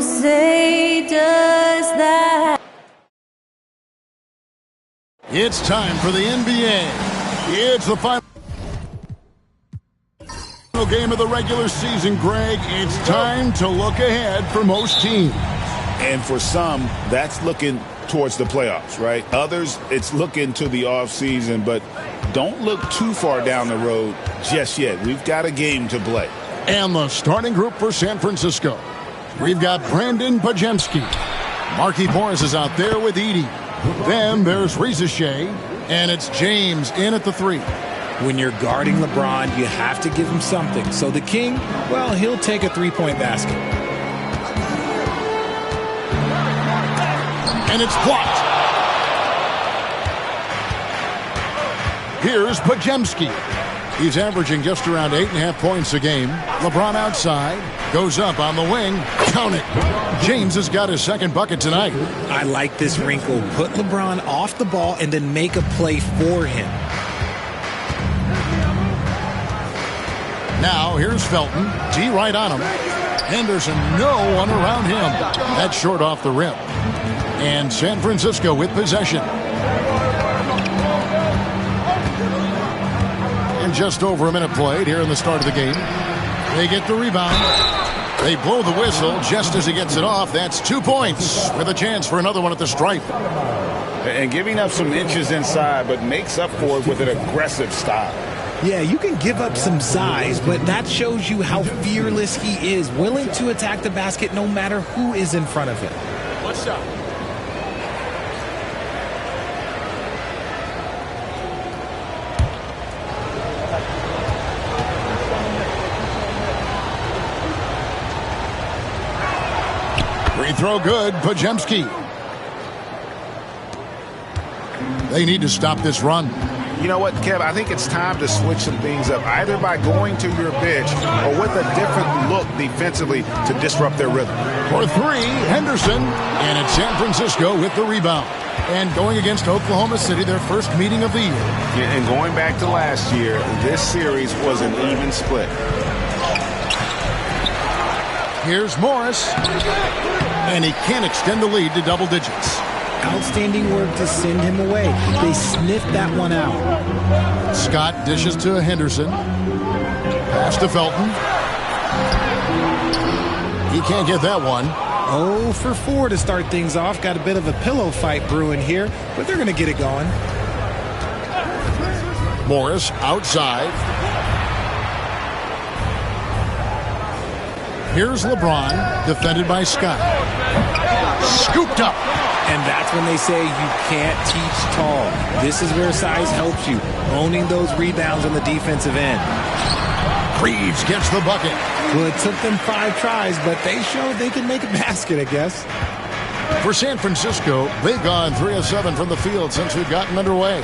say does that? It's time for the NBA. It's the final game of the regular season, Greg. It's time to look ahead for most teams. And for some, that's looking towards the playoffs, right? Others, it's looking to the offseason, but don't look too far down the road just yet. We've got a game to play. And the starting group for San Francisco. We've got Brandon Pajemski. Marquise Morris is out there with Edey. Then there's Reza Shea, and it's James in at the 3. When you're guarding LeBron, you have to give him something. So the King, well, he'll take a three-point basket. And it's blocked. Here's Pajemski. He's averaging just around 8.5 points a game. LeBron outside, goes up on the wing. Count it. James has got his second bucket tonight. I like this wrinkle. Put LeBron off the ball and then make a play for him. Now here's Felton. D right on him. Henderson, no one around him. That's short off the rim. And San Francisco with possession. And just over a minute played here in the start of the game. They get the rebound. They blow the whistle just as he gets it off. That's 2 points with a chance for another one at the stripe. And giving up some inches inside, but makes up for it with an aggressive style. Yeah, you can give up some size, but that shows you how fearless he is, willing to attack the basket no matter who is in front of him. What's up? Free throw good, Pajemski. They need to stop this run. You know what, Kev? I think it's time to switch some things up, either by going to your bench or with a different look defensively to disrupt their rhythm. For 3, Henderson, and it's San Francisco with the rebound. And going against Oklahoma City, their first meeting of the year. Yeah, and going back to last year, this series was an even split. Here's Morris, and he can't extend the lead to double digits. Outstanding work to send him away. They sniffed that one out. Scott dishes to Henderson. Pass to Felton. He can't get that one. 0 for 4 to start things off. Got a bit of a pillow fight brewing here, but they're going to get it going. Morris outside. Here's LeBron, defended by Scott. Scooped up. And that's when they say you can't teach tall. This is where size helps you, owning those rebounds on the defensive end. Reeves gets the bucket. Well, it took them 5 tries, but they showed they can make a basket, I guess. For San Francisco, they've gone 3 of 7 from the field since we've gotten underway.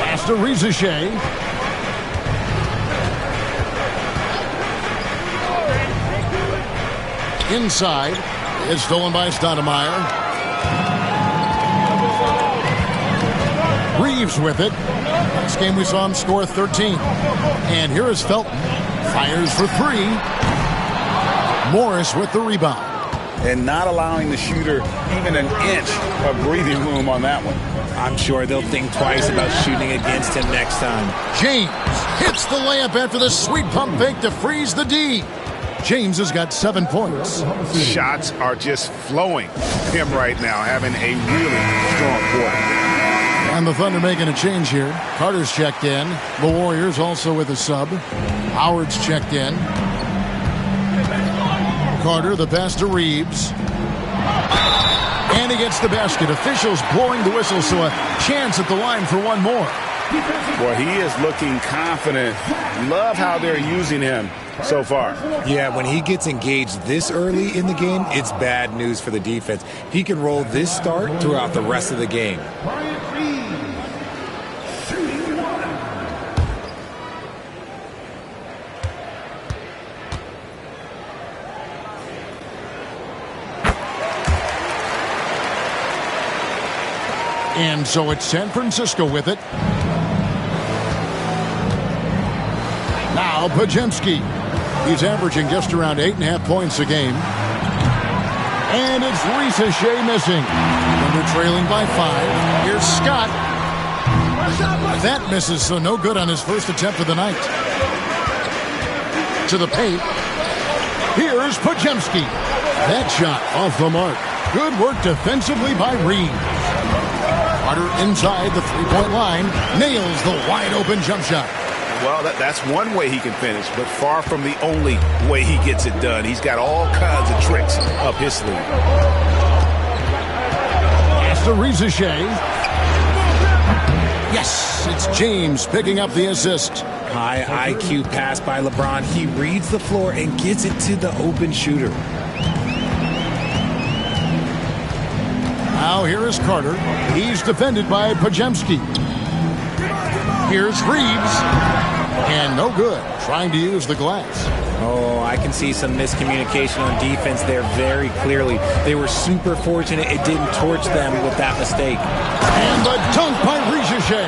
Pass to Reza Shea. Inside. It's stolen by Stoudemire. Reeves with it. Last game we saw him score 13. And here is Felton. Fires for 3. Morris with the rebound. And not allowing the shooter even an inch of breathing room on that one. I'm sure they'll think twice about shooting against him next time. James hits the layup after the sweet pump fake to freeze the D. James has got 7 points. Shots are just flowing him right now, having a really strong quarter. And the Thunder making a change here. Carter's checked in. The Warriors also with a sub. Howard's checked in. Carter, the pass to Reeves. And he gets the basket. Officials blowing the whistle, so a chance at the line for one more. Boy, he is looking confident. Love how they're using him so far. Yeah, when he gets engaged this early in the game, it's bad news for the defense. He can roll this start throughout the rest of the game. And so it's San Francisco with it. Now Pajemski. He's averaging just around 8.5 points a game. And it's Shea missing. Thunder trailing by 5. Here's Scott. That misses, so no good on his first attempt of the night. To the paint. Here's Podziemski. That shot off the mark. Good work defensively by Reeves. Carter inside the three-point line. Nails the wide-open jump shot. Well, that's one way he can finish, but far from the only way he gets it done. He's got all kinds of tricks up his sleeve. Pass to Shea. Yes, it's James picking up the assist. High IQ pass by LeBron. He reads the floor and gets it to the open shooter. Now here is Carter. He's defended by Podziemski. Here's Reeves. And no good. Trying to use the glass. Oh, I can see some miscommunication on defense there very clearly. They were super fortunate it didn't torch them with that mistake. And the dunk by Shea.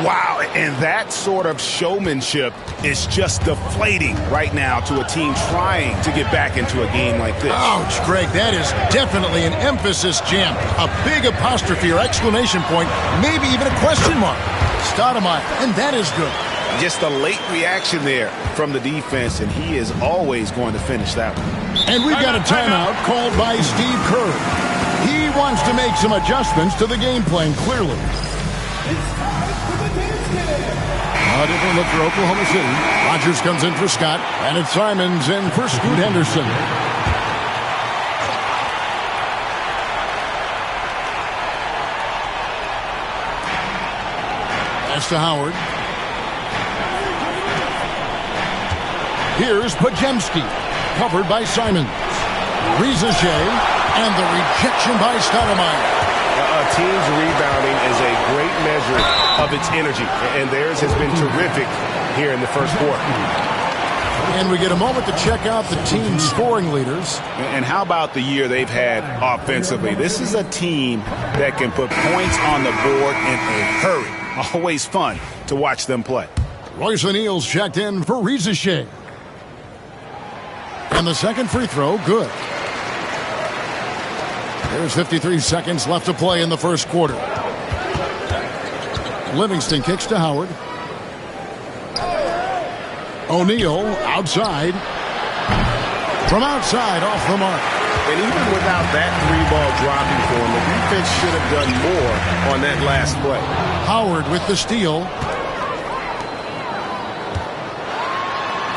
Wow, and that sort of showmanship is just deflating right now to a team trying to get back into a game like this. Ouch, Greg, that is definitely an emphasis jam. A big apostrophe or exclamation point, maybe even a question mark. Stoudemire, and that is good. Just a late reaction there from the defense, and he is always going to finish that one. And we've got a timeout called by Steve Kerr. He wants to make some adjustments to the game plan, clearly. A different look for Oklahoma City. Rogers comes in for Scott, and it's Simons in for Scoot Henderson. Pass to Howard. Here's Podziemski, covered by Simons. Shea, and the rejection by Stoudemire. A team's rebounding is a great measure of its energy, and theirs has been terrific here in the first quarter. And we get a moment to check out the team's scoring leaders. And how about the year they've had offensively? This is a team that can put points on the board in a hurry. Always fun to watch them play. Royce O'Neal's checked in for Shea. And the second free throw, good. There's 53 seconds left to play in the first quarter. Livingston kicks to Howard. O'Neal outside. From outside, off the mark. And even without that three-ball dropping for him, the defense should have done more on that last play. Howard with the steal.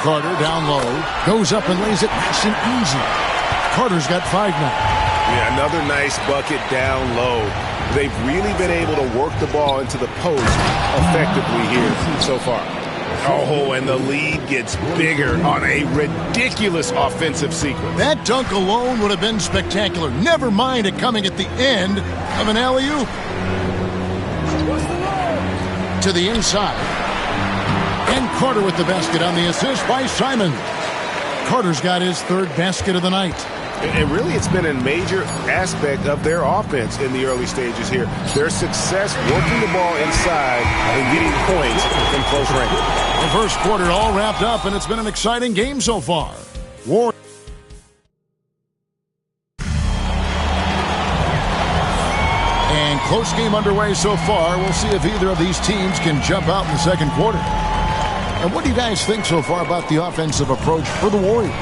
Carter down low. Goes up and lays it nice and easy. Carter's got 5 now. Yeah, another nice bucket down low. They've really been able to work the ball into the post effectively here so far. Oh, and the lead gets bigger on a ridiculous offensive sequence. That dunk alone would have been spectacular. Never mind it coming at the end of an alley-oop. To the inside. And Carter with the basket on the assist by Simon. Carter's got his 3rd basket of the night. And really, it's been a major aspect of their offense in the early stages here. Their success working the ball inside and getting points in close range. The first quarter all wrapped up, and it's been an exciting game so far. And close game underway so far. We'll see if either of these teams can jump out in the second quarter. And what do you guys think so far about the offensive approach for the Warriors?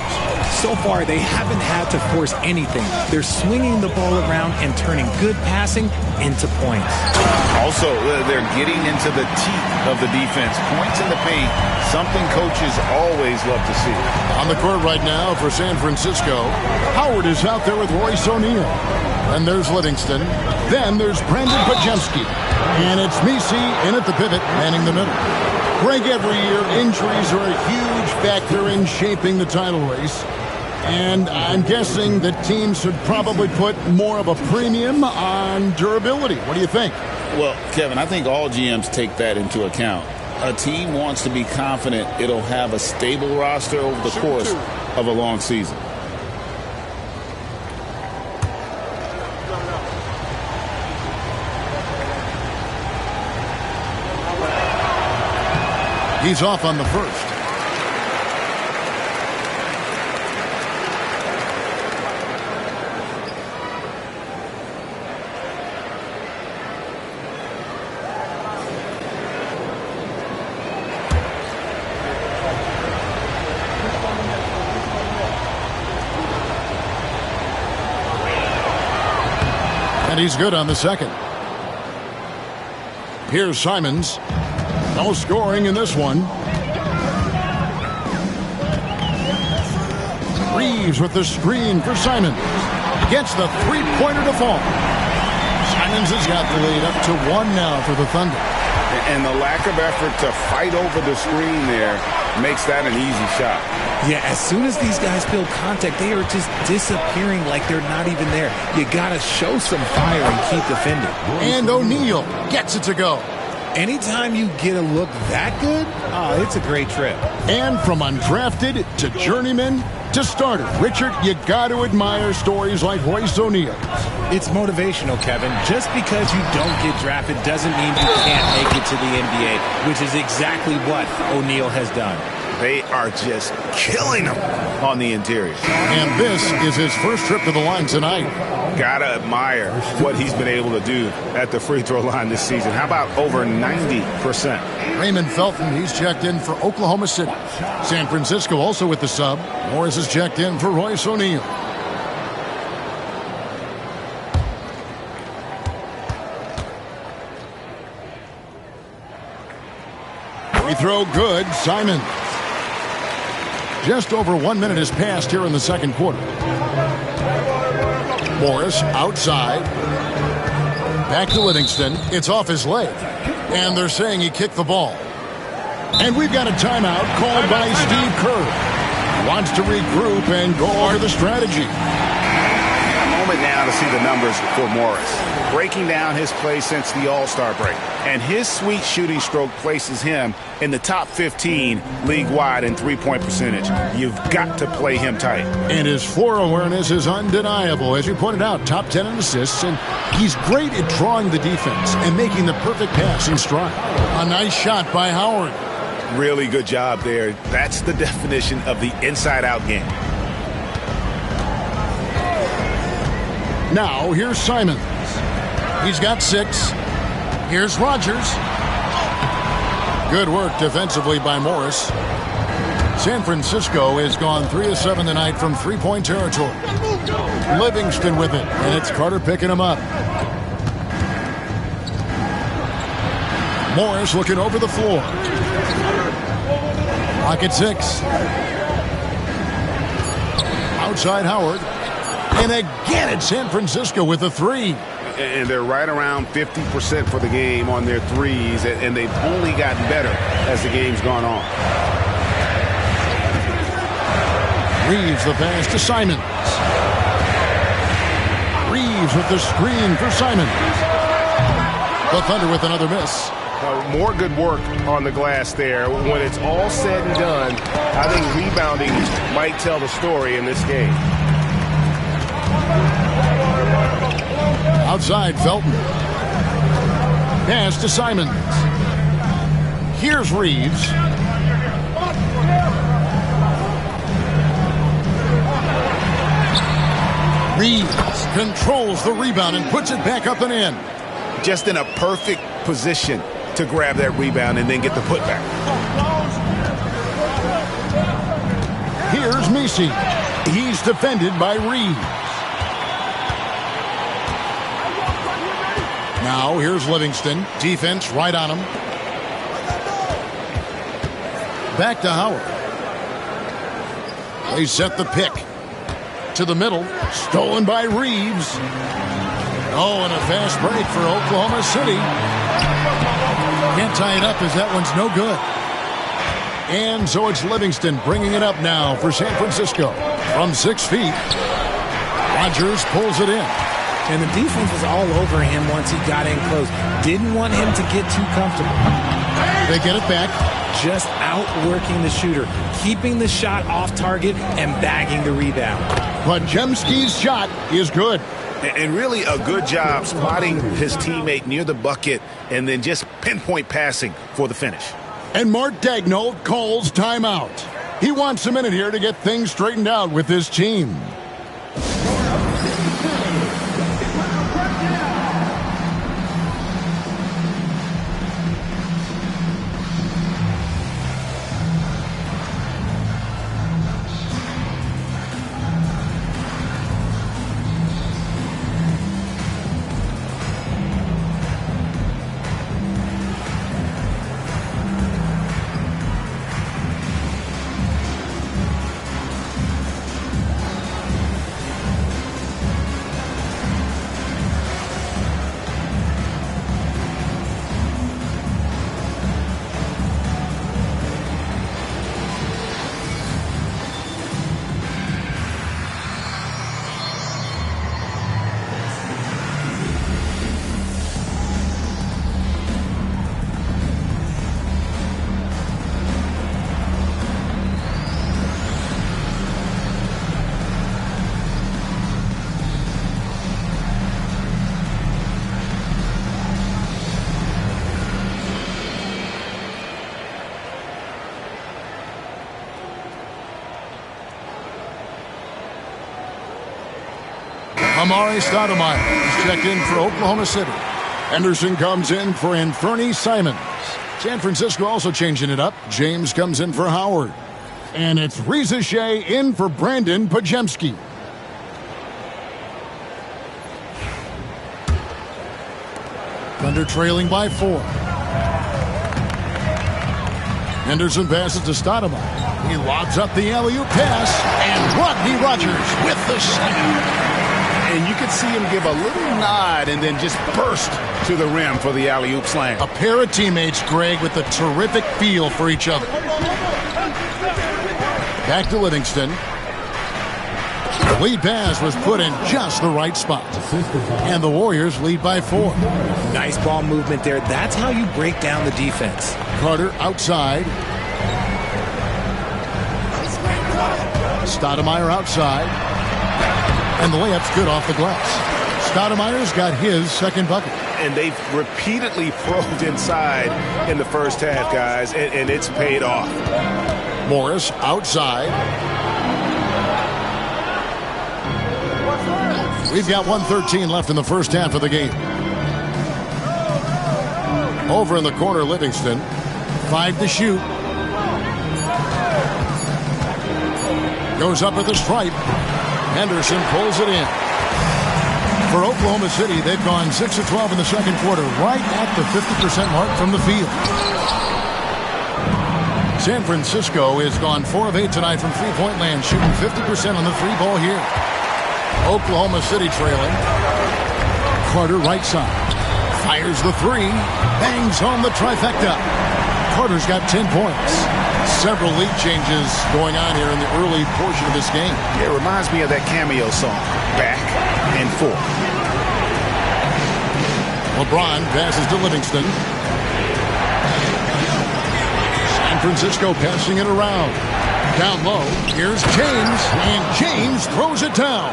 So far, they haven't had to force anything. They're swinging the ball around and turning good passing into points. Also, they're getting into the teeth of the defense. Points in the paint, something coaches always love to see. On the court right now for San Francisco, Howard is out there with Royce O'Neal. And there's Livingston. Then there's Brandon Podziemski. And it's Misi in at the pivot, manning the middle. Greg, every year, injuries are a huge factor in shaping the title race. And I'm guessing that teams should probably put more of a premium on durability. What do you think? Well, Kevin, I think all GMs take that into account. A team wants to be confident it'll have a stable roster over the course of a long season. He's off on the first. And he's good on the second. Here's Simons. No scoring in this one. Reeves with the screen for Simons. Gets the three-pointer to fall. Simons has got the lead up to 1 now for the Thunder. And the lack of effort to fight over the screen there makes that an easy shot. Yeah, as soon as these guys feel contact, they are just disappearing like they're not even there. You got to show some fire and keep defending. And O'Neal gets it to go. Anytime you get a look that good, it's a great trip. And from undrafted to journeyman to starter, Richard, you got to admire stories like Royce O'Neal. It's motivational, Kevin. Just because you don't get drafted doesn't mean you can't make it to the NBA, which is exactly what O'Neal has done. They are just killing him on the interior. And this is his first trip to the line tonight. Gotta admire what he's been able to do at the free throw line this season. How about over 90%? Raymond Felton, he's checked in for Oklahoma City. San Francisco also with the sub. Morris is checked in for Royce O'Neal. Free throw good, Simon. Just over 1 minute has passed here in the second quarter. Morris outside. Back to Livingston. It's off his leg. And they're saying he kicked the ball. And we've got a timeout called by Steve Kerr. Wants to regroup and go over the strategy. A moment now to see the numbers for Morris. Breaking down his play since the All-Star break. And his sweet shooting stroke places him in the top 15 league-wide in three-point percentage. You've got to play him tight. And his floor awareness is undeniable. As you pointed out, top 10 in assists, and he's great at drawing the defense and making the perfect pass in stride. A nice shot by Howard. Really good job there. That's the definition of the inside-out game. Now, here's Simons. He's got 6. Here's Rogers. Good work defensively by Morris. San Francisco has gone 3 of 7 tonight from three-point territory. Livingston with it, and it's Carter picking him up. Morris looking over the floor. Clock at 6. Outside Howard. And again it's San Francisco with a 3. And they're right around 50% for the game on their threes, and they've only gotten better as the game's gone on. Reeves the pass to Simons. Reeves with the screen for Simons. The Thunder with another miss. More good work on the glass there. When it's all said and done, I think rebounding might tell the story in this game. Outside Felton. Pass to Simons. Here's Reeves. Reeves controls the rebound and puts it back up and in. Just in a perfect position to grab that rebound and then get the putback. Here's Messi. He's defended by Reeves. Now here's Livingston. Defense right on him. Back to Howard. They set the pick. To the middle. Stolen by Reeves. Oh, and a fast break for Oklahoma City. Can't tie it up as that one's no good. And so it's Livingston bringing it up now for San Francisco. From 6 feet. Rogers pulls it in. And the defense was all over him once he got in close. Didn't want him to get too comfortable. They get it back. Just outworking the shooter, keeping the shot off target and bagging the rebound. Podziemski's shot is good. And really a good job spotting his teammate near the bucket and then just pinpoint passing for the finish. And Mark Daigneault calls timeout. He wants a minute here to get things straightened out with his team. Amari Stoudemire is checked in for Oklahoma City. Henderson comes in for Anthony Simons. San Francisco also changing it up. James comes in for Howard. And it's Riziche in for Brandon Pajemski. Thunder trailing by 4. Henderson passes to Stoudemire. He lobs up the alley-oop pass. And Rodney Rogers with the slam. And you could see him give a little nod and then just burst to the rim for the alley-oop slam. A pair of teammates, Greg, with a terrific feel for each other. Back to Livingston. The lead pass was put in just the right spot. And the Warriors lead by 4. Nice ball movement there. That's how you break down the defense. Carter outside. Stoudemire outside. And the layup's good off the glass. Stoudemire's got his second bucket. And they've repeatedly probed inside in the first half, guys, and it's paid off. Morris outside. We've got 1:13 left in the first half of the game. Over in the corner, Livingston. 5 to shoot. Goes up at the stripe. Henderson pulls it in. For Oklahoma City, they've gone 6 of 12 in the second quarter, right at the 50% mark from the field. San Francisco has gone 4 of 8 tonight from three-point land, shooting 50% on the three ball here. Oklahoma City trailing. Carter right side. Fires the three. Bangs home the trifecta. Carter's got 10 points. Several lead changes going on here in the early portion of this game. It reminds me of that cameo song, Back and Forth. LeBron passes to Livingston. San Francisco passing it around. Down low, here's James, and James throws it down.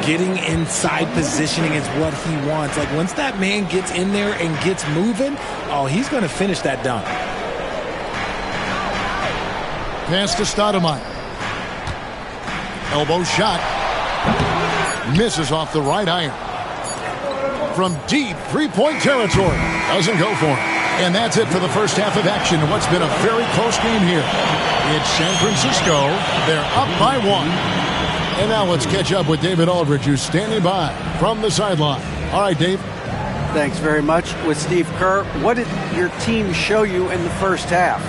Getting inside positioning is what he wants. Like, once that man gets in there and gets moving, oh, he's going to finish that dunk. Pass to Stoudemire. Elbow shot. Misses off the right iron. From deep three-point territory. Doesn't go for it. And that's it for the first half of action in what's been a very close game here. It's San Francisco. They're up by 1. And now let's catch up with David Aldridge, who's standing by from the sideline. All right, Dave. Thanks very much. With Steve Kerr, what did your team show you in the first half?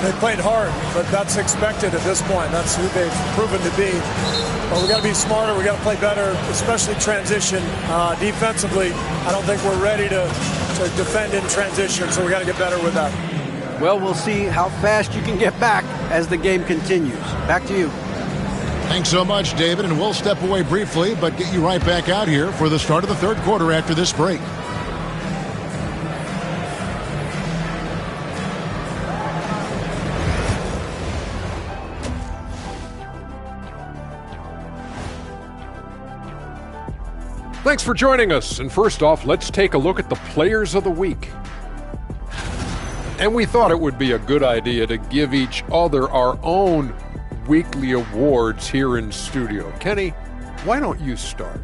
They played hard, but that's expected at this point. That's who they've proven to be. But we got to be smarter. We got to play better, especially transition. Defensively, I don't think we're ready to defend in transition, so we got to get better with that. Well, we'll see how fast you can get back as the game continues. Back to you. Thanks so much, David, and we'll step away briefly, but get you right back out here for the start of the third quarter after this break. Thanks for joining us. And first off, let's take a look at the Players of the Week. And we thought it would be a good idea to give each other our own weekly awards here in studio. Kenny, why don't you start?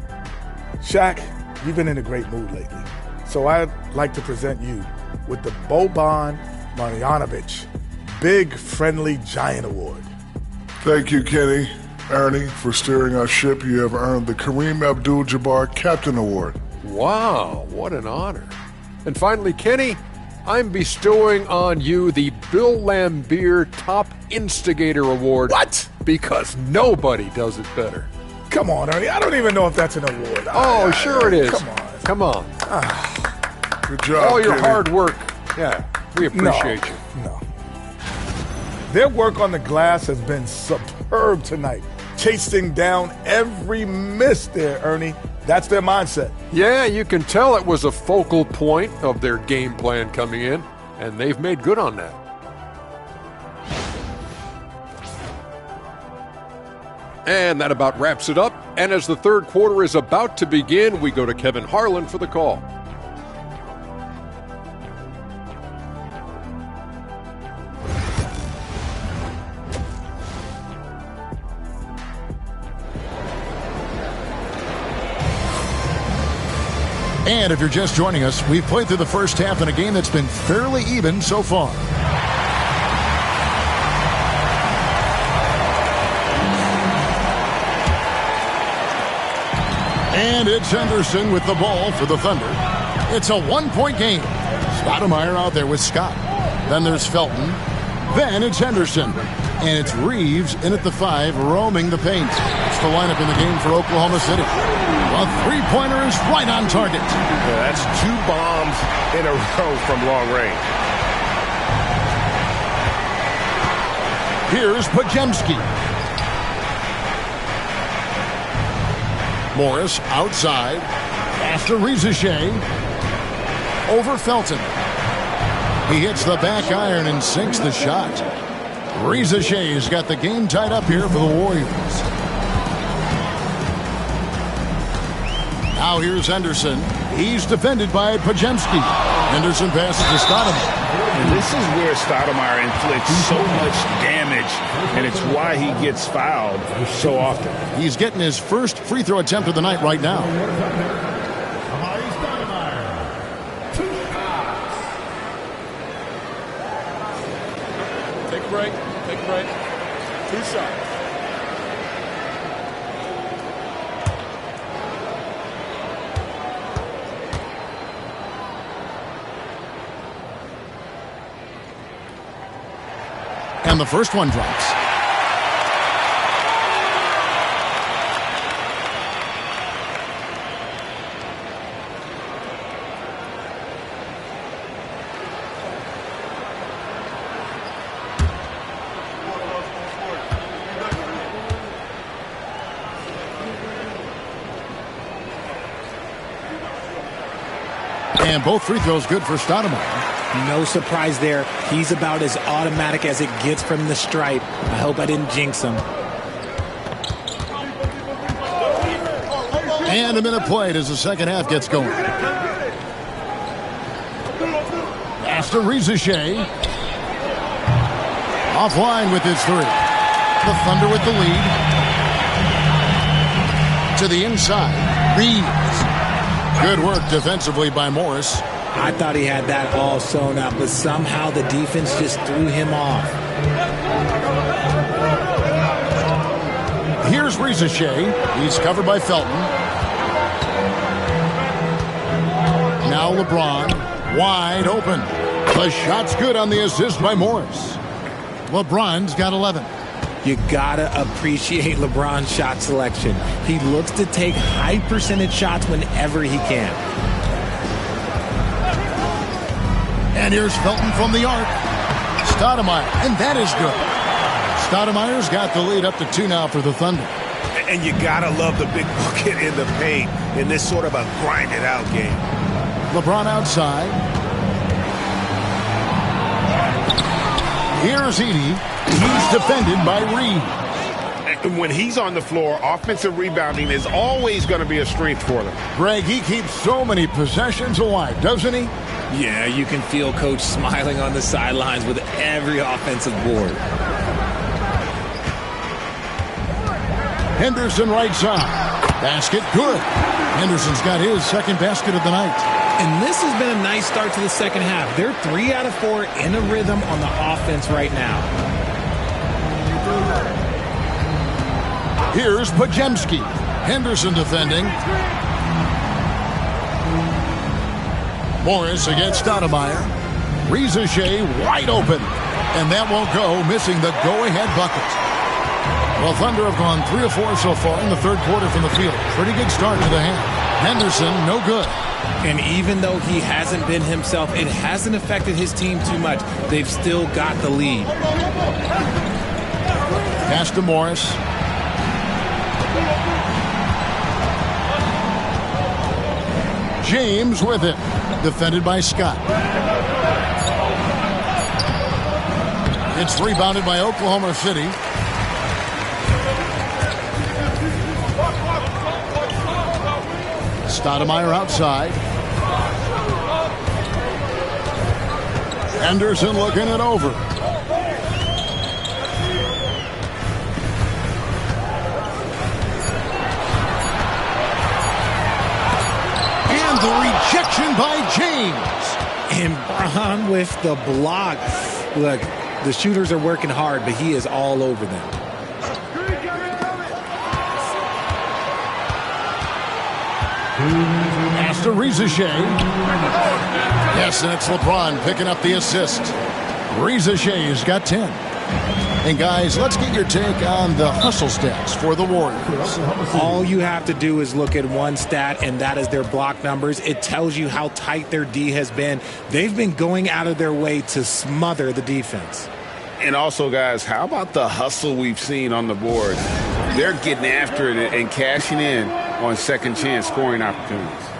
Shaq, you've been in a great mood lately. So I'd like to present you with the Boban Marjanovic Big Friendly Giant Award. Thank you, Kenny. Ernie, for steering our ship, you have earned the Kareem Abdul-Jabbar Captain Award. Wow, what an honor. And finally, Kenny, I'm bestowing on you the Bill Laimbeer Top Instigator Award. What? Because nobody does it better. Come on, Ernie. I don't even know if that's an award. Oh, sure it is. Come on. Come on. Good job, All your Kenny. hard work. Yeah, we appreciate you. No. Their work on the glass has been superb tonight. Chasing down every miss there, Ernie. That's their mindset. Yeah, you can tell it was a focal point of their game plan coming in, and they've made good on that. And that about wraps it up. And as the third quarter is about to begin, we go to Kevin Harlan for the call. And if you're just joining us, we've played through the first half in a game that's been fairly even so far. And it's Henderson with the ball for the Thunder. It's a one-point game. Stoudemire out there with Scott. Then there's Felton. Then it's Henderson. And it's Reeves in at the 5, roaming the paint. It's the lineup in the game for Oklahoma City. A three-pointer is right on target. Yeah, that's 2 bombs in a row from long range. Here's Podziemski. Morris outside. Pass to Rizachet. Over Felton. He hits the back iron and sinks the shot. Rizachet's got the game tied up here for the Warriors. Now here's Henderson. He's defended by Podziemski. Henderson passes to Stoudemire. And this is where Stoudemire inflicts so much damage, and it's why he gets fouled so often. He's getting his first free throw attempt of the night right now. Take a break. Take a break. 2 shots. And the first one drops. And both free throws good for Stoudemire. No surprise there. He's about as automatic as it gets from the stripe. I hope I didn't jinx him. And a minute played as the second half gets going. Pass to Rizachet. Offline with his 3. The Thunder with the lead. To the inside. Reeves. Good work defensively by Morris. I thought he had that all sewn up, but somehow the defense just threw him off. Here's Rizachet. He's covered by Felton. Now LeBron. Wide open. The shot's good on the assist by Morris. LeBron's got 11. You gotta appreciate LeBron's shot selection. He looks to take high percentage shots whenever he can. And here's Felton from the arc. Stoudemire, and that is good. Stoudemire's got the lead up to 2 now for the Thunder. And you gotta love the big bucket in the paint in this sort of a grinded-out game. LeBron outside. Here's Edey. He's defended by Reeves. And when he's on the floor, offensive rebounding is always going to be a strength for them. Greg, he keeps so many possessions alive, doesn't he? Yeah, you can feel Coach smiling on the sidelines with every offensive board. Henderson right side. Basket good. Henderson's got his second basket of the night. And this has been a nice start to the second half. They're 3 out of 4 in a rhythm on the offense right now. Here's Podziemski. Henderson defending. Morris against Stoudemire. Rizachet wide open. And that won't go, missing the go-ahead bucket. Well, Thunder have gone 3 of 4 so far in the third quarter from the field. Pretty good start to the half. Henderson, no good. And even though he hasn't been himself, it hasn't affected his team too much. They've still got the lead. Pass to Morris. James with it. Defended by Scott. It's rebounded by Oklahoma City. Stoudemire outside. Henderson looking it over. And the rejection by James. And Braun with the block. Look, the shooters are working hard, but he is all over them. Pass to Rizashea. Yes, and it's LeBron picking up the assist. Rizashea's got 10. And guys, let's get your take on the hustle stats for the Warriors. All you have to do is look at one stat, and that is their block numbers. It tells you how tight their D has been. They've been going out of their way to smother the defense. And also, guys, how about the hustle we've seen on the board? They're getting after it and cashing in on second chance scoring opportunities.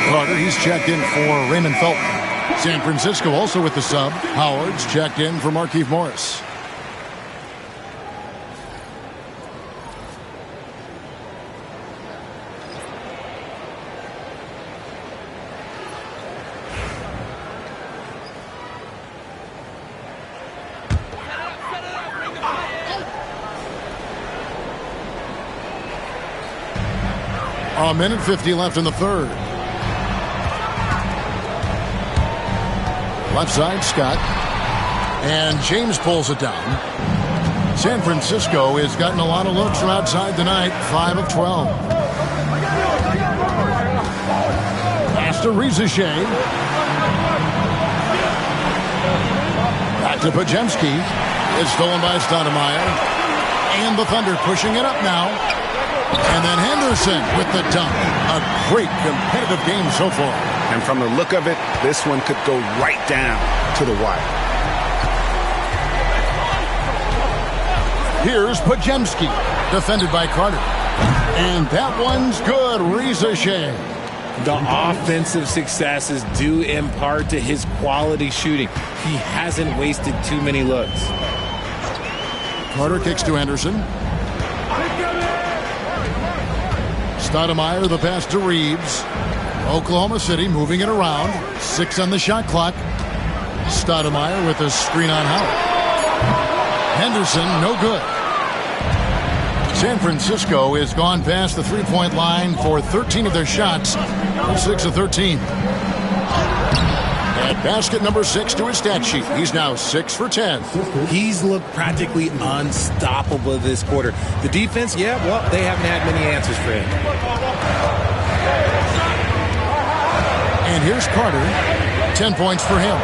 Carter, he's checked in for Raymond Felton. San Francisco also with the sub. Howard's checked in for Markieff Morris. A minute 50 left in the third. Left side, Scott. And James pulls it down. San Francisco has gotten a lot of looks from outside tonight. 5 of 12. Pass to Rizashea. Back to Podziemski. It's stolen by Stoudemire. And the Thunder pushing it up now. And then Henderson with the dunk. A great competitive game so far. And from the look of it, this one could go right down to the wire. Here's Podziemski, defended by Carter. And that one's good. Rizashea. The offensive success is due in part to his quality shooting. He hasn't wasted too many looks. Carter kicks to Henderson. Stoudemire, the pass to Reeves. Oklahoma City moving it around. 6 on the shot clock. Stoudemire with a screen on Howard. Henderson, no good. San Francisco has gone past the three-point line for 13 of their shots. 6 of 13. At basket number 6 to his stat sheet. He's now 6 for 10. He's looked practically unstoppable this quarter. The defense, yeah, well, they haven't had many answers for him. And here's Carter. 10 points for him.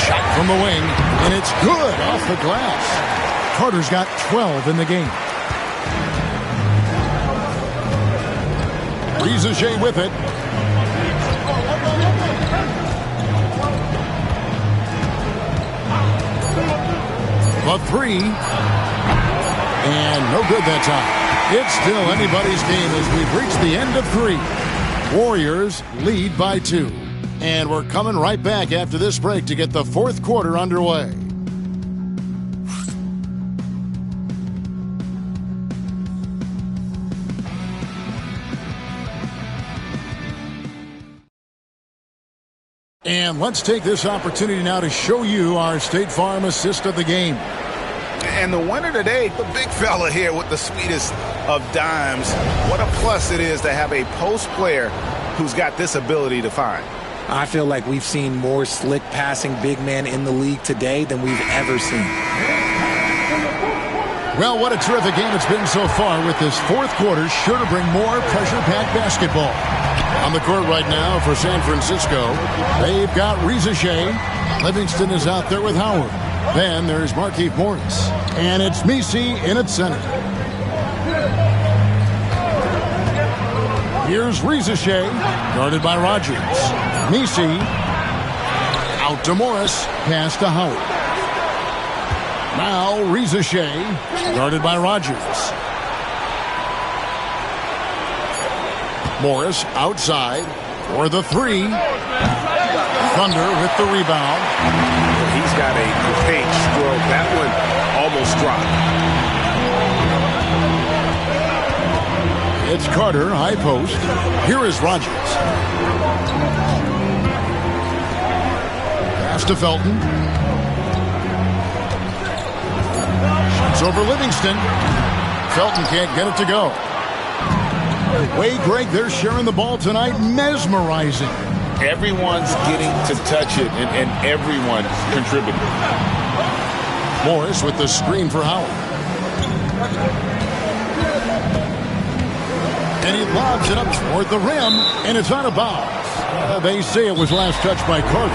Shot from the wing, and it's good off the glass. Carter's got 12 in the game. Rizashea with it. The three. And no good that time. It's still anybody's game as we've reached the end of 3. Warriors lead by 2. And we're coming right back after this break to get the fourth quarter underway. And let's take this opportunity now to show you our State Farm assist of the game. And the winner today, the big fella here with the sweetest of dimes. What a plus it is to have a post player who's got this ability to find. I feel like we've seen more slick passing big men in the league today than we've ever seen. Well, what a terrific game it's been so far, with this fourth quarter sure to bring more pressure-packed basketball. On the court right now for San Francisco, they've got Shea. Livingston is out there with Howard. Then there's Markieff Morris. And it's Messi in at center. Here's Shea, guarded by Rogers. Messi out to Morris, pass to Howard. Now Shea, guarded by Rogers. Morris outside for the three. Thunder with the rebound. He's got a great stroke. That one almost dropped. It's Carter, high post. Here is Rogers. Pass to Felton. Shoots over Livingston. Felton can't get it to go. Wade, Greg, they're sharing the ball tonight. Mesmerizing. Everyone's getting to touch it, and everyone contributing. Morris with the screen for Howard. And he lobs it up toward the rim, and it's out of bounds. They say it was last touched by Carter.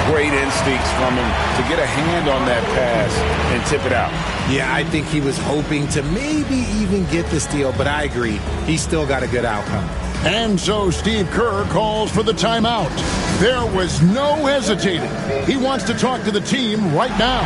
Great instincts from him to get a hand on that pass and tip it out. Yeah, I think he was hoping to maybe even get the steal, but I agree. He still got a good outcome. And so Steve Kerr calls for the timeout. There was no hesitating. He wants to talk to the team right now.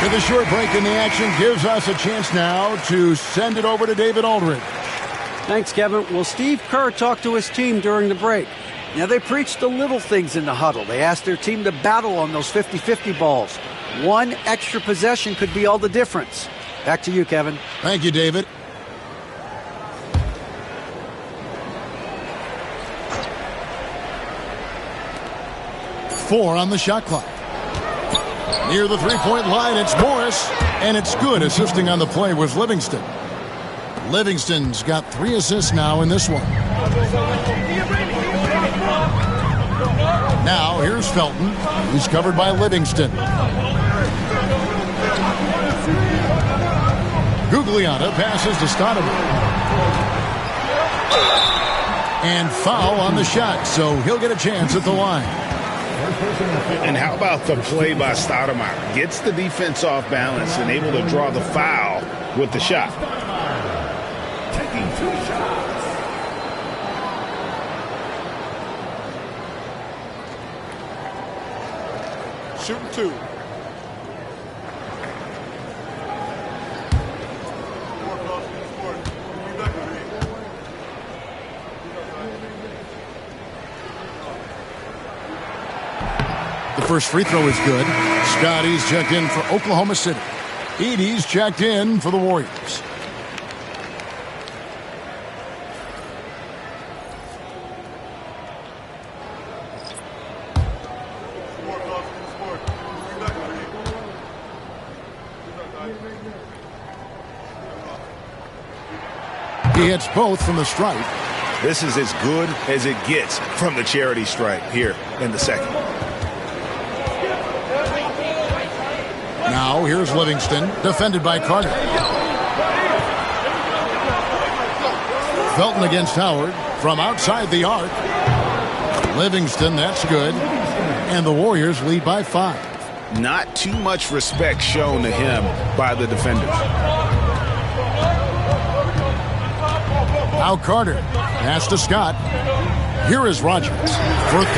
The short break in the action gives us a chance now to send it over to David Aldridge. Thanks, Kevin. Well, Steve Kerr talked to his team during the break. Now, they preached the little things in the huddle. They asked their team to battle on those 50-50 balls. One extra possession could be all the difference. Back to you, Kevin. Thank you, David. Four on the shot clock. Near the three-point line, it's Morris, and it's good. Assisting on the play was Livingston. Livingston's got 3 assists now in this one. Now, here's Felton. He's covered by Livingston. Gugliotta passes to Stoudemire. And foul on the shot, so he'll get a chance at the line. And how about the play by Stoudemire? Gets the defense off balance and able to draw the foul with the shot. Taking 2 shots. Shooting 2. The first free throw is good. Scotty's checked in for Oklahoma City. Edie's checked in for the Warriors. He hits both from the stripe. This is as good as it gets from the charity stripe here in the second. Now here's Livingston, defended by Carter. Felton against Howard from outside the arc. Livingston, that's good. And the Warriors lead by 5. Not too much respect shown to him by the defenders. Now Carter. Pass to Scott. Here is Rogers for 3.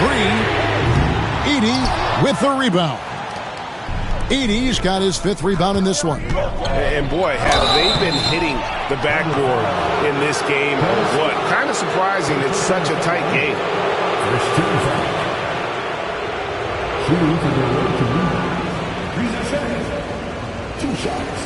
Edey with the rebound. Edey's got his 5th rebound in this one. And boy, have they been hitting the backboard in this game. What? Kind of surprising. It's such a tight game. First team foul. Shooting to the right to lead. 3 seconds. 2 shots.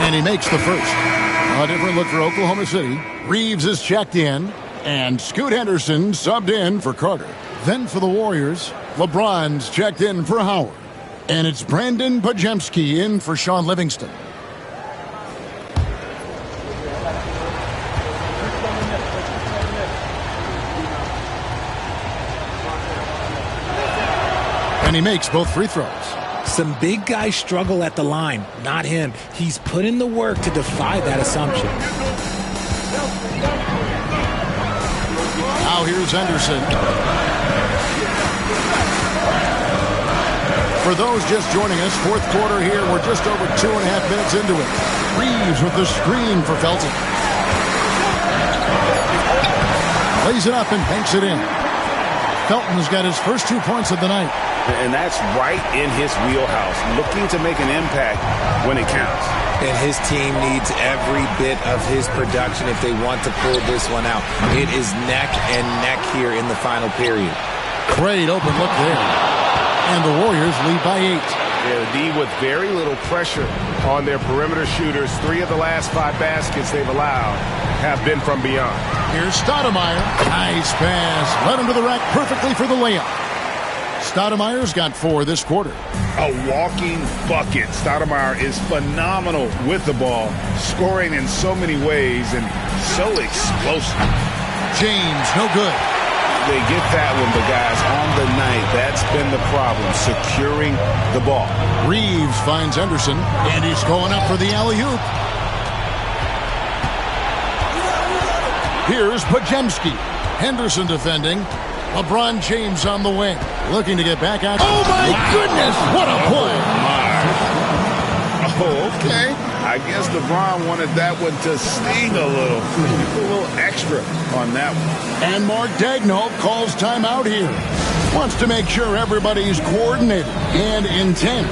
And he makes the first. A different look for Oklahoma City. Reeves is checked in, and Scoot Henderson subbed in for Carter. Then for the Warriors, LeBron's checked in for Howard. And it's Brandon Pajemski in for Sean Livingston. And he makes both free throws. Some big guys struggle at the line. Not him. He's put in the work to defy that assumption. Now here's Henderson. For those just joining us, 4th quarter here. We're just over 2.5 minutes into it. Reeves with the screen for Felton. Lays it up and banks it in. Felton's got his first 2 points of the night. And that's right in his wheelhouse, looking to make an impact when it counts. And his team needs every bit of his production if they want to pull this one out. It is neck and neck here in the final period. Great open look there. And the Warriors lead by 8. Yeah, the D with very little pressure on their perimeter shooters. 3 of the last 5 baskets they've allowed have been from beyond. Here's Stoudemire. Nice pass. Led him to the rack perfectly for the layup. Stoudemire's got 4 this quarter. A walking bucket. Stoudemire is phenomenal with the ball, scoring in so many ways and so explosive. James, no good. They get that one, but guys, on the night, that's been the problem, securing the ball. Reeves finds Henderson, and he's going up for the alley-oop. Here's Pajemski. Henderson defending. LeBron James on the wing, looking to get back out. Oh, my goodness! What a play! Oh, okay. I guess LeBron wanted that one to sting a little extra on that one. And Mark Daigneault calls timeout here. Wants to make sure everybody's coordinated and intent.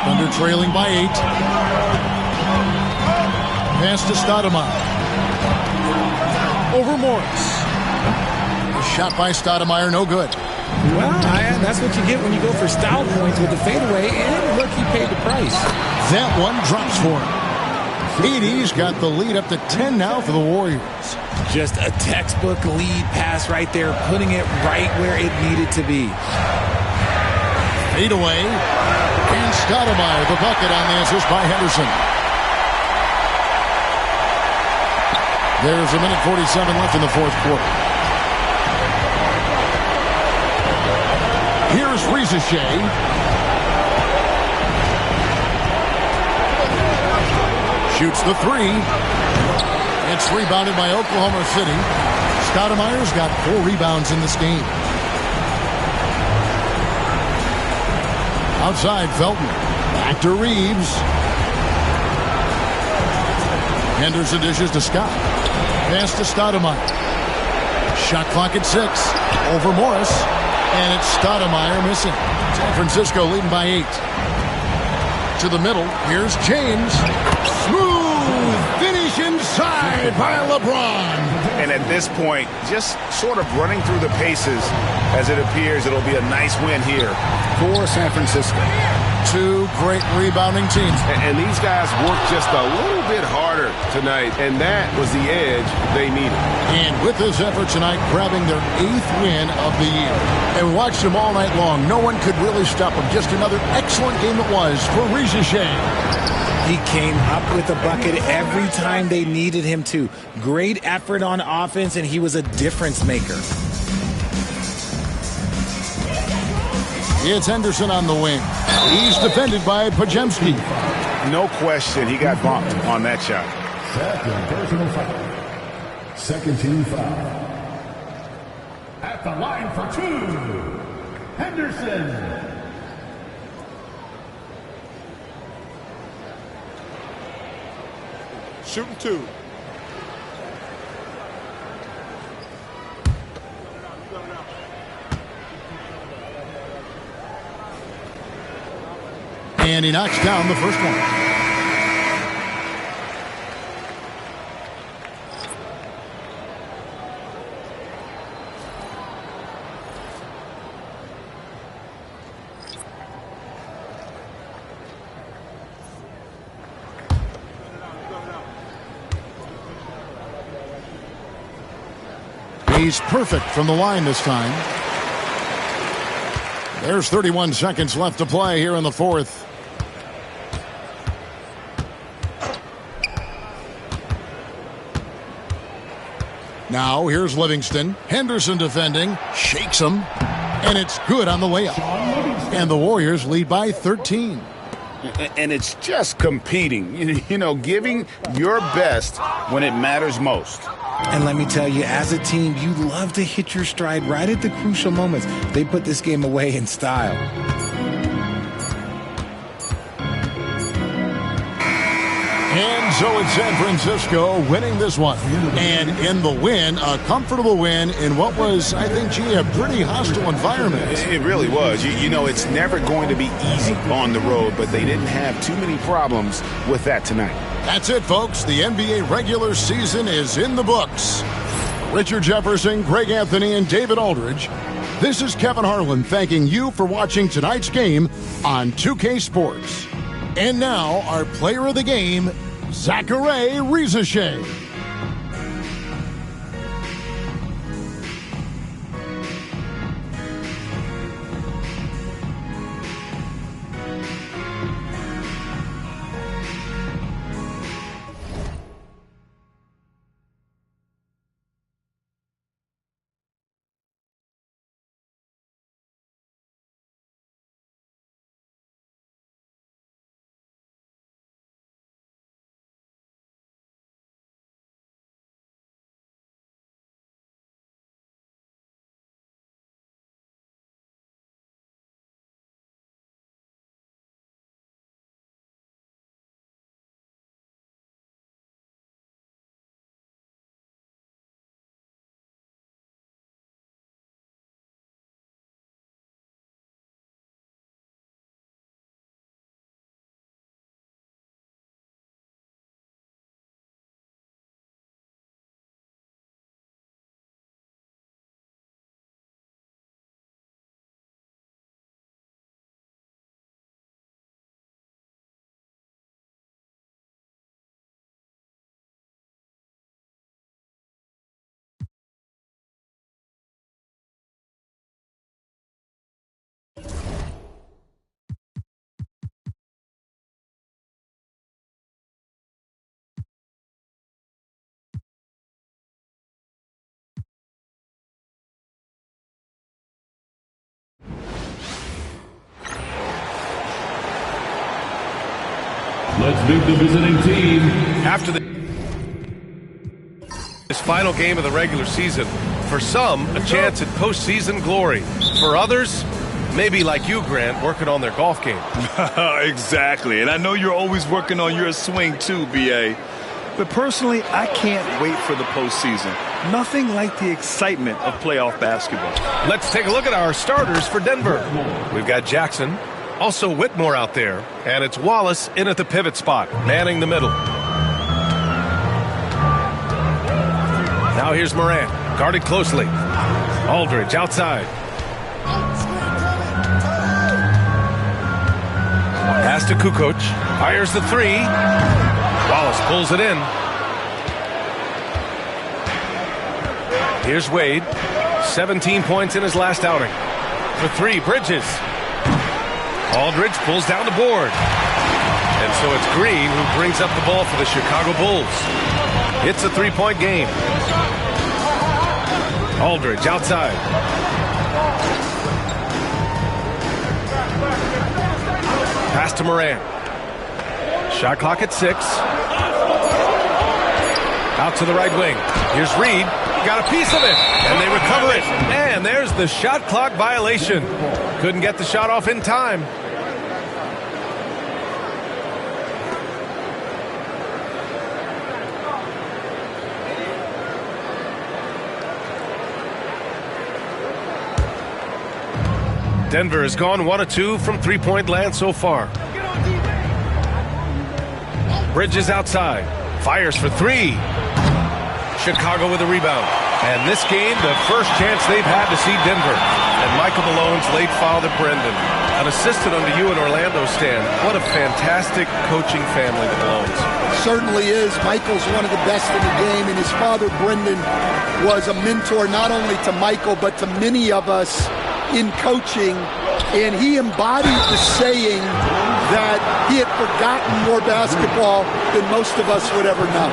Thunder trailing by 8. Pass to Stoudemire. Over Morris. Shot by Stoudemire, no good. Well, that's what you get when you go for style points with the fadeaway, and look, he paid the price. That one drops for him. 80's got the lead up to 10 now for the Warriors. Just a textbook lead pass right there, putting it right where it needed to be. Fadeaway, and Stoudemire, the bucket on the assist by Henderson. There's a minute 47 left in the fourth quarter. Here's Rizachet. Shoots the three. It's rebounded by Oklahoma City. Stoudemire's got 4 rebounds in this game. Outside, Felton. Back to Reeves. Henderson dishes to Scott. Pass to Stoudemire. Shot clock at 6. Over Morris. And it's Stoudemire missing. San Francisco leading by 8. To the middle. Here's James. Smooth finish inside by LeBron. And at this point, just sort of running through the paces as it appears it'll be a nice win here for San Francisco. 2 great rebounding teams. And these guys worked just a little bit harder tonight, and that was the edge they needed. And with this effort tonight, grabbing their 8th win of the year. And watched them all night long. No one could really stop them. Just another excellent game it was for Rizachet. He came up with a bucket every time they needed him to. Great effort on offense, and he was a difference maker. It's Henderson on the wing. He's defended by Pajemski. No question, he got bumped on that shot. Second personal foul. Second team foul. At the line for 2, Henderson. Shooting 2. And he knocks down the first one. He's perfect from the line this time. There's 31 seconds left to play here in the fourth. Now here's Livingston. Henderson defending. Shakes him. And it's good on the layup. And the Warriors lead by 13. And it's just competing, you know, giving your best when it matters most. And let me tell you, as a team, you love to hit your stride right at the crucial moments. They put this game away in style. And so it's San Francisco winning this one. And in the win, a comfortable win in what was, I think, a pretty hostile environment. It really was. You know, it's never going to be easy on the road, but they didn't have too many problems with that tonight. That's it, folks. The NBA regular season is in the books. Richard Jefferson, Greg Anthony, and David Aldridge. This is Kevin Harlan thanking you for watching tonight's game on 2K Sports. And now, our player of the game, Zachary Rizachet. Let's meet the visiting team. After this final game of the regular season, for some, a chance at postseason glory. For others, maybe like you, Grant, working on their golf game. Exactly, and I know you're always working on your swing too, B.A. But personally, I can't wait for the postseason. Nothing like the excitement of playoff basketball. Let's take a look at our starters for Denver. We've got Jackson, also Whitmore out there, and it's Wallace in at the pivot spot, manning the middle. Now here's Morant, guarded closely. Aldridge outside. Pass to Kukoc, fires the three. Wallace pulls it in. Here's Wade, 17 points in his last outing. For three, Bridges. Aldridge pulls down the board. And so it's Green who brings up the ball for the Chicago Bulls. It's a three-point game. Aldridge outside. Pass to Morant. Shot clock at 6. Out to the right wing. Here's Reed. Got a piece of it. And they recover it. And there's the shot clock violation. Couldn't get the shot off in time. Denver has gone 1 of 2 from three-point land so far. Bridges outside. Fires for three. Chicago with a rebound. And this game, the first chance they've had to see Denver. And Michael Malone's late father, Brendan, an assistant under you in Orlando, Stan. What a fantastic coaching family, the Malones. Certainly is. Michael's one of the best in the game, and his father, Brendan, was a mentor not only to Michael, but to many of us in coaching, and he embodied the saying that he had forgotten more basketball than most of us would ever know.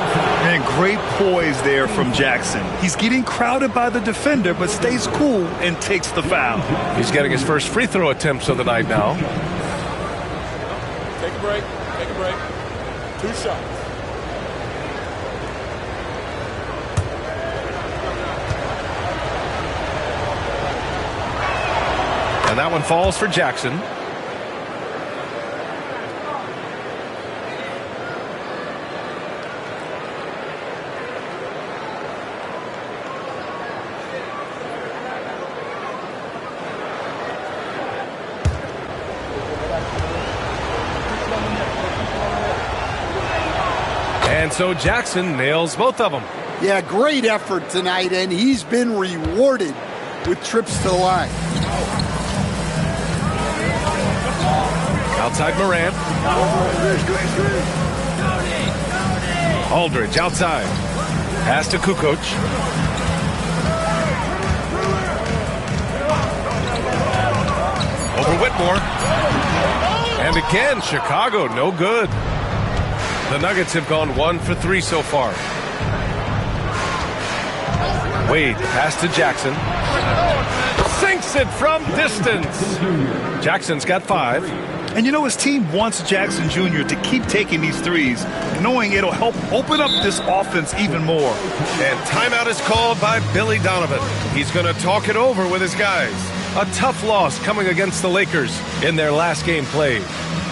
And great poise there from Jackson. He's getting crowded by the defender, but stays cool and takes the foul. He's getting his first free throw attempts of the night now. Take a break. Take a break. 2 shots. And that one falls for Jackson. And so Jackson nails both of them. Yeah, great effort tonight, and he's been rewarded with trips to the line. Outside Morant. Aldridge outside. Pass to Kukoc. Over Whitmore. And again, Chicago, no good. The Nuggets have gone 1 for 3 so far. Wade, pass to Jackson. Sinks it from distance. Jackson's got 5. And you know, his team wants Jackson Jr. to keep taking these threes, knowing it'll help open up this offense even more. And timeout is called by Billy Donovan. He's going to talk it over with his guys. A tough loss coming against the Lakers in their last game played.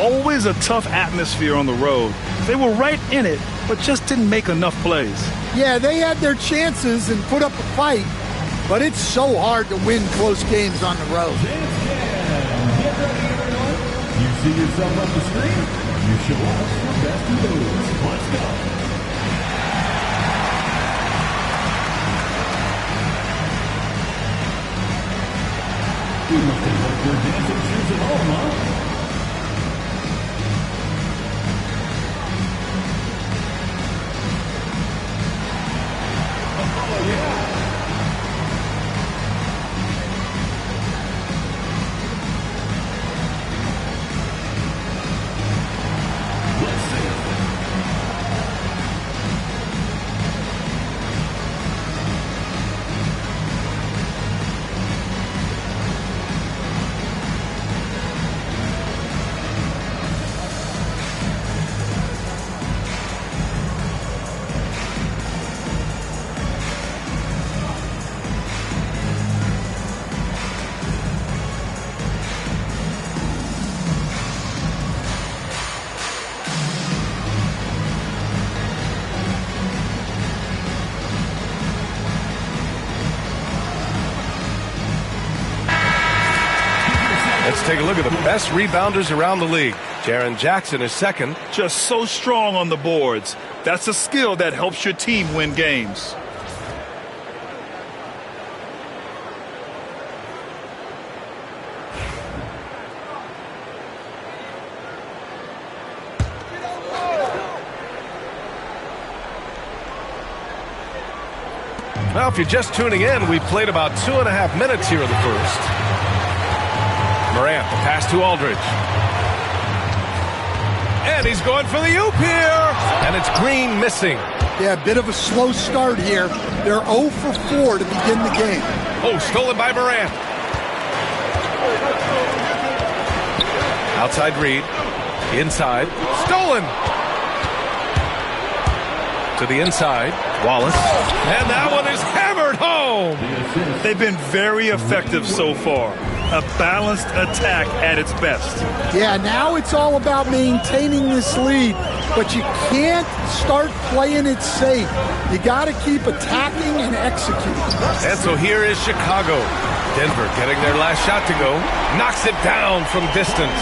Always a tough atmosphere on the road. They were right in it, but just didn't make enough plays. Yeah, they had their chances and put up a fight, but it's so hard to win close games on the road. You see yourself on the screen? You should watch the best of those. Let's go. You must have left your dancing shoes at home, huh? Oh, yeah. Let's take a look at the best rebounders around the league. Jaren Jackson is second. Just so strong on the boards. That's a skill that helps your team win games. Well, if you're just tuning in, we've played about 2.5 minutes here in the first. Morant, the pass to Aldridge. And he's going for the oop here. And it's Green missing. Yeah, a bit of a slow start here. They're 0 for 4 to begin the game. Oh, stolen by Morant. Outside Reed. Inside. Stolen. To the inside. Wallace. And that one is hammered home. They've been very effective so far. A balanced attack at its best. Yeah, now it's all about maintaining this lead, but you can't start playing it safe. You got to keep attacking and executing. And so here is Chicago. Denver getting their last shot to go. Knocks it down from distance.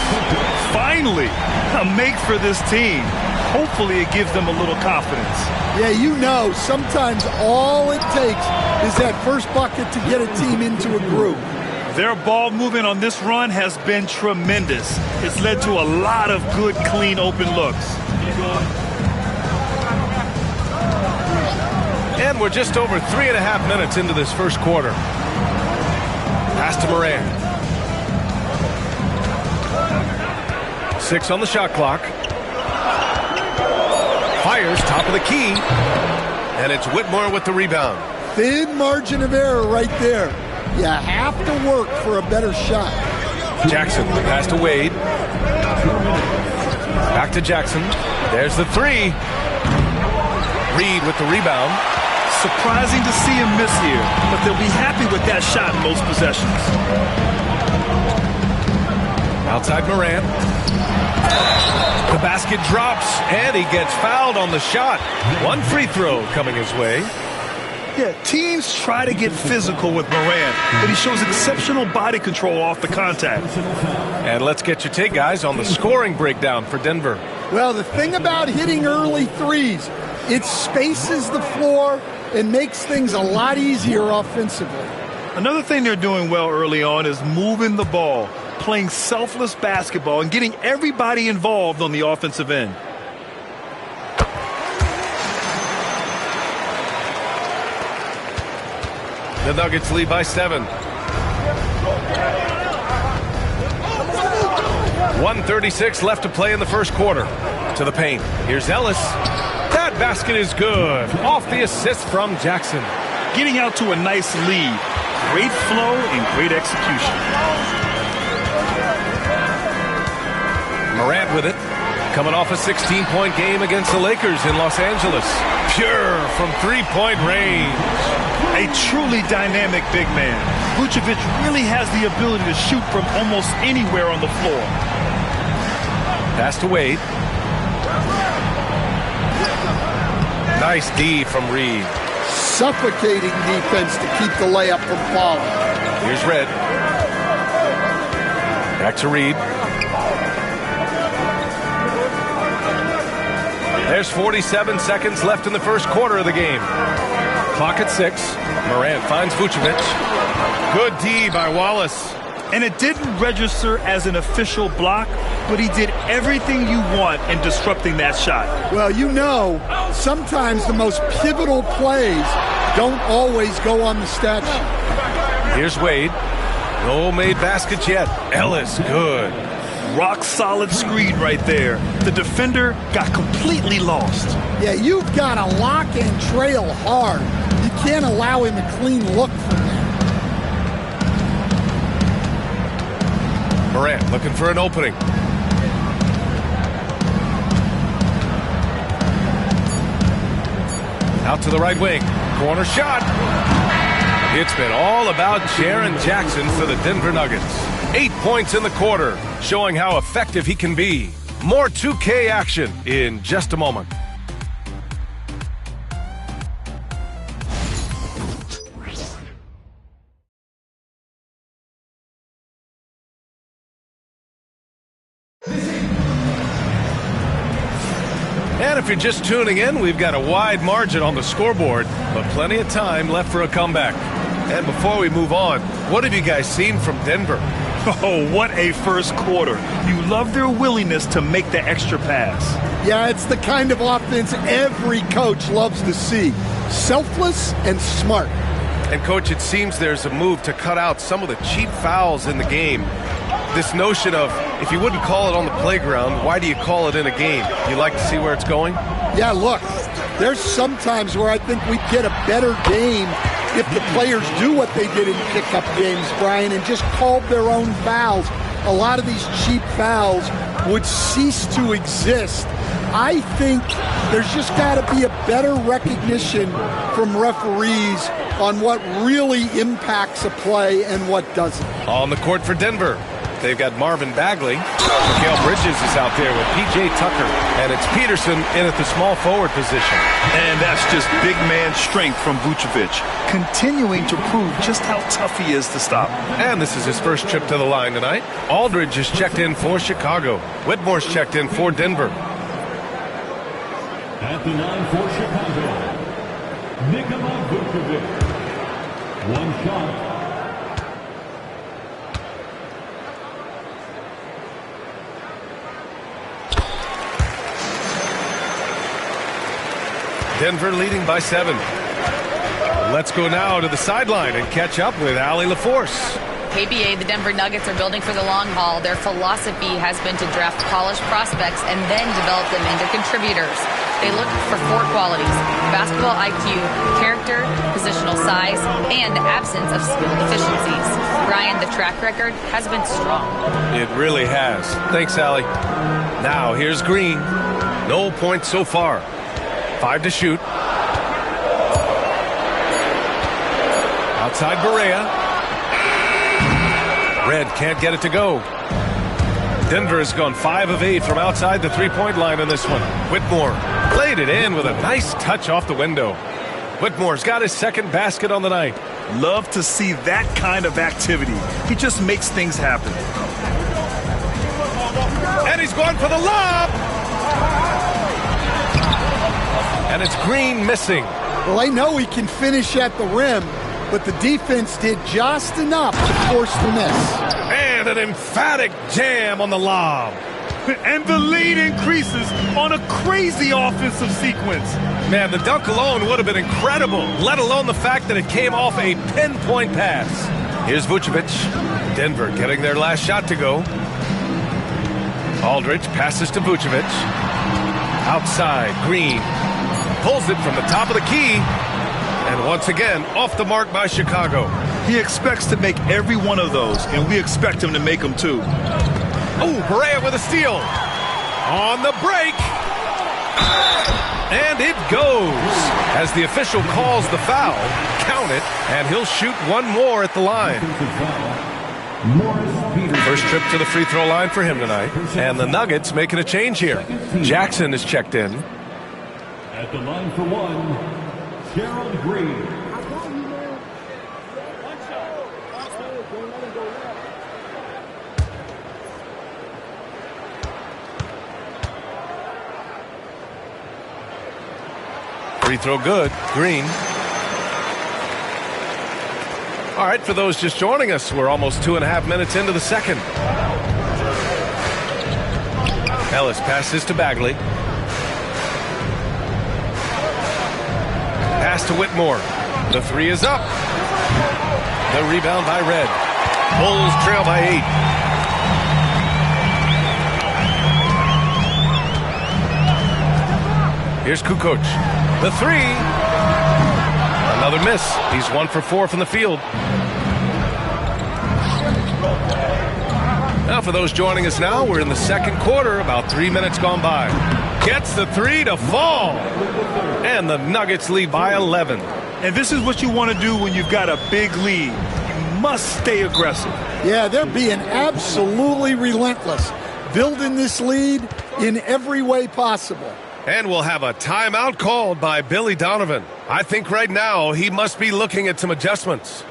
Finally, a make for this team. Hopefully it gives them a little confidence. Yeah, you know, sometimes all it takes is that first bucket to get a team into a groove. Their ball movement on this run has been tremendous. It's led to a lot of good, clean, open looks. And we're just over 3.5 minutes into this first quarter. Pass to Morant. 6 on the shot clock. Fires, top of the key. And it's Whitmore with the rebound. Thin margin of error right there. You have to work for a better shot. Jackson, pass to Wade. Back to Jackson. There's the 3. Reed with the rebound. Surprising to see him miss here, but they'll be happy with that shot in most possessions. Outside Morant. The basket drops, and he gets fouled on the shot. One free throw coming his way. Yeah, teams try to get physical with Morant, but he shows exceptional body control off the contact. And let's get your take, guys, on the scoring breakdown for Denver. Well, the thing about hitting early threes, it spaces the floor and makes things a lot easier offensively. Another thing they're doing well early on is moving the ball, playing selfless basketball, and getting everybody involved on the offensive end. The Nuggets lead by 7. 1:36 left to play in the first quarter. To the paint. Here's Ellis. That basket is good. Off the assist from Jackson. Getting out to a nice lead. Great flow and great execution. Morant with it. Coming off a 16-point game against the Lakers in Los Angeles. Pure from three-point range. A truly dynamic big man. Vucevic really has the ability to shoot from almost anywhere on the floor. Pass to Wade. Nice D from Reed. Suffocating defense to keep the layup from falling. Here's Red. Back to Reed. There's 47 seconds left in the first quarter of the game. Clock at 6. Morant finds Vucevic. Good D by Wallace. And it didn't register as an official block, but he did everything you want in disrupting that shot. Well, you know, sometimes the most pivotal plays don't always go on the stat sheet. Here's Wade. No made baskets yet. Ellis, good. Rock solid screen right there. The defender got completely lost. Yeah, you've got to lock and trail hard. You can't allow him a clean look from there. Morant looking for an opening. Out to the right wing. Corner shot. It's been all about Jaren Jackson for the Denver Nuggets. 8 points in the quarter, showing how effective he can be. More 2K action in just a moment. And if you're just tuning in, we've got a wide margin on the scoreboard, but plenty of time left for a comeback. And before we move on, what have you guys seen from Denver? Oh, what a first quarter. You love their willingness to make the extra pass. Yeah, it's the kind of offense every coach loves to see. Selfless and smart. And, Coach, it seems there's a move to cut out some of the cheap fouls in the game. This notion of, if you wouldn't call it on the playground, why do you call it in a game? You like to see where it's going? Yeah, look, there's some times where I think we'd get a better game if the players do what they did in pickup games, Brian, and just called their own fouls. A lot of these cheap fouls would cease to exist. I think there's just got to be a better recognition from referees on what really impacts a play and what doesn't. On the court for Denver, they've got Marvin Bagley. Mikal Bridges is out there with P.J. Tucker. And it's Peterson in at the small forward position. And that's just big man strength from Vucevic, continuing to prove just how tough he is to stop. And this is his first trip to the line tonight. Aldridge is checked in for Chicago. Whitmore's checked in for Denver. At the line for Chicago, Nikola Vucevic. One shot. Denver leading by 7. Let's go now to the sideline and catch up with Allie LaForce. KBA, the Denver Nuggets are building for the long haul. Their philosophy has been to draft polished prospects and then develop them into contributors. They look for 4 qualities: basketball IQ, character, positional size, and absence of skill deficiencies. Brian, the track record has been strong. It really has. Thanks, Allie. Now, here's Green. No points so far. 5 to shoot. Outside Barea. Red can't get it to go. Denver has gone 5 of 8 from outside the three-point line in this one. Whitmore played it in with a nice touch off the window. Whitmore's got his second basket on the night. Love to see that kind of activity. He just makes things happen. And he's going for the lob. And it's Green missing. Well, I know he can finish at the rim, but the defense did just enough to force the miss. And an emphatic jam on the lob. And the lead increases on a crazy offensive sequence. Man, the dunk alone would have been incredible, let alone the fact that it came off a pinpoint pass. Here's Vucevic. Denver getting their last shot to go. Aldridge passes to Vucevic. Outside, Green pulls it from the top of the key. And once again, off the mark by Chicago. He expects to make every one of those, and we expect him to make them too. Oh, Barea with a steal. On the break. And it goes. As the official calls the foul, count it, and he'll shoot one more at the line. First trip to the free throw line for him tonight. And the Nuggets making a change here. Jackson is checked in. At the line for one, Gerald Green. Free throw good. Green. All right, for those just joining us, we're almost 2.5 minutes into the second. Ellis passes to Bagley. Pass to Whitmore. The 3 is up. The rebound by Red. Bulls trail by 8. Here's Kukoc. The 3. Another miss. He's 1 for 4 from the field. Now for those joining us now, we're in the second quarter, about 3 minutes gone by. Gets the 3 to fall. And the Nuggets lead by 11. And this is what you want to do when you've got a big lead. You must stay aggressive. Yeah, they're being absolutely relentless, building this lead in every way possible. And we'll have a timeout called by Billy Donovan. I think right now he must be looking at some adjustments.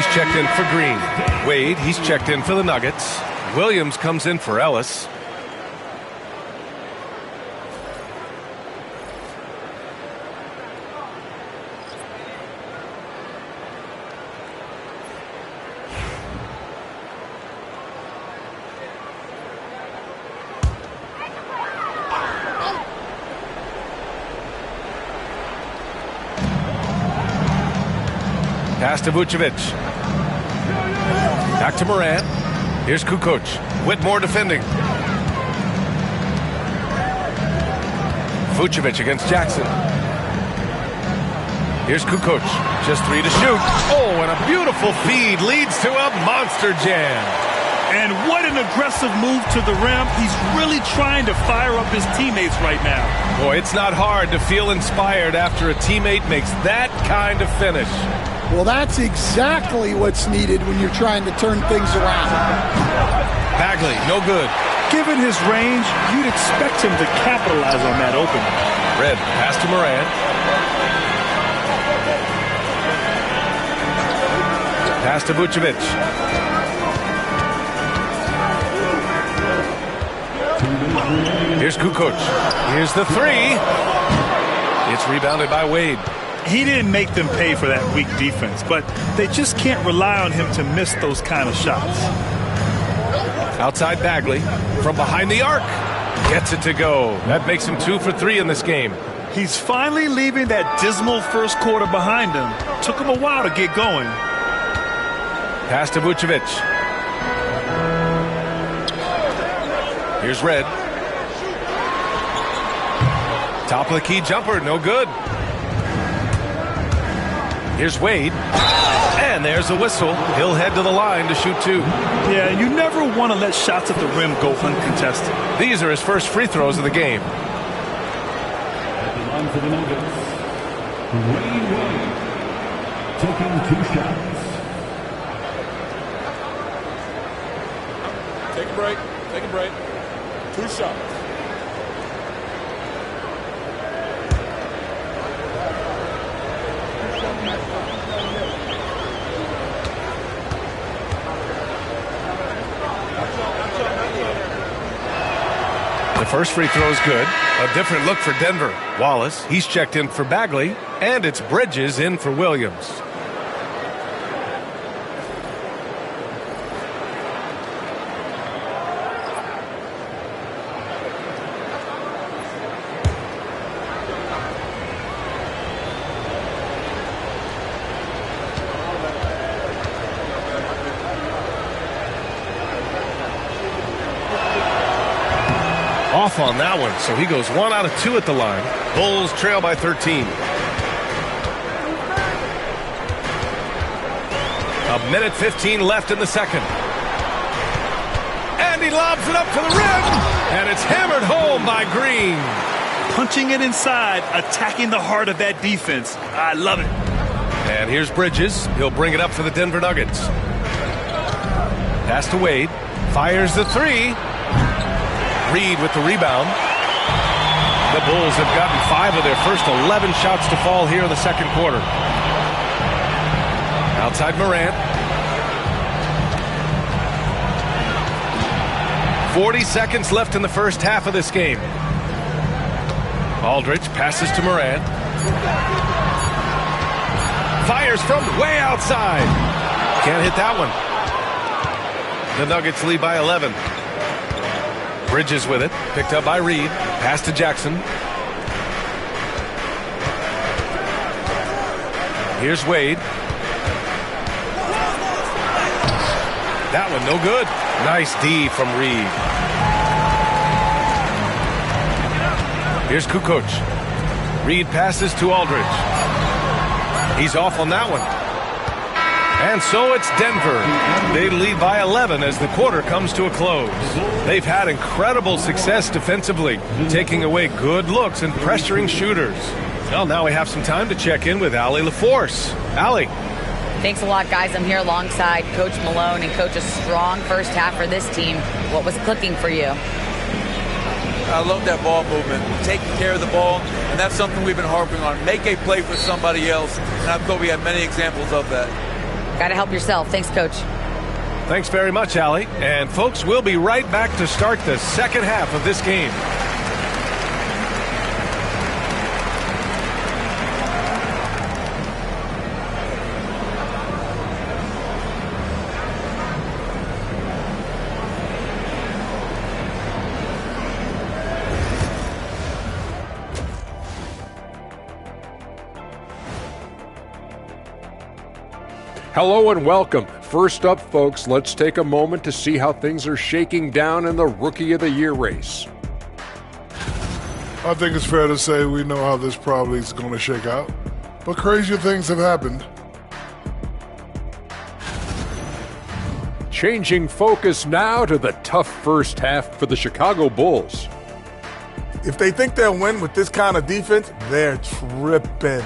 he's checked in for Green. Wade, he's checked in for the Nuggets. Williams comes in for Ellis. Pass to Vucevic. Back to Morant. Here's Kukoc. Whitmore defending. Vucevic against Jackson. Here's Kukoc. Just 3 to shoot. Oh, and a beautiful feed leads to a monster jam. And what an aggressive move to the rim. He's really trying to fire up his teammates right now. Boy, it's not hard to feel inspired after a teammate makes that kind of finish. Well, that's exactly what's needed when you're trying to turn things around. Bagley, no good. Given his range, you'd expect him to capitalize on that opening. Red, pass to Morant. Pass to Vucevic. Here's Kukoc. Here's the 3. It's rebounded by Wade. He didn't make them pay for that weak defense, but they just can't rely on him to miss those kind of shots. Outside Bagley. From behind the arc. Gets it to go. That makes him 2 for 3 in this game. He's finally leaving that dismal first quarter behind him. Took him a while to get going. Pass to Vucevic. Here's Red. Top of the key jumper, no good. Here's Wade. And there's a whistle. He'll head to the line to shoot 2. Yeah, you never want to let shots at the rim go uncontested. These are his first free throws of the game. At the line for the Nuggets, Wade taking 2 shots. Take a break. Take a break. 2 shots. The first free throw is good. A different look for Denver. Wallace, he's checked in for Bagley, and it's Bridges in for Williams. Off on that one, so he goes 1 out of 2 at the line. Bulls trail by 13. A minute 15 left in the second. And he lobs it up to the rim, and it's hammered home by Green. Punching it inside, attacking the heart of that defense. I love it. And here's Bridges. He'll bring it up for the Denver Nuggets. Pass to Wade. Fires the 3. Reed with the rebound. The Bulls have gotten 5 of their first 11 shots to fall here in the second quarter. Outside Morant. 40 seconds left in the first half of this game. Aldridge passes to Morant. Fires from way outside. Can't hit that one. The Nuggets lead by 11. Bridges with it. Picked up by Reed. Pass to Jackson. Here's Wade. That one no good. Nice D from Reed. Here's Kukoc. Reed passes to Aldridge. He's off on that one. And so it's Denver. They lead by 11 as the quarter comes to a close. They've had incredible success defensively, taking away good looks and pressuring shooters. Well, now we have some time to check in with Allie LaForce. Allie. Thanks a lot, guys. I'm here alongside Coach Malone and Coach, a strong first half for this team. What was clicking for you? I love that ball movement, taking care of the ball, and that's something we've been harping on. Make a play for somebody else, and I thought we had many examples of that. Got to help yourself. Thanks, Coach. Thanks very much, Allie. And folks, we'll be right back to start the second half of this game. Hello and welcome. First up, folks, let's take a moment to see how things are shaking down in the Rookie of the Year race. I think it's fair to say we know how this probably is going to shake out, but crazier things have happened. Changing focus now to the tough first half for the Chicago Bulls. If they think they'll win with this kind of defense, they're tripping.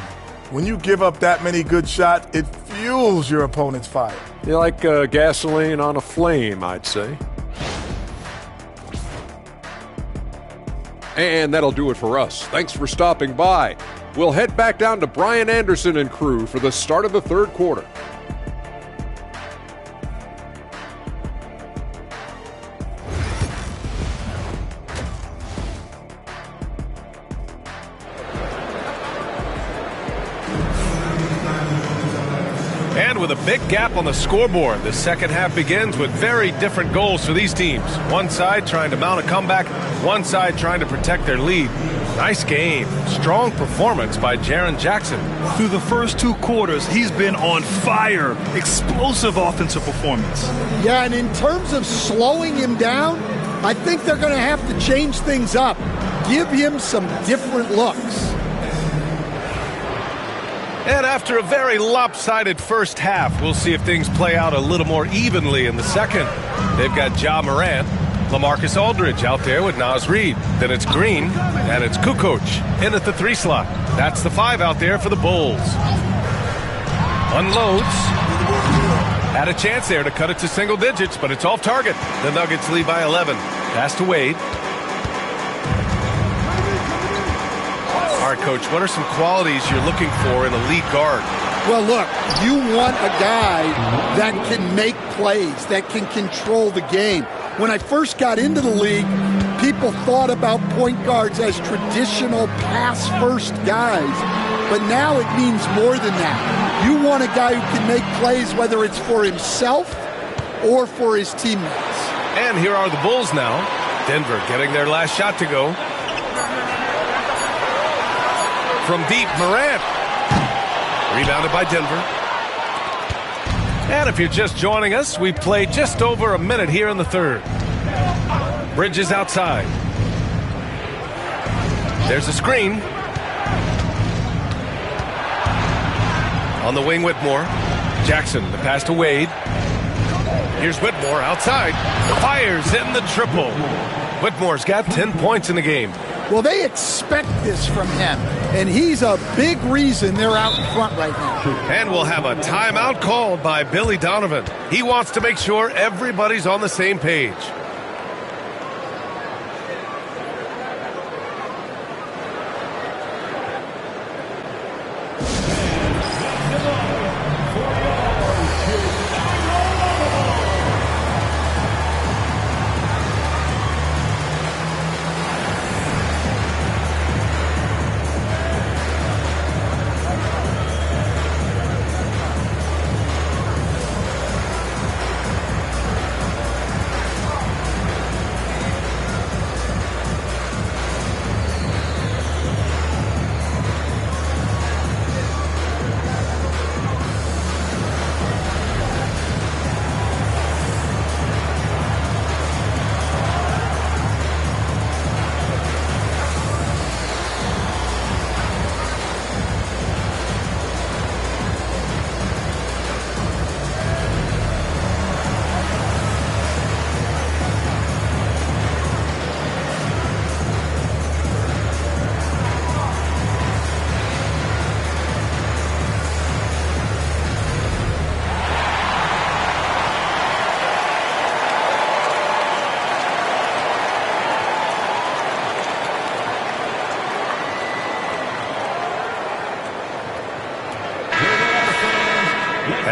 When you give up that many good shots, it fuels your opponent's fire. You're like gasoline on a flame, I'd say. And that'll do it for us. Thanks for stopping by. We'll head back down to Brian Anderson and crew for the start of the third quarter. And with a big gap on the scoreboard, the second half begins with very different goals for these teams. One side trying to mount a comeback, one side trying to protect their lead. Nice game. Strong performance by Jaren Jackson. Through the first two quarters, he's been on fire. Explosive offensive performance. Yeah, and in terms of slowing him down, I think they're going to have to change things up. Give him some different looks. And after a very lopsided first half, we'll see if things play out a little more evenly in the second. They've got Ja Morant, LaMarcus Aldridge out there with Naz Reid. Then it's Green, and it's Kukoc in at the 3 slot. That's the 5 out there for the Bulls. Unloads. Had a chance there to cut it to single digits, but it's off target. The Nuggets lead by 11. Pass to Wade. All right, Coach, what are some qualities you're looking for in a lead guard? Well, look, you want a guy that can make plays, that can control the game. When I first got into the league, people thought about point guards as traditional pass-first guys, but now it means more than that. You want a guy who can make plays, whether it's for himself or for his teammates. And here are the Bulls now. Denver getting their last shot to go. From deep, Morant. Rebounded by Denver. And if you're just joining us, we played just over a minute here in the third. Bridges outside. There's a screen. On the wing, Whitmore. Jackson, the pass to Wade. Here's Whitmore outside. Fires in the triple. Whitmore's got 10 points in the game. Well, they expect this from him, and he's a big reason they're out in front right now. And we'll have a timeout called by Billy Donovan. He wants to make sure everybody's on the same page.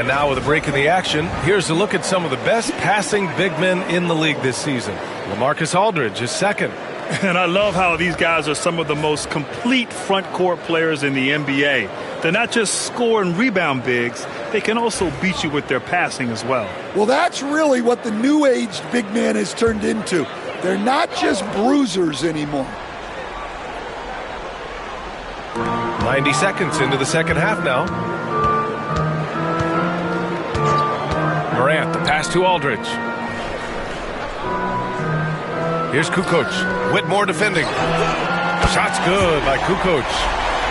And now with a break in the action, here's a look at some of the best passing big men in the league this season. LaMarcus Aldridge is second. And I love how these guys are some of the most complete front court players in the NBA. They're not just score and rebound bigs, they can also beat you with their passing as well. Well, that's really what the new age big man has turned into. They're not just bruisers anymore. 90 seconds into the second half now. Morant, the pass to Aldridge. Here's Kukoc. Whitmore defending. Shot's good by Kukoc.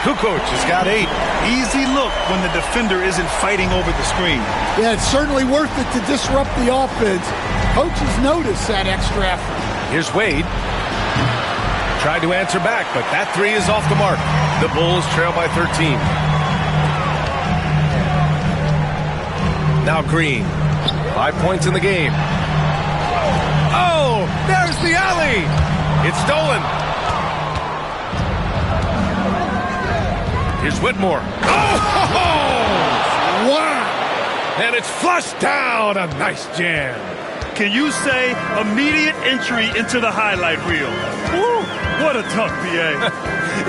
Kukoc has got 8. Easy look when the defender isn't fighting over the screen. Yeah, it's certainly worth it to disrupt the offense. Coaches notice that extra effort. Here's Wade. Tried to answer back, but that 3 is off the mark. The Bulls trail by 13. Now Green. 5 points in the game. Oh, there's the alley. It's stolen. Here's Whitmore. Oh! Wow! And it's flushed down. A nice jam. Can you say immediate entry into the highlight reel? Woo! What a tuck, BA.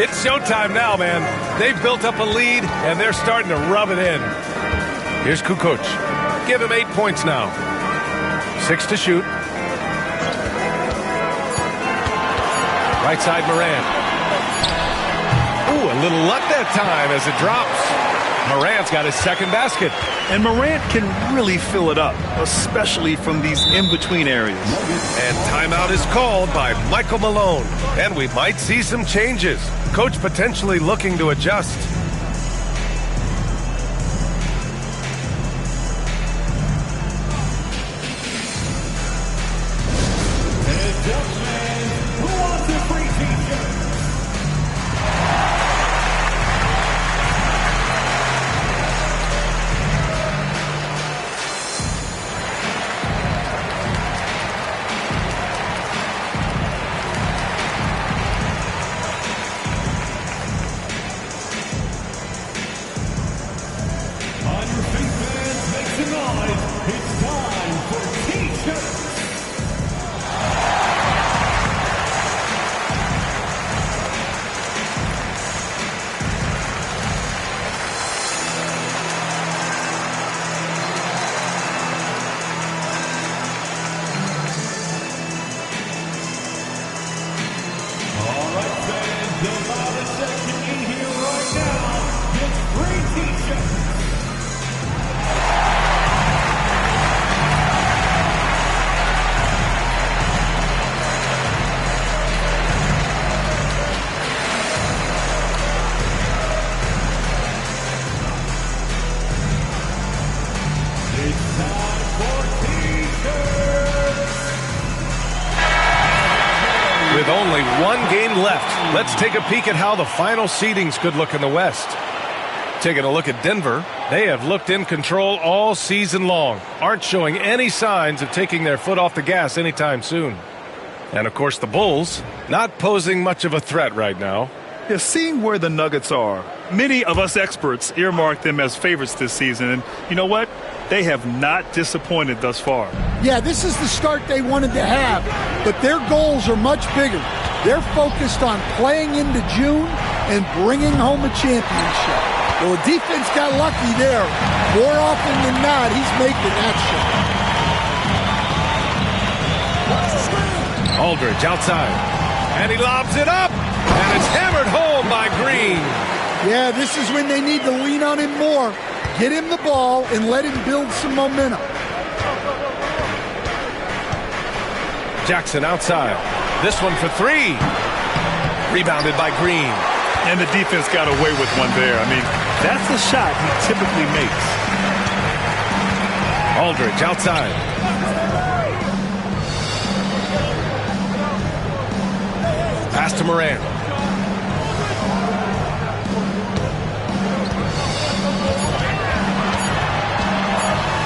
It's showtime now, man. They've built up a lead, and they're starting to rub it in. Here's Kukoc. Give him 8 points now. 6 to shoot. Right side, Morant. Ooh, a little luck that time as it drops. Morant's got his second basket. And Morant can really fill it up, especially from these in-between areas. And timeout is called by Michael Malone. And we might see some changes. Coach potentially looking to adjust. With only one game left, let's take a peek at how the final seedings could look in the West. Taking a look at Denver, they have looked in control all season long, aren't showing any signs of taking their foot off the gas anytime soon. And of course the Bulls, not posing much of a threat right now. Yeah, seeing where the Nuggets are, many of us experts earmarked them as favorites this season. And you know what? They have not disappointed thus far. Yeah, this is the start they wanted to have, but their goals are much bigger. They're focused on playing into June and bringing home a championship. Well, the defense got lucky there. More often than not, he's making that shot. Aldridge outside, and he lobs it up, and it's hammered home by Green. Yeah, this is when they need to lean on him more. Get him the ball and let him build some momentum. Jackson outside. This one for 3. Rebounded by Green. And the defense got away with one there. I mean, that's a shot he typically makes. Aldridge outside. Pass to Morant.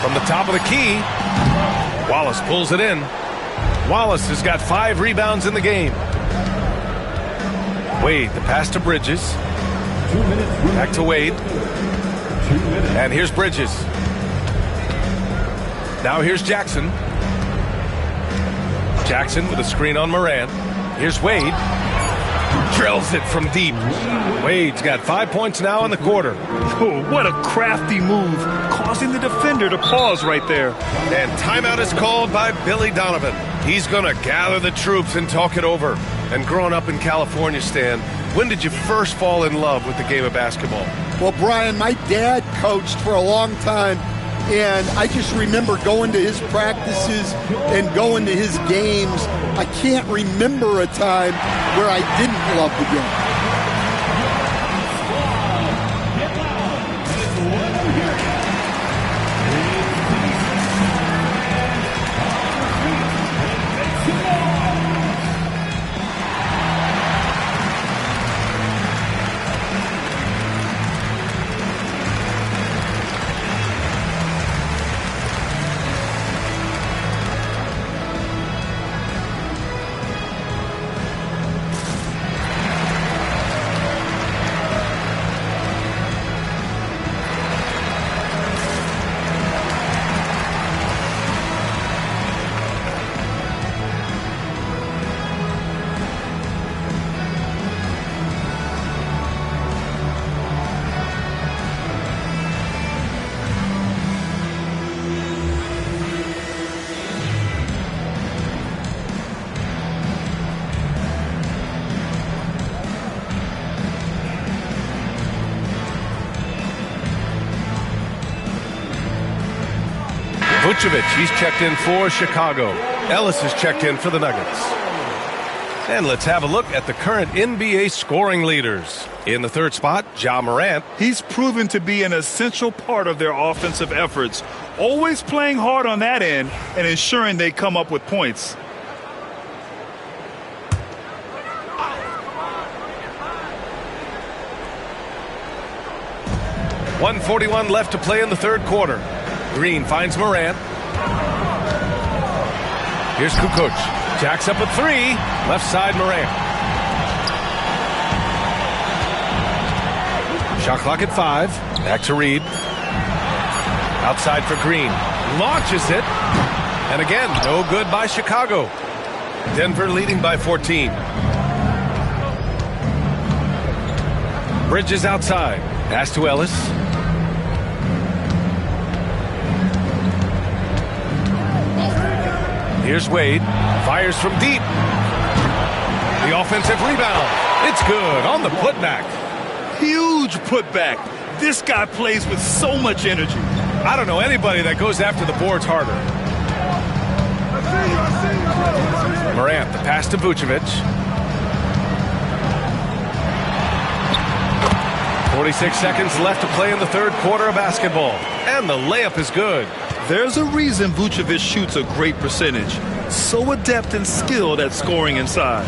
From the top of the key, Wallace pulls it in. Wallace has got 5 rebounds in the game. Wade, the pass to Bridges. Back to Wade. And here's Bridges. Now here's Jackson. Jackson with a screen on Morant. Here's Wade. Drills it from deep. Wade's got 5 points now in the quarter. Oh, what a crafty move, causing the defender to pause right there. And timeout is called by Billy Donovan. He's going to gather the troops and talk it over. And growing up in California, Stan, when did you first fall in love with the game of basketball? Well, Brian, my dad coached for a long time, and I just remember going to his practices and going to his games. I can't remember a time where I didn't love the game. Vucevic, he's checked in for Chicago. Ellis is checked in for the Nuggets. And let's have a look at the current NBA scoring leaders. In the third spot, Ja Morant. He's proven to be an essential part of their offensive efforts, always playing hard on that end and ensuring they come up with points. .141 left to play in the third quarter. Green finds Morant. Here's Kukoc. Jacks up a three. Left side Morant. Shot clock at 5. Back to Reed. Outside for Green. Launches it. And again, no good by Chicago. Denver leading by 14. Bridges outside. Pass to Ellis. Here's Wade. Fires from deep. The offensive rebound. It's good on the putback. Huge putback. This guy plays with so much energy. I don't know anybody that goes after the boards harder. Morant, the pass to Vucevic. 46 seconds left to play in the third quarter of basketball. And the layup is good. There's a reason Vucevic shoots a great percentage. So adept and skilled at scoring inside.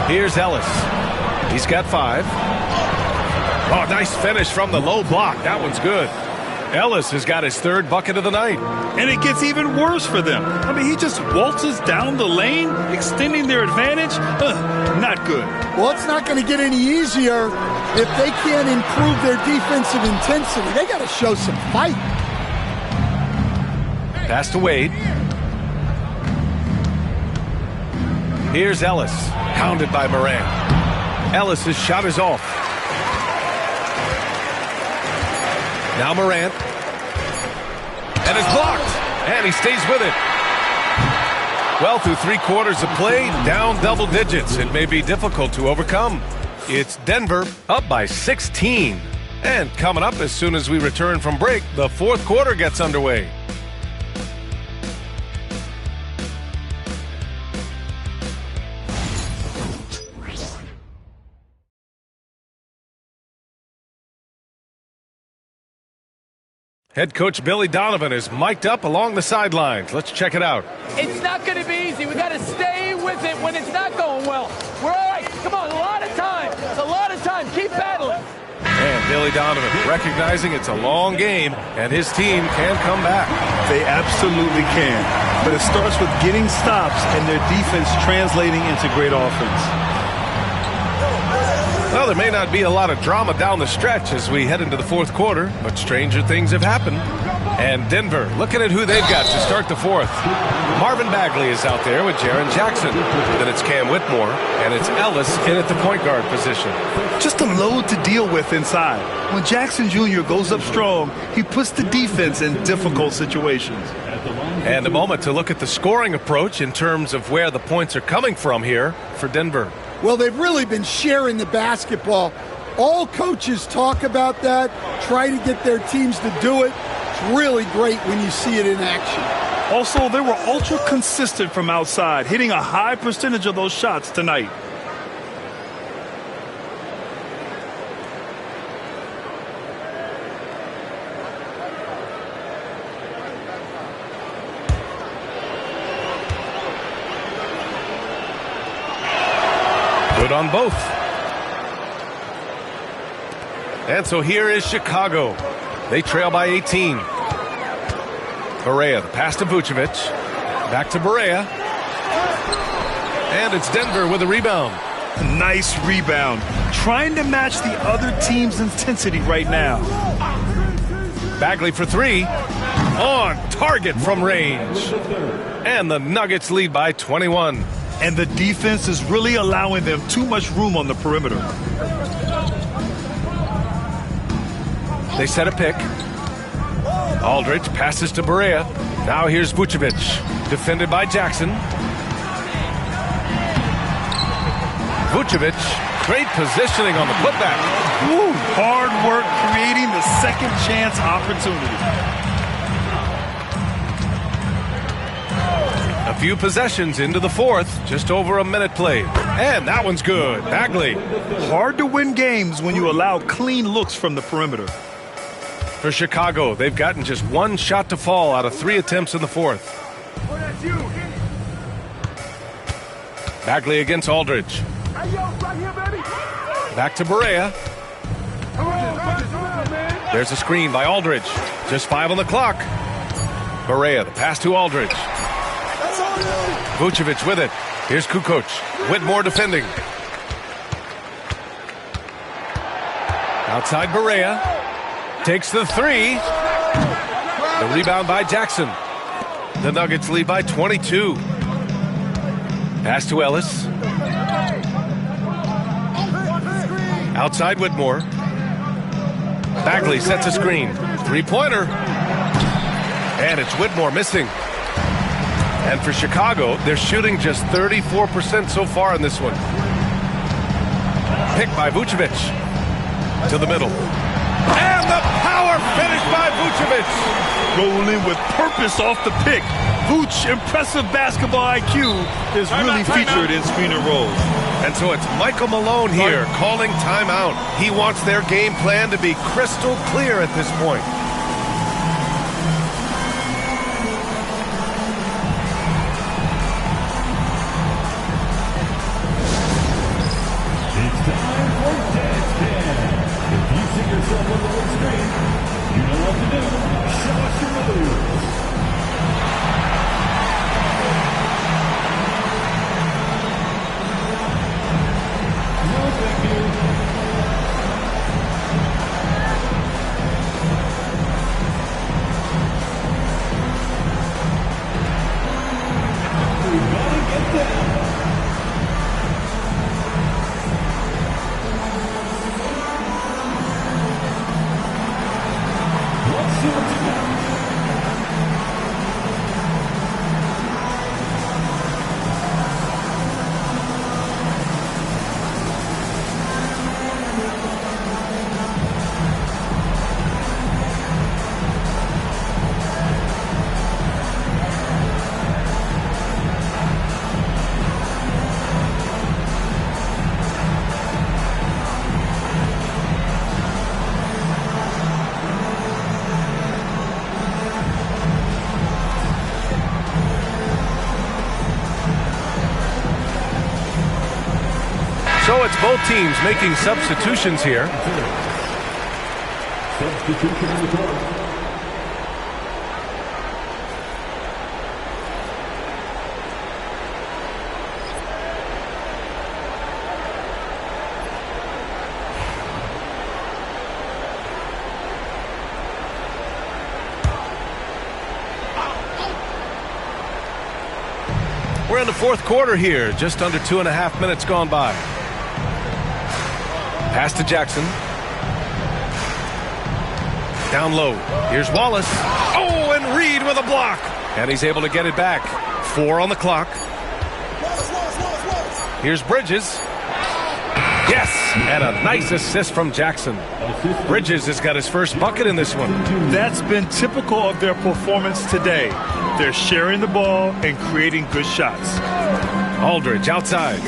Here's Ellis. He's got 5. Oh, nice finish from the low block. That one's good. Ellis has got his third bucket of the night. And it gets even worse for them. I mean, he just waltzes down the lane, extending their advantage. Not good. Well, it's not going to get any easier if they can't improve their defensive intensity. They got to show some fight. Pass to Wade. Here's Ellis. Pounded by Morant. Ellis' shot is off. Now Morant. And it's blocked. And he stays with it. Well, through 3 quarters of play, down double digits. It may be difficult to overcome. It's Denver up by 16. And coming up as soon as we return from break, the fourth quarter gets underway. Head coach Billy Donovan is mic'd up along the sidelines. Let's check it out. It's not going to be easy. We got to stay with it when it's not going well. We're all right. Come on, a lot of time. A lot of time. Keep battling. And Billy Donovan recognizing it's a long game and his team can come back. They absolutely can. But it starts with getting stops and their defense translating into great offense. Well, there may not be a lot of drama down the stretch as we head into the fourth quarter, but stranger things have happened. And Denver, looking at who they've got to start the fourth. Marvin Bagley is out there with Jaren Jackson. Then it's Cam Whitmore, and it's Ellis in at the point guard position. Just a load to deal with inside. When Jackson Jr. goes up strong, he puts the defense in difficult situations. And a moment to look at the scoring approach in terms of where the points are coming from here for Denver. Well, they've really been sharing the basketball. All coaches talk about that, try to get their teams to do it. It's really great when you see it in action. Also, they were ultra consistent from outside, hitting a high percentage of those shots tonight. Good on both. And so here is Chicago. They trail by 18. Barea, the pass to Vucevic. Back to Barea. And it's Denver with a rebound. Nice rebound. Trying to match the other team's intensity right now. Bagley for three. On target from range. And the Nuggets lead by 21. And the defense is really allowing them too much room on the perimeter. They set a pick. Aldridge passes to Barea. Now here's Vucevic. Defended by Jackson. Vucevic, great positioning on the putback. Woo, hard work creating the second chance opportunity. A few possessions into the fourth, just over a minute played. And that one's good. Bagley. Hard to win games when you allow clean looks from the perimeter. For Chicago, they've gotten just one shot to fall out of 3 attempts in the fourth. Bagley against Aldridge. Back to Barea. There's a screen by Aldridge. Just 5 on the clock. Barea, the pass to Aldridge. Vucevic with it. Here's Kukoc. Whitmore defending. Outside Barea. Takes the three. The rebound by Jackson. The Nuggets lead by 22. Pass to Ellis. Outside Whitmore. Bagley sets a screen. Three-pointer. And it's Whitmore missing. And for Chicago, they're shooting just 34% so far in this one. Picked by Vucevic. To the middle. And the power finish by Vucevic. Rolling with purpose off the pick. Vuce, impressive basketball IQ, is really featured in screen and rolls. And so it's Michael Malone here calling timeout. He wants their game plan to be crystal clear at this point. Yourself on the big screen. You know what to do. Show us your moves. No, thank you. We gotta get down. So it's both teams making substitutions here. Substitution in the court. We're in the fourth quarter here. Just under 2.5 minutes gone by. Pass to Jackson. Down low. Here's Wallace. Oh, and Reed with a block. And he's able to get it back. 4 on the clock. Here's Bridges. Yes, and a nice assist from Jackson. Bridges has got his first bucket in this one. That's been typical of their performance today. They're sharing the ball and creating good shots. Aldridge outside.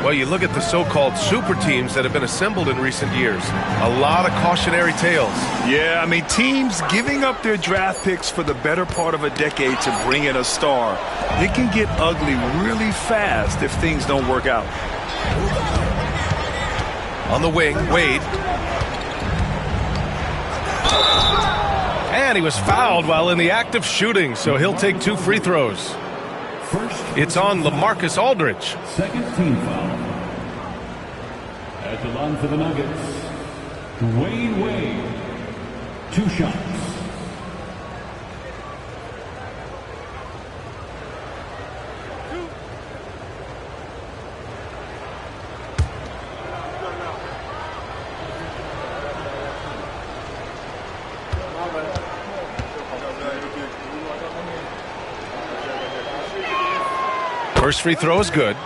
Well, you look at the so-called super teams that have been assembled in recent years. A lot of cautionary tales. Yeah, I mean, teams giving up their draft picks for the better part of a decade to bring in a star. It can get ugly really fast if things don't work out. On the wing, Wade. And he was fouled while in the act of shooting, so he'll take 2 free throws. It's on LaMarcus Aldridge. Second team foul. At the line for the Nuggets, Dwayne Wade. 2 shots. First free throw is good.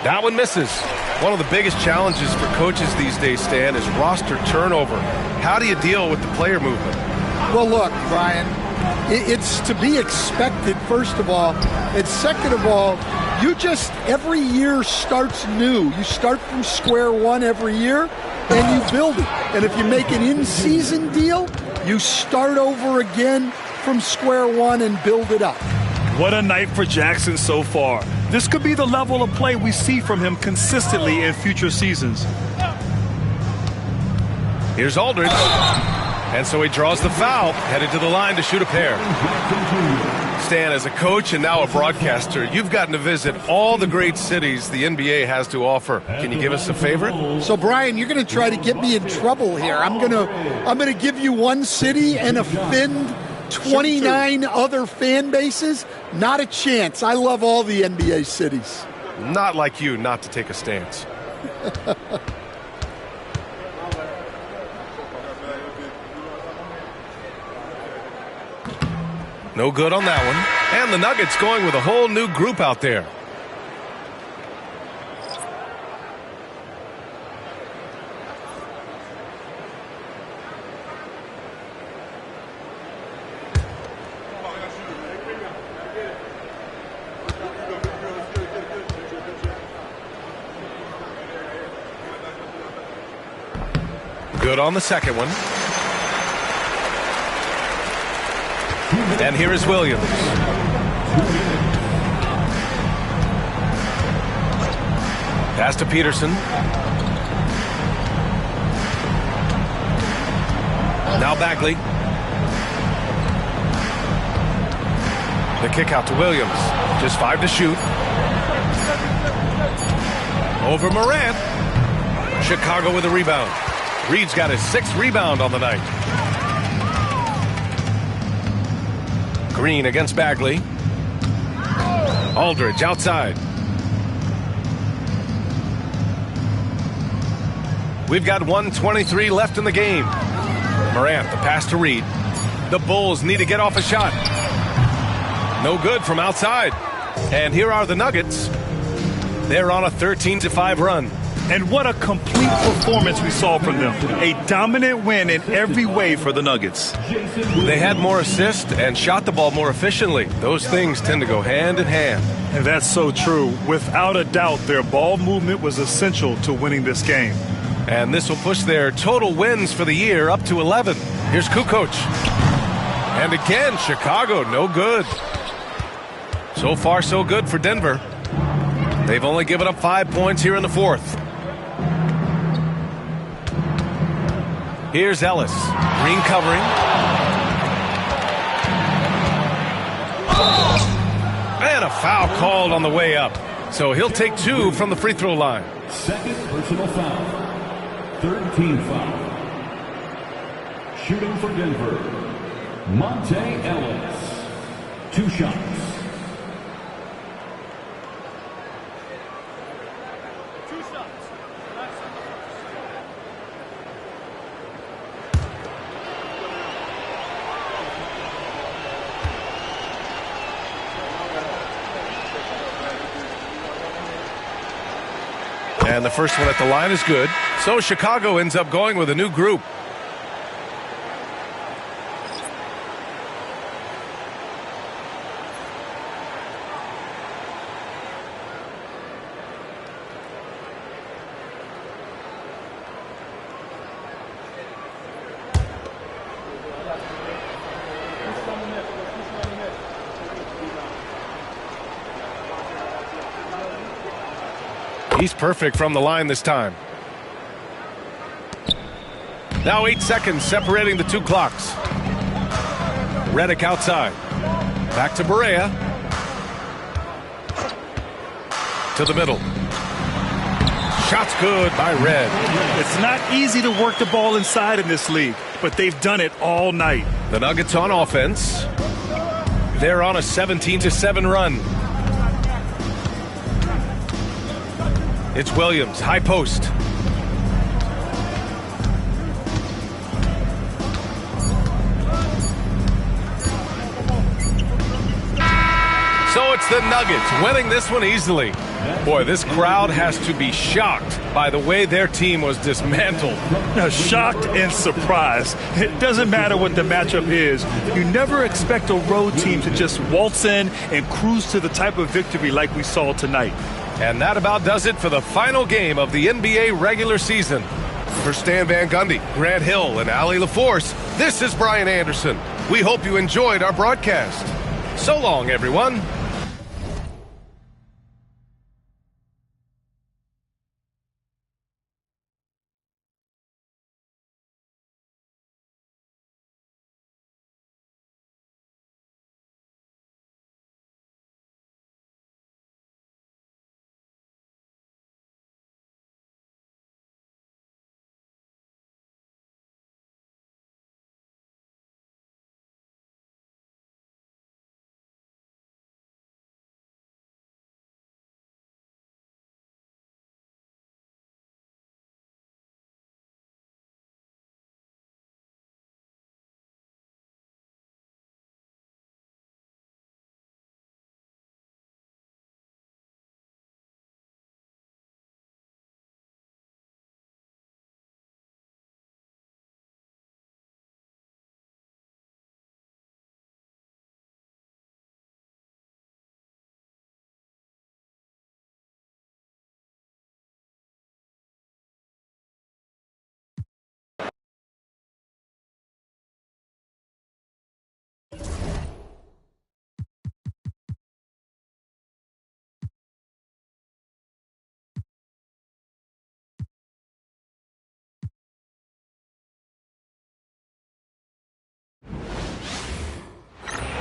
That one misses. One of the biggest challenges for coaches these days, Stan, is roster turnover. How do you deal with the player movement? Well, look, Brian, it's to be expected, first of all. And second of all, you just, every year starts new. You start from square one every year, and you build it. And if you make an in-season deal, you start over again from square one and build it up. What a night for Jackson so far. This could be the level of play we see from him consistently in future seasons. Here's Aldridge. And so he draws the foul, headed to the line to shoot a pair. Stan, as a coach and now a broadcaster, you've gotten to visit all the great cities the NBA has to offer. Can you give us a favorite? So, Brian, you're going to try to get me in trouble here. I'm going to give you one city and offend 29 other fan bases. Not a chance. I love all the NBA cities. Not like you not to take a stance. No good on that one. And the Nuggets going with a whole new group out there. Good on the second one. And here is Williams. Pass to Peterson. Now Bagley. The kick out to Williams. Just 5 to shoot. Over Morant. Chicago with a rebound. Reed's got his 6th rebound on the night. Green against Bagley. Aldridge outside. We've got 1:23 left in the game. Morant, the pass to Reed. The Bulls need to get off a shot. No good from outside. And here are the Nuggets. They're on a 13-5 run. And what a complete performance we saw from them. A dominant win in every way for the Nuggets. They had more assists and shot the ball more efficiently. Those things tend to go hand in hand. And that's so true. Without a doubt, their ball movement was essential to winning this game. And this will push their total wins for the year up to 11. Here's Kukoc. And again, Chicago, no good. So far, so good for Denver. They've only given up 5 points here in the fourth. Here's Ellis. Green covering. And a foul called on the way up. So he'll take 2 from the free throw line. Second personal foul. Third team foul. Shooting for Denver, Monte Ellis. 2 shots. And the first one at the line is good. So Chicago ends up going with a new group. He's perfect from the line this time. Now 8 seconds separating the 2 clocks. Redick outside. Back to Barea. To the middle. Shot's good by Red. It's not easy to work the ball inside in this league, but they've done it all night. The Nuggets on offense. They're on a 17-7 run. It's Williams, high post. So it's the Nuggets winning this one easily. Boy, this crowd has to be shocked by the way their team was dismantled. Shocked and surprised. It doesn't matter what the matchup is. You never expect a road team to just waltz in and cruise to the type of victory like we saw tonight. And that about does it for the final game of the NBA regular season. For Stan Van Gundy, Grant Hill, and Allie LaForce, this is Brian Anderson. We hope you enjoyed our broadcast. So long, everyone.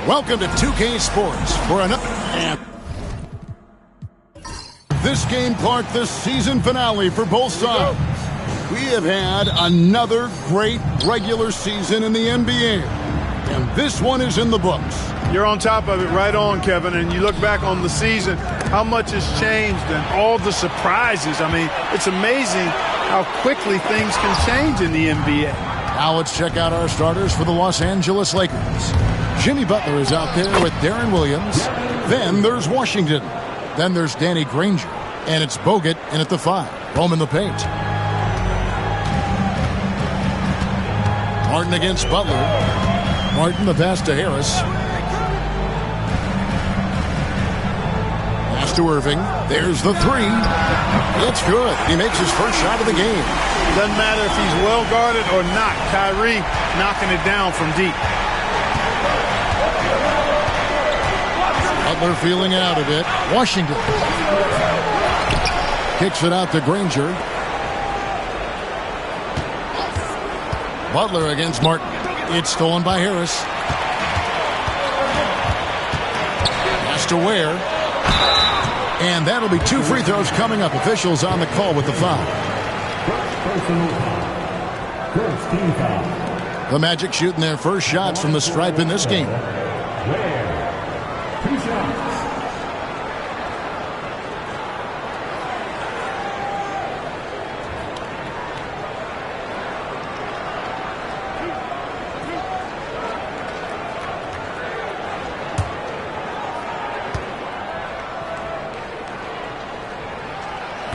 Welcome to 2K Sports for another. This game marked the season finale for both sides. We have had another great regular season in the NBA, and this one is in the books. You're on top of it, right on, Kevin, and you look back on the season, how much has changed and all the surprises. I mean, it's amazing how quickly things can change in the NBA. Now let's check out our starters for the Los Angeles Lakers. Jimmy Butler is out there with Darren Williams. Then there's Washington. Then there's Danny Granger. And it's Bogut in at the 5. Home in the paint. Martin against Butler. Martin the pass to Harris. Pass to Irving. There's the 3. It's good. He makes his first shot of the game. Doesn't matter if he's well guarded or not. Kyrie knocking it down from deep. Butler feeling it out a bit. Washington kicks it out to Granger. Butler against Martin. It's stolen by Harris. Has to Ware. And that'll be 2 free throws coming up. Officials on the call with the foul. First team foul. The Magic shooting their first shots from the stripe in this game. 2 shots.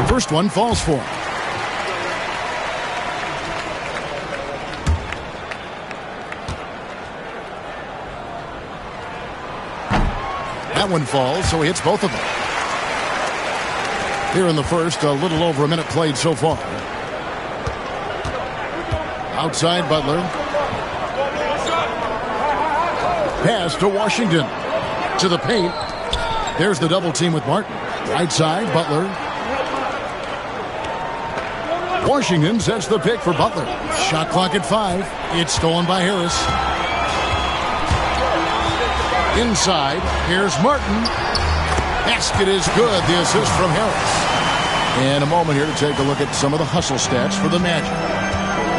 First one falls for him. That one falls, so he hits both of them. Here in the first, a little over a minute played so far. Outside Butler. Pass to Washington. To the paint. There's the double team with Martin. Right side, Butler. Washington sets the pick for Butler. Shot clock at 5. It's stolen by Harris. Inside, here's Martin. Basket is good. The assist from Harris. And a moment here to take a look at some of the hustle stats for the Magic.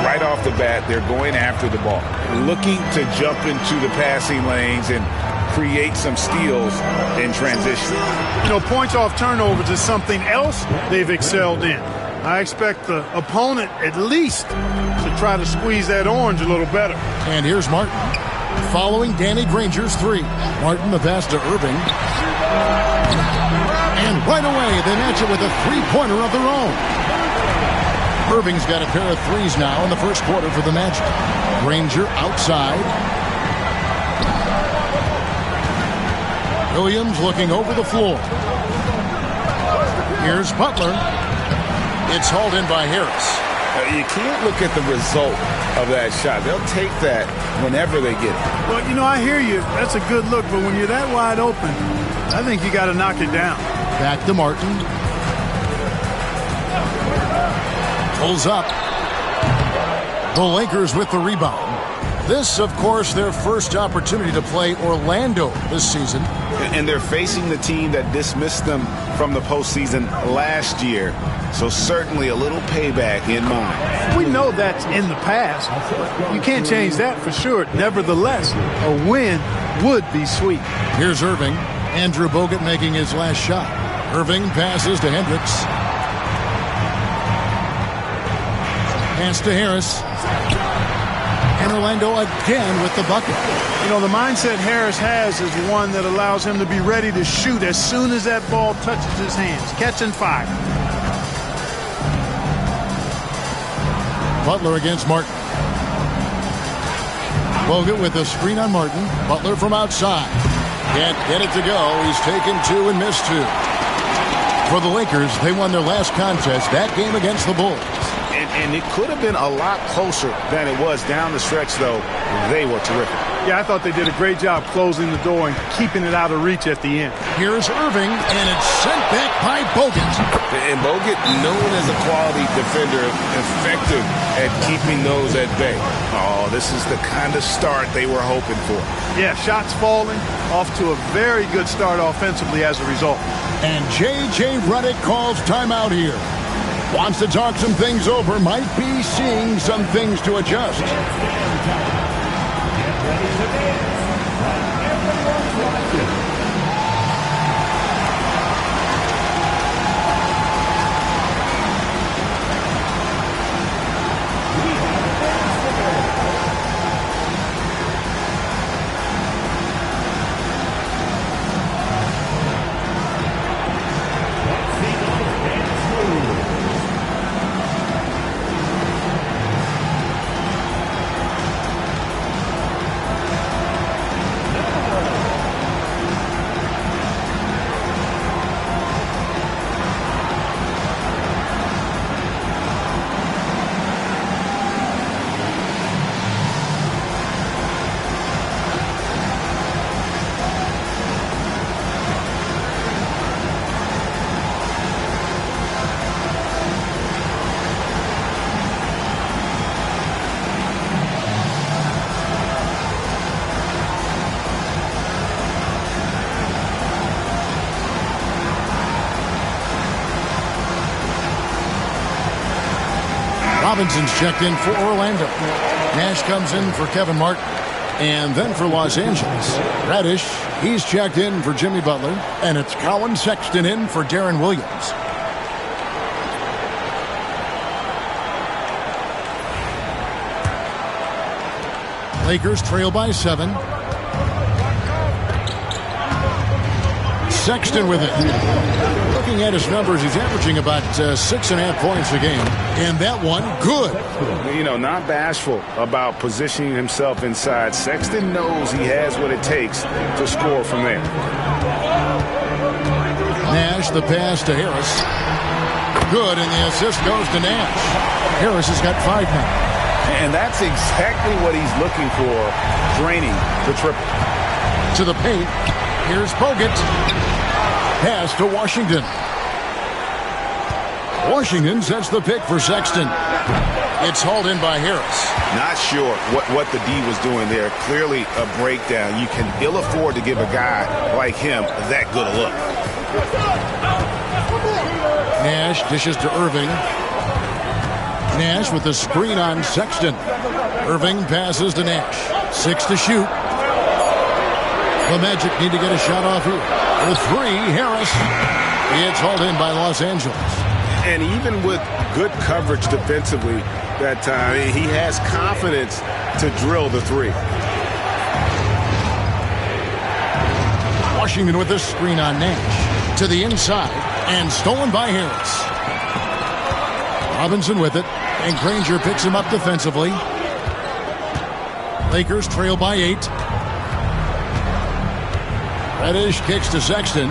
Right off the bat, they're going after the ball, looking to jump into the passing lanes and create some steals in transition. You know, points off turnovers is something else they've excelled in. I expect the opponent at least to try to squeeze that orange a little better. And here's Martin. Following Danny Granger's 3. Martin the pass to Irving. And right away, they match it with a 3-pointer of their own. Irving's got a pair of 3s now in the first quarter for the Magic. Granger outside. Williams looking over the floor. Here's Butler. It's hauled in by Harris. You can't look at the result of that shot. They'll take that whenever they get it. Well, you know, I hear you. That's a good look, but when you're that wide open, I think you got to knock it down. Back to Martin. Pulls up. The Lakers with the rebound. This, of course, their first opportunity to play Orlando this season. And they're facing the team that dismissed them from the postseason last year. So certainly a little payback in mind. We know that's in the past. You can't change that for sure. Nevertheless, a win would be sweet. Here's Irving. Andrew Bogut making his last shot. Irving passes to Hendricks. Pass to Harris. And Orlando again with the bucket. You know, the mindset Harris has is one that allows him to be ready to shoot as soon as that ball touches his hands. Catch and fire. Butler against Martin. Bogut with a screen on Martin. Butler from outside. Can't get it to go. He's taken 2 and missed 2. For the Lakers, they won their last contest, that game against the Bulls. And it could have been a lot closer than it was down the stretch, though. They were terrific. Yeah, I thought they did a great job closing the door and keeping it out of reach at the end. Here's Irving, and it's sent back by Bogut. And Bogut, known as a quality defender, effective at keeping those at bay. Oh, this is the kind of start they were hoping for. Yeah, shots falling, off to a very good start offensively as a result. And J.J. Redick calls timeout here. Wants to talk some things over, might be seeing some things to adjust. Get ready to dance. Everyone's watching. Robinson's checked in for Orlando. Nash comes in for Kevin Martin. And then for Los Angeles, Reddish, he's checked in for Jimmy Butler. And it's Colin Sexton in for Darren Williams. Lakers trail by 7. Sexton with it. Looking at his numbers, he's averaging about 6.5 points a game. And that one, good. You know, not bashful about positioning himself inside. Sexton knows he has what it takes to score from there. Nash, the pass to Harris. Good, and the assist goes to Nash. Harris has got 5 now. And that's exactly what he's looking for, draining the triple. To the paint. Here's Bogut. Pass to Washington. Washington sets the pick for Sexton. It's hauled in by Harris. Not sure what the D was doing there. Clearly a breakdown. You can ill afford to give a guy like him that good a look. Nash dishes to Irving. Nash with the screen on Sexton. Irving passes to Nash. 6 to shoot. The Magic need to get a shot off here. The 3, Harris. It's hauled in by Los Angeles. And even with good coverage defensively that time, he has confidence to drill the 3. Washington with the screen on Nash. To the inside. And stolen by Harris. Robinson with it. And Granger picks him up defensively. Lakers trail by 8. Reddish kicks to Sexton.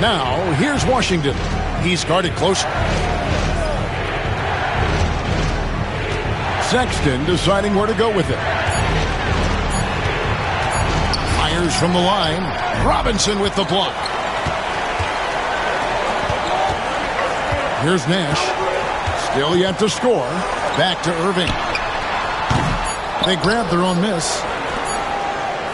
Now, here's Washington. He's guarded closer. Sexton deciding where to go with it. Fires from the line. Robinson with the block. Here's Nash. Still yet to score. Back to Irving. They grab their own miss.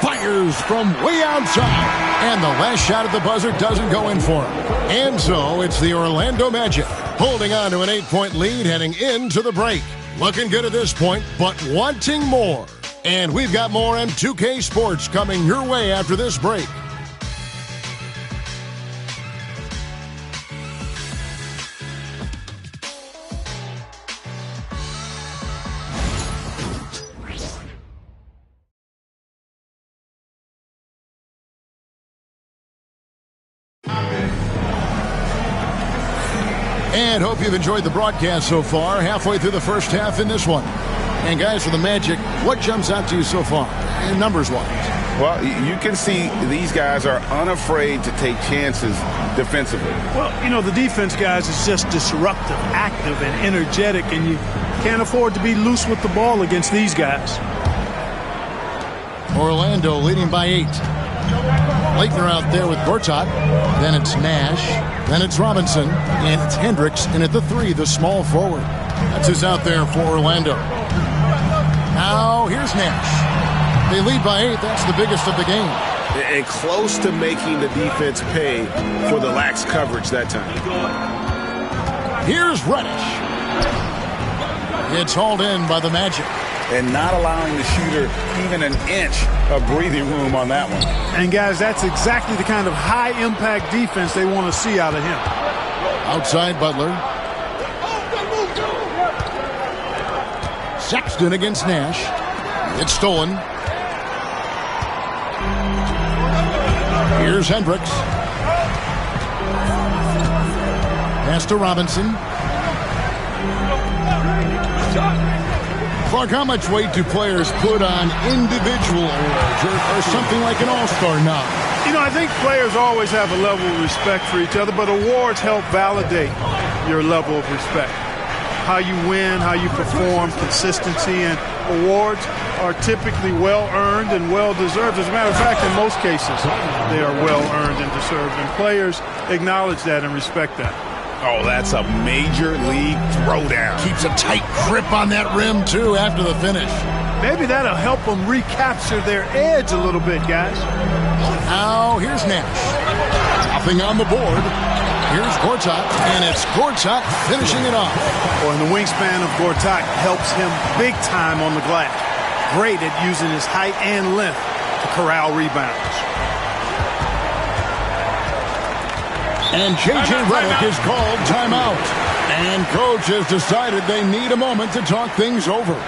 Fires from way outside. And the last shot at the buzzer doesn't go in for him. And so it's the Orlando Magic holding on to an 8-point lead heading into the break. Looking good at this point, but wanting more. And we've got more M2K Sports coming your way after this break. And hope you've enjoyed the broadcast so far. Halfway through the first half in this one. And guys, for the Magic, what jumps out to you so far, numbers-wise? Well, you can see these guys are unafraid to take chances defensively. Well, you know, the defense, guys, is just disruptive, active, and energetic, and you can't afford to be loose with the ball against these guys. Orlando leading by 8. Leitner out there with Gortat. Then it's Nash. Then it's Robinson. And it's Hendricks. And at the 3, the small forward. That's who's out there for Orlando. Now here's Nash. They lead by 8. That's the biggest of the game. And close to making the defense pay for the lax coverage that time. Here's Reddish. It's hauled in by the Magic. And not allowing the shooter even an inch of breathing room on that one. And, guys, that's exactly the kind of high-impact defense they want to see out of him. Outside Butler. Sexton against Nash. It's stolen. Here's Hendricks. Pass to Robinson. Clark, how much weight do players put on individual awards or something like an all-star nod? You know, I think players always have a level of respect for each other, but awards help validate your level of respect. How you win, how you perform, consistency, and awards are typically well-earned and well-deserved. As a matter of fact, in most cases, they are well-earned and deserved, and players acknowledge that and respect that. Oh, that's a major league throwdown. Keeps a tight grip on that rim, too, after the finish. Maybe that'll help them recapture their edge a little bit, guys. Now, here's Nash. Nothing on the board. Here's Gortat, and it's Gortat finishing it off. Well, and the wingspan of Gortat helps him big time on the glass. Great at using his height and length to corral rebounds. And J.J. Redick is called timeout. And coach has decided they need a moment to talk things over.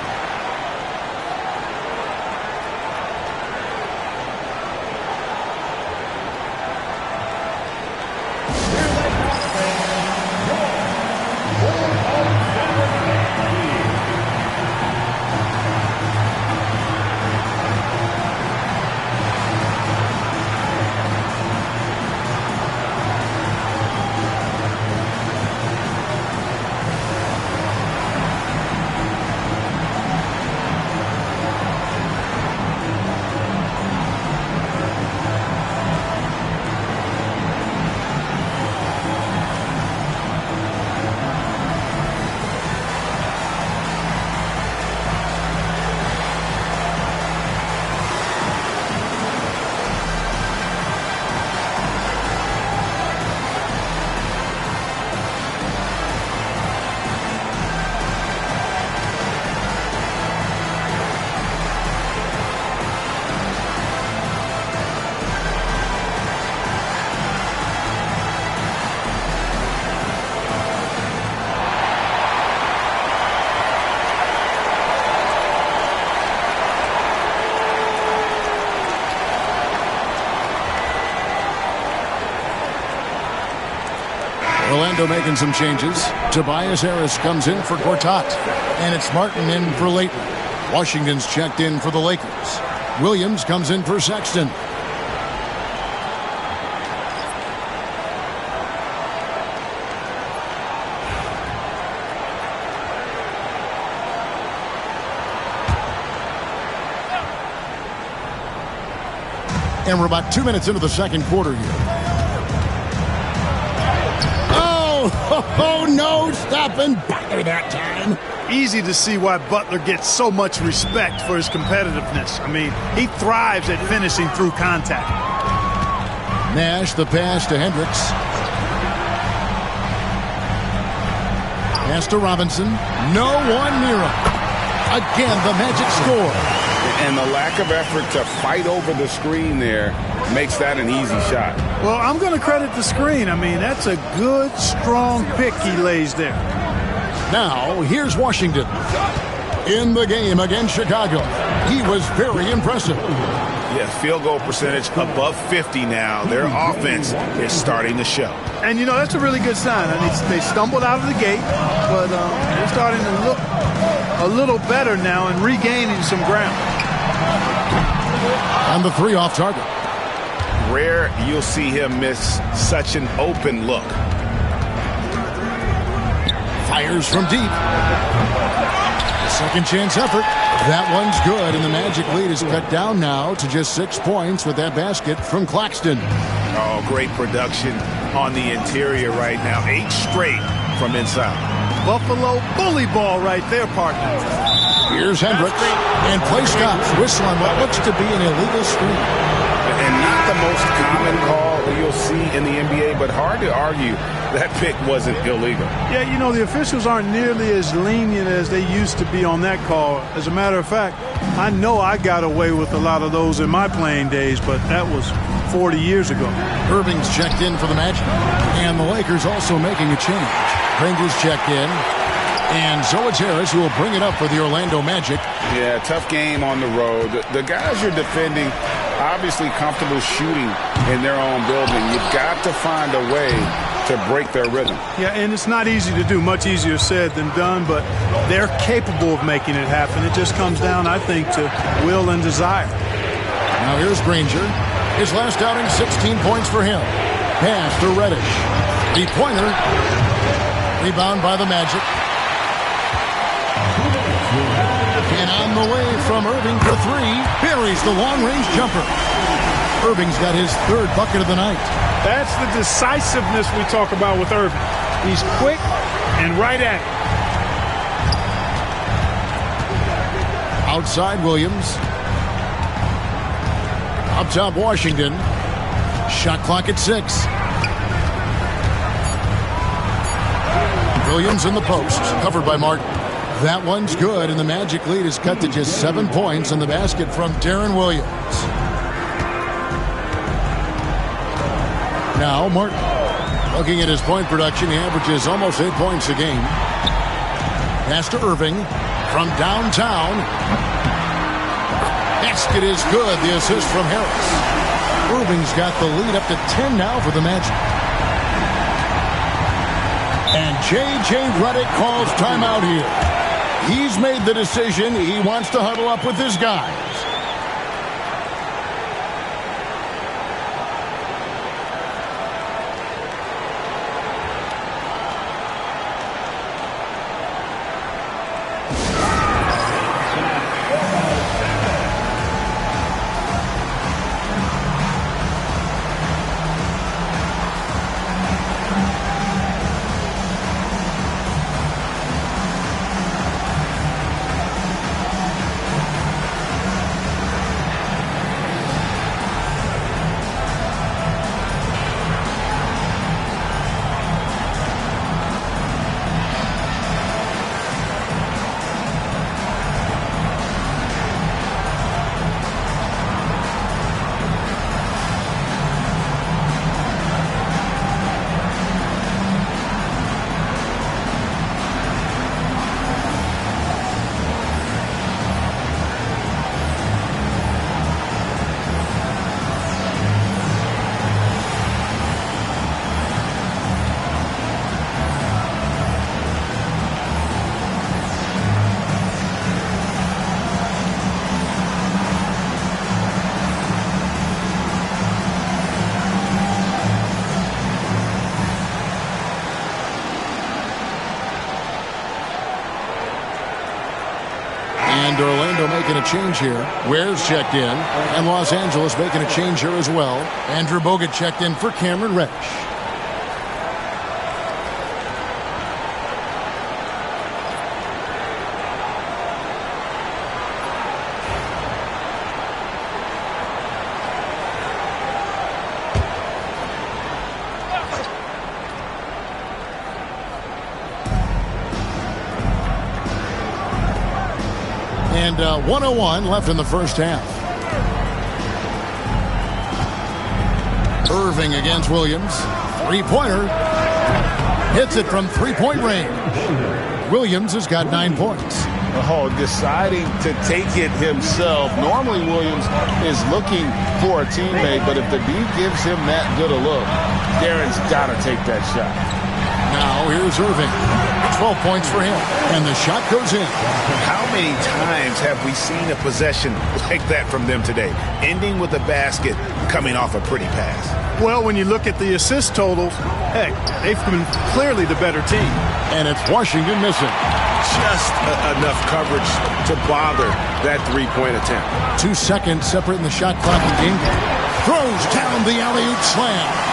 Orlando making some changes. Tobias Harris comes in for Gortat. And it's Martin in for Layton. Washington's checked in for the Lakers. Williams comes in for Sexton. And we're about 2 minutes into the second quarter here. Oh, no, stopping Butler that time. Easy to see why Butler gets so much respect for his competitiveness. I mean, he thrives at finishing through contact. Nash, the pass to Hendricks. Pass to Robinson. No one near him. Again, the Magic score. And the lack of effort to fight over the screen there makes that an easy shot. Well, I'm going to credit the screen. I mean, that's a good, strong pick he lays there. Now, here's Washington. In the game against Chicago, he was very impressive. Yes, field goal percentage above 50 now. Their offense is starting to show. And, you know, that's a really good sign. I mean, they stumbled out of the gate, but they're starting to look a little better now and regaining some ground. And the three off target. Rare you'll see him miss such an open look. Fires from deep. Second chance effort. That one's good, and the Magic lead is cut down now to just 6 points with that basket from Claxton. Oh, great production on the interior right now. 8 straight from inside. Buffalo bully ball right there, partner. Here's Hendricks, and play stops. Whistle on what looks to be an illegal screen. And not the most common call you'll see in the NBA, but hard to argue that pick wasn't illegal. Yeah, you know, the officials aren't nearly as lenient as they used to be on that call. As a matter of fact, I know I got away with a lot of those in my playing days, but that was 40 years ago. Irving's checked in for the Magic, and the Lakers also making a change. Pringle's checked in, and so it's Harris who will bring it up for the Orlando Magic. Yeah, tough game on the road. The guys you're defending obviously comfortable shooting in their own building. You've got to find a way to break their rhythm. Yeah, and it's not easy to do. Much easier said than done, but they're capable of making it happen. It just comes down, I think, to will and desire. Now here's Granger. His last outing, 16 points for him. Pass to Reddish. The pointer. Rebound by the Magic. And on the way from Irving for three. Buries the long-range jumper. Irving's got his third bucket of the night. That's the decisiveness we talk about with Irving. He's quick and right at it. Outside Williams. Up top Washington. Shot clock at 6. Williams in the post, covered by Martin. That one's good, and the Magic lead is cut to just 7 points in the basket from Darren Williams. Now Martin. Looking at his point production, he averages almost 8 points a game. Pass to Irving from downtown. Basket is good. The assist from Harris. Irving's got the lead up to 10 now for the Magic. And J.J. Redick calls timeout here. He's made the decision. He wants to huddle up with his guys. And Orlando making a change here. Ware's checked in. And Los Angeles making a change here as well. Andrew Bogut checked in for Cameron Reddish. And 1:01 left in the first half. Irving against Williams. Three-pointer. Hits it from three-point range. Williams has got 9 points. Oh, deciding to take it himself. Normally Williams is looking for a teammate, but if the D gives him that good a look, Darren's got to take that shot. Now here's Irving. 12 points for him. And the shot goes in. How many times have we seen a possession like that from them today? Ending with a basket, coming off a pretty pass. Well, when you look at the assist totals, heck, they've been clearly the better team. And it's Washington missing. Just enough coverage to bother that three-point attempt. 2 seconds separating the shot clock and game. Throws down the alley-oop slam.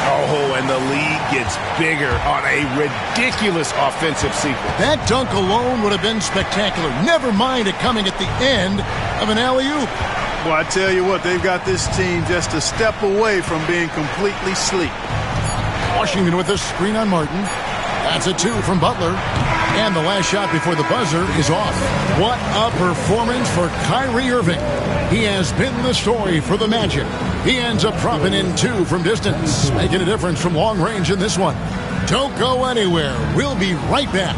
Oh, and the lead gets bigger on a ridiculous offensive sequence. That dunk alone would have been spectacular. Never mind it coming at the end of an alley-oop. Well, I tell you what, they've got this team just a step away from being completely asleep. Washington with a screen on Martin. That's a 2 from Butler. And the last shot before the buzzer is off. What a performance for Kyrie Irving. He has been the story for the Magic. He ends up dropping in 2 from distance, making a difference from long range in this one. Don't go anywhere. We'll be right back.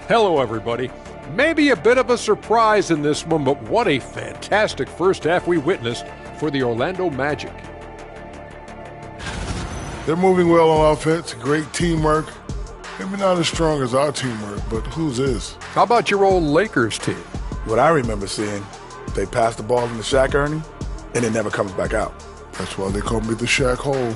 Hello, everybody. Maybe a bit of a surprise in this one, but what a fantastic first half we witnessed for the Orlando Magic. They're moving well on offense, great teamwork. Maybe not as strong as our teamwork, but whose is? How about your old Lakers team? What I remember seeing, they pass the ball into Shaq, Ernie, and it never comes back out. That's why they call me the Shaq Hole.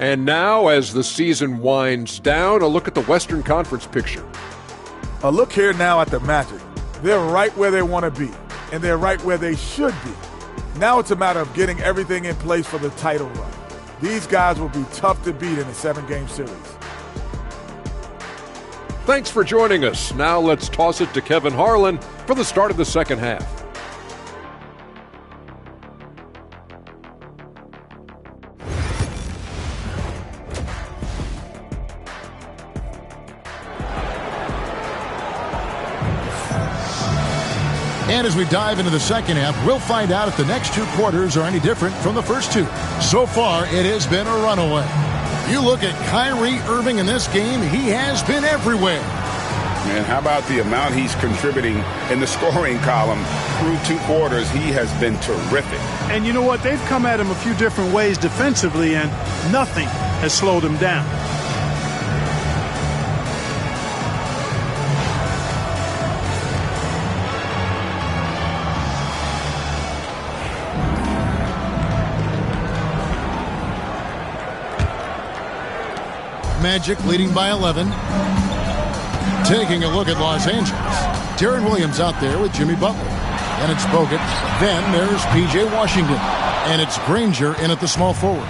And now, as the season winds down, a look at the Western Conference picture. A look here now at the Magic. They're right where they want to be. and they're right where they should be. Now it's a matter of getting everything in place for the title run. These guys will be tough to beat in a 7-game series. Thanks for joining us. Now let's toss it to Kevin Harlan for the start of the second half. And as we dive into the second half, we'll find out if the next 2 quarters are any different from the first 2. So far, it has been a runaway. You look at Kyrie Irving in this game, he has been everywhere. Man, how about the amount he's contributing in the scoring column through 2 quarters? He has been terrific. And you know what? They've come at him a few different ways defensively, and nothing has slowed him down. Magic leading by 11. Taking a look at Los Angeles. Darren Williams out there with Jimmy Butler. And it's Bogut. Then there's P.J. Washington. And it's Granger in at the small forward.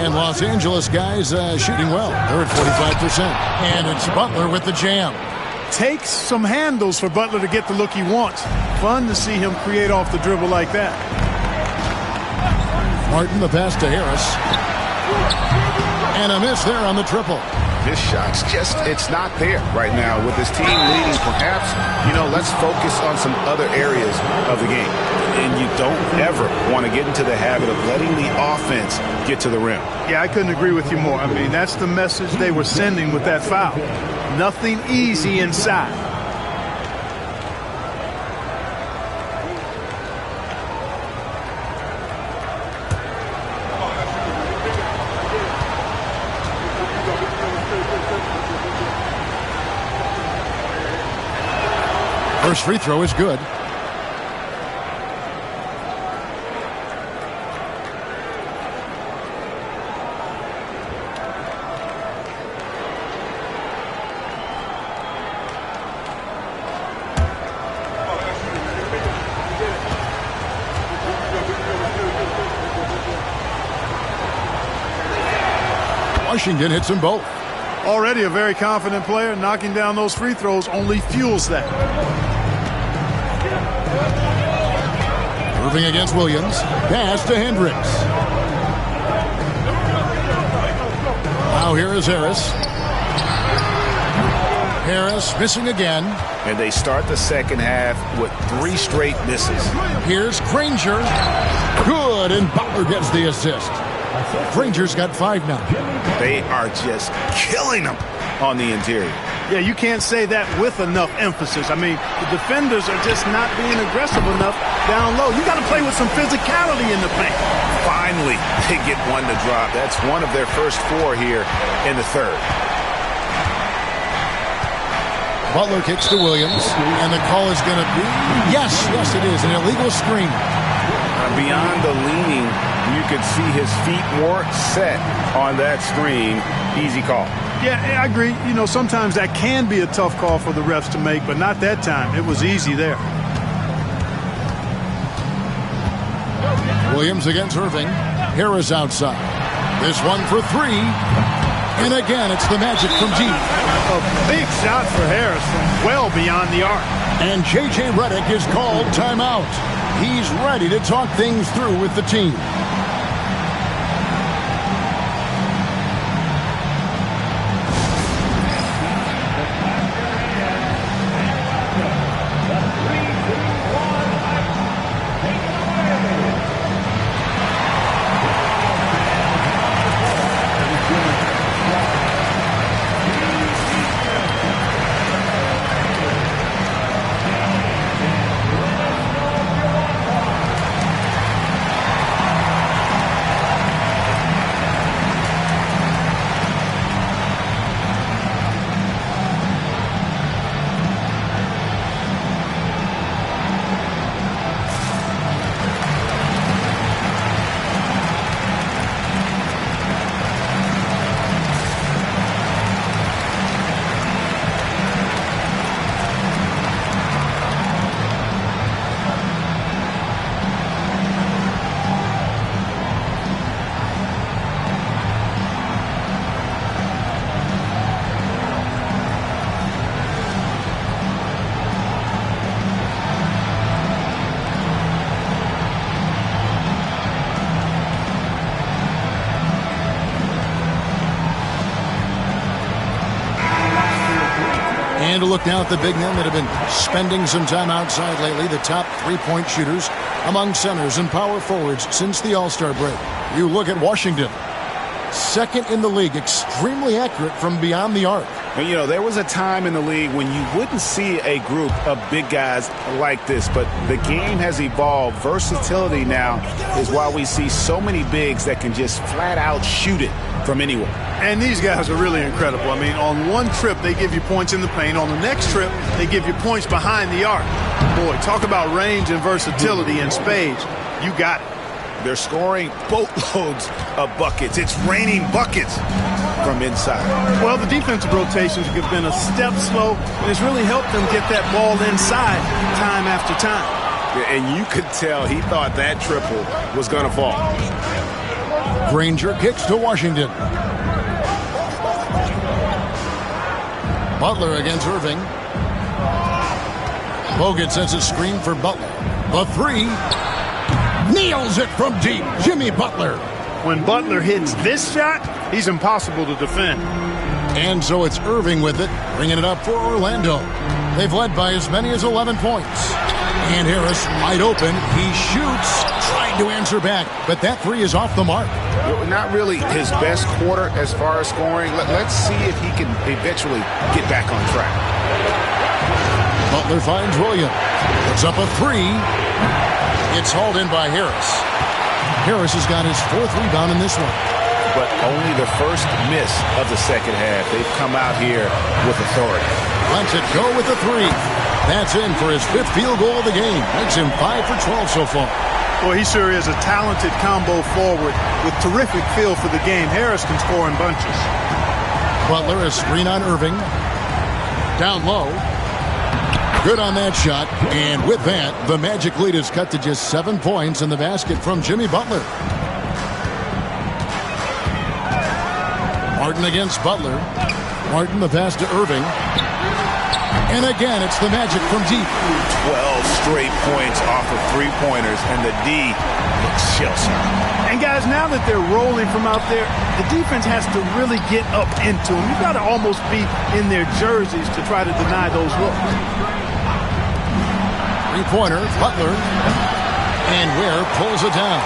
And Los Angeles guys shooting well. They're at 45%. And it's Butler with the jam. Takes some handles for Butler to get the look he wants. Fun to see him create off the dribble like that. Martin the pass to Harris. And a miss there on the triple. This shot's just, it's not there right now with this team leading. Perhaps, let's focus on some other areas of the game. And you don't ever want to get into the habit of letting the offense get to the rim. Yeah, I couldn't agree with you more. I mean, that's the message they were sending with that foul. Nothing easy inside. First free throw is good. Washington hits them both. Already a very confident player. Knocking down those free throws only fuels that. Irving against Williams. Pass to Hendricks. Now here is Harris. Harris missing again. And they start the second half with 3 straight misses. Here's Granger. Good, and Butler gets the assist. Granger's got 5 now. They are just killing them on the interior. Yeah, you can't say that with enough emphasis. I mean, the defenders are just not being aggressive enough down low. You got to play with some physicality in the paint. Finally, they get one to drop. That's one of their first 4 here in the third. Butler kicks to Williams, and the call is going to be, yes, it is, an illegal screen. Beyond the leaning, you could see his feet weren't set on that screen. Easy call. Yeah, I agree. Sometimes that can be a tough call for the refs to make, but not that time. It was easy there. Williams against Irving. Harris outside. This one for 3. And again, it's the Magic from deep. A big shot for Harris from well beyond the arc. And J.J. Redick is called timeout. He's ready to talk things through with the team. to look now at the big men that have been spending some time outside lately, the top three-point shooters among centers and power forwards since the All-Star break. You look at Washington, second in the league, extremely accurate from beyond the arc. And, you know, there was a time in the league when you wouldn't see a group of big guys like this, but the game has evolved. Versatility now is why we see so many bigs that can just flat out shoot it from anywhere. And these guys are really incredible. I mean, on one trip, they give you points in the paint. On the next trip, they give you points behind the arc. Boy, talk about range and versatility in spades. You got it. They're scoring boatloads of buckets. It's raining buckets from inside. Well, the defensive rotations have been a step slow, and it's really helped them get that ball inside time after time. And you could tell he thought that triple was going to fall. Granger kicks to Washington. Butler against Irving. Bogut sends a screen for Butler. The three. Nails it from deep. Jimmy Butler. When Butler hits this shot, he's impossible to defend. And so it's Irving with it, bringing it up for Orlando. They've led by as many as 11 points. And Harris wide open. He shoots, trying to answer back, but that three is off the mark. Not really his best quarter as far as scoring. Let's see if he can eventually get back on track. Butler finds Williams. Puts up a three. It's hauled in by Harris. Harris has got his fourth rebound in this one. But only the first miss of the second half. They've come out here with authority. Lets it go with the three. That's in for his fifth field goal of the game. Makes him 5 for 12 so far. Well, he sure is a talented combo forward with terrific feel for the game. Harris can score in bunches. Butler, a screen on Irving. Down low. Good on that shot. And with that, the Magic lead is cut to just 7 points in the basket from Jimmy Butler. Martin against Butler. Martin the pass to Irving. And again, it's the Magic from deep. 12 straight points off of three-pointers, and the D looks shell-shocked. And guys, now that they're rolling from out there, the defense has to really get up into them. You've got to almost be in their jerseys to try to deny those looks. Three-pointer, Butler. And Ware pulls it down.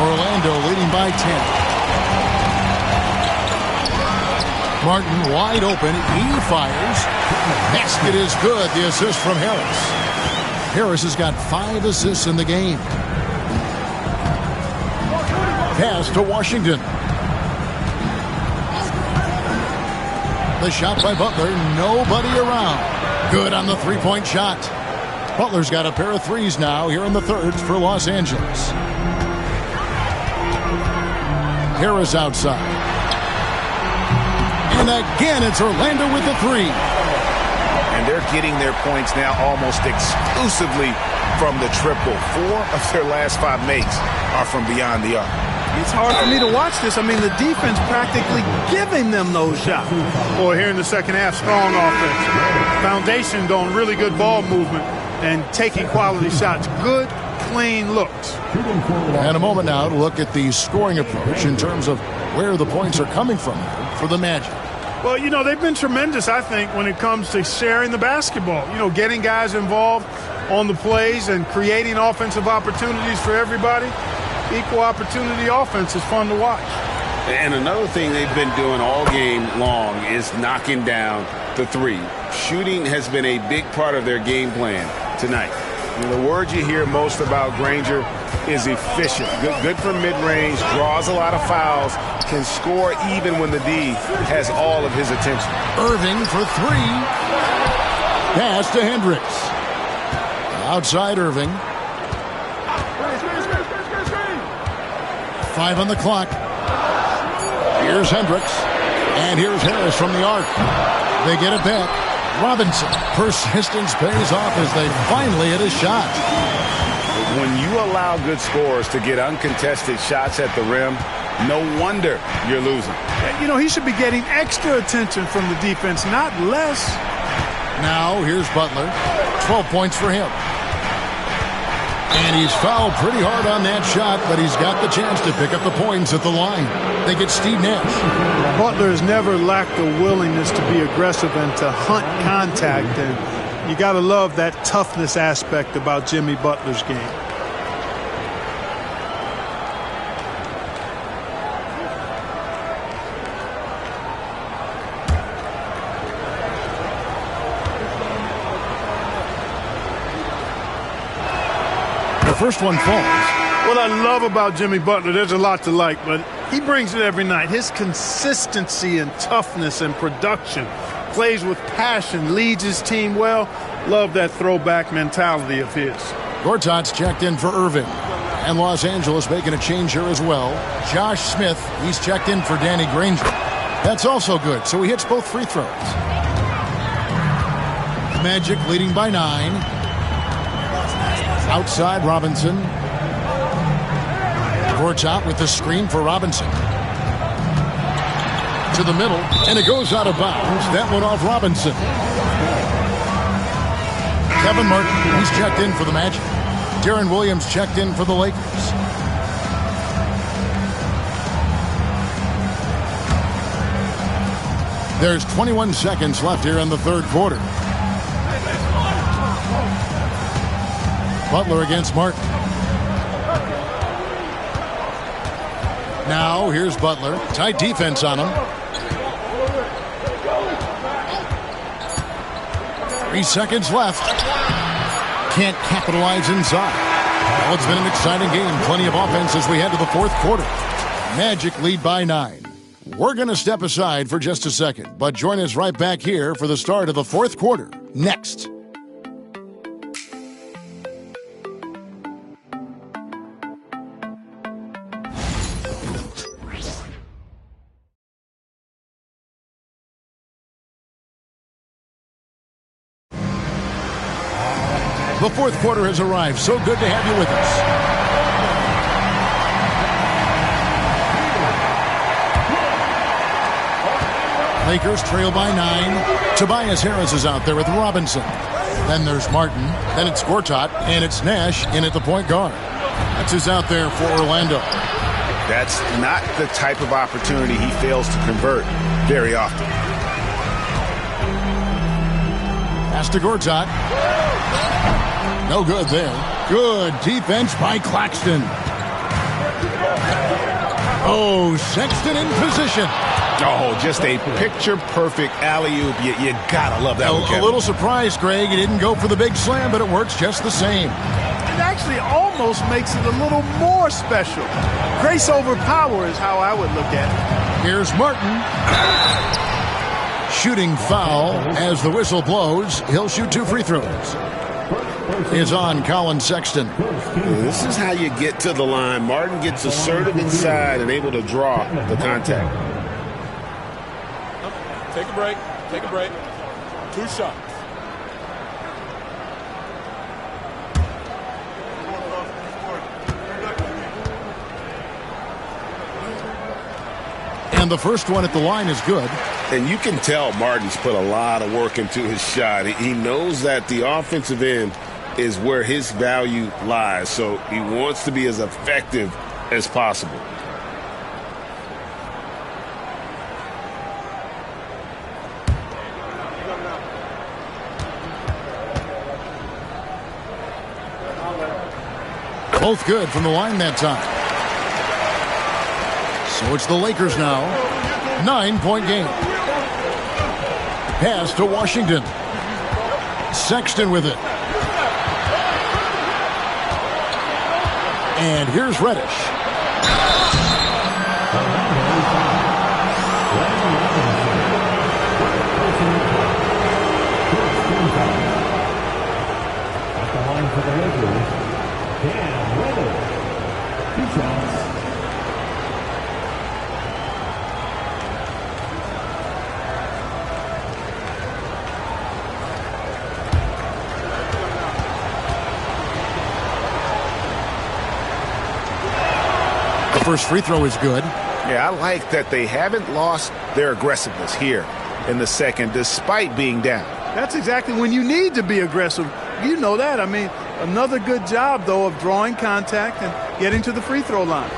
Orlando leading by 10. Martin wide open. He fires. Basket is good. The assist from Harris. Harris has got 5 assists in the game. Pass to Washington. The shot by Butler. Nobody around. Good on the three-point shot. Butler's got a pair of threes now here in the thirds for Los Angeles. Harris outside. And again, it's Orlando with the three. And they're getting their points now almost exclusively from the triple. 4 of their last 5 makes are from beyond the arc. It's hard for me to watch this. I mean, the defense practically giving them those shots. Boy, here in the second half, strong offense. Foundation going really good ball movement and taking quality shots. Good, clean looks. And a moment now to look at the scoring approach in terms of where the points are coming from for the Magic. Well, you know, they've been tremendous, I think, when it comes to sharing the basketball. You know, getting guys involved on the plays and creating offensive opportunities for everybody. Equal opportunity offense is fun to watch. And another thing they've been doing all game long is knocking down the three. Shooting has been a big part of their game plan tonight. And the word you hear most about Granger is efficient. Good from mid-range, draws a lot of fouls, can score even when the D has all of his attention. Irving for three. Pass to Hendricks. Outside Irving. 5 on the clock. Here's Hendricks. And here's Harris from the arc. They get it back. Robinson. Persistence pays off as they finally hit a shot. When you allow good scorers to get uncontested shots at the rim, no wonder you're losing. You know, he should be getting extra attention from the defense, not less. Now here's Butler. 12 points for him. And he's fouled pretty hard on that shot, but he's got the chance to pick up the points at the line. They get Steve Nash. Butler has never lacked the willingness to be aggressive and to hunt contact, and you got to love that toughness aspect about Jimmy Butler's game. First one falls. What I love about Jimmy Butler, there's a lot to like, but he brings it every night. His consistency and toughness and production, plays with passion, leads his team well. Love that throwback mentality of his. Gortat's checked in for Irving. And Los Angeles making a change here as well. Josh Smith, he's checked in for Danny Granger. That's also good, so he hits both free throws. Magic leading by 9. Outside Robinson. Gortat with the screen for Robinson. To the middle, and it goes out of bounds. That one off Robinson. Kevin Martin, he's checked in for the Magic. Darren Williams checked in for the Lakers. There's 21 seconds left here in the third quarter. Butler against Martin. Now here's Butler. Tight defense on him. 3 seconds left. Can't capitalize inside. Well, it's been an exciting game. Plenty of offense as we head to the fourth quarter. Magic lead by 9. We're going to step aside for just a second, but join us right back here for the start of the fourth quarter. Next. The fourth quarter has arrived. So good to have you with us. Lakers trail by 9. Tobias Harris is out there with Robinson. Then there's Martin. Then it's Gortat. And it's Nash in at the point guard. That's who's out there for Orlando. That's not the type of opportunity he fails to convert very often. Pass to Gortat. No good there. Good defense by Claxton. Oh, Sexton in position. Oh, just a picture-perfect alley-oop. You gotta love that one, Kevin. A little surprised, Greg. He didn't go for the big slam, but it works just the same. It actually almost makes it a little more special. Grace over power is how I would look at it. Here's Martin. Shooting foul as the whistle blows. He'll shoot 2 free throws. Is on Colin Sexton. This is how you get to the line. Martin gets assertive inside and able to draw the contact. Take a break. Take a break. 2 shots. And the first one at the line is good. And you can tell Martin's put a lot of work into his shot. He knows that the offensive end is where his value lies, so he wants to be as effective as possible. Both good from the line that time. So it's the Lakers now. 9-point game. Pass to Washington. Sexton with it. And here's Reddish. At the line for the Lakers, Cam Reddish. 2 shots. First free throw is good. Yeah, I like that they haven't lost their aggressiveness here in the second, despite being down. That's exactly when you need to be aggressive. You know that. I mean, Another good job, though, of drawing contact and getting to the free throw line.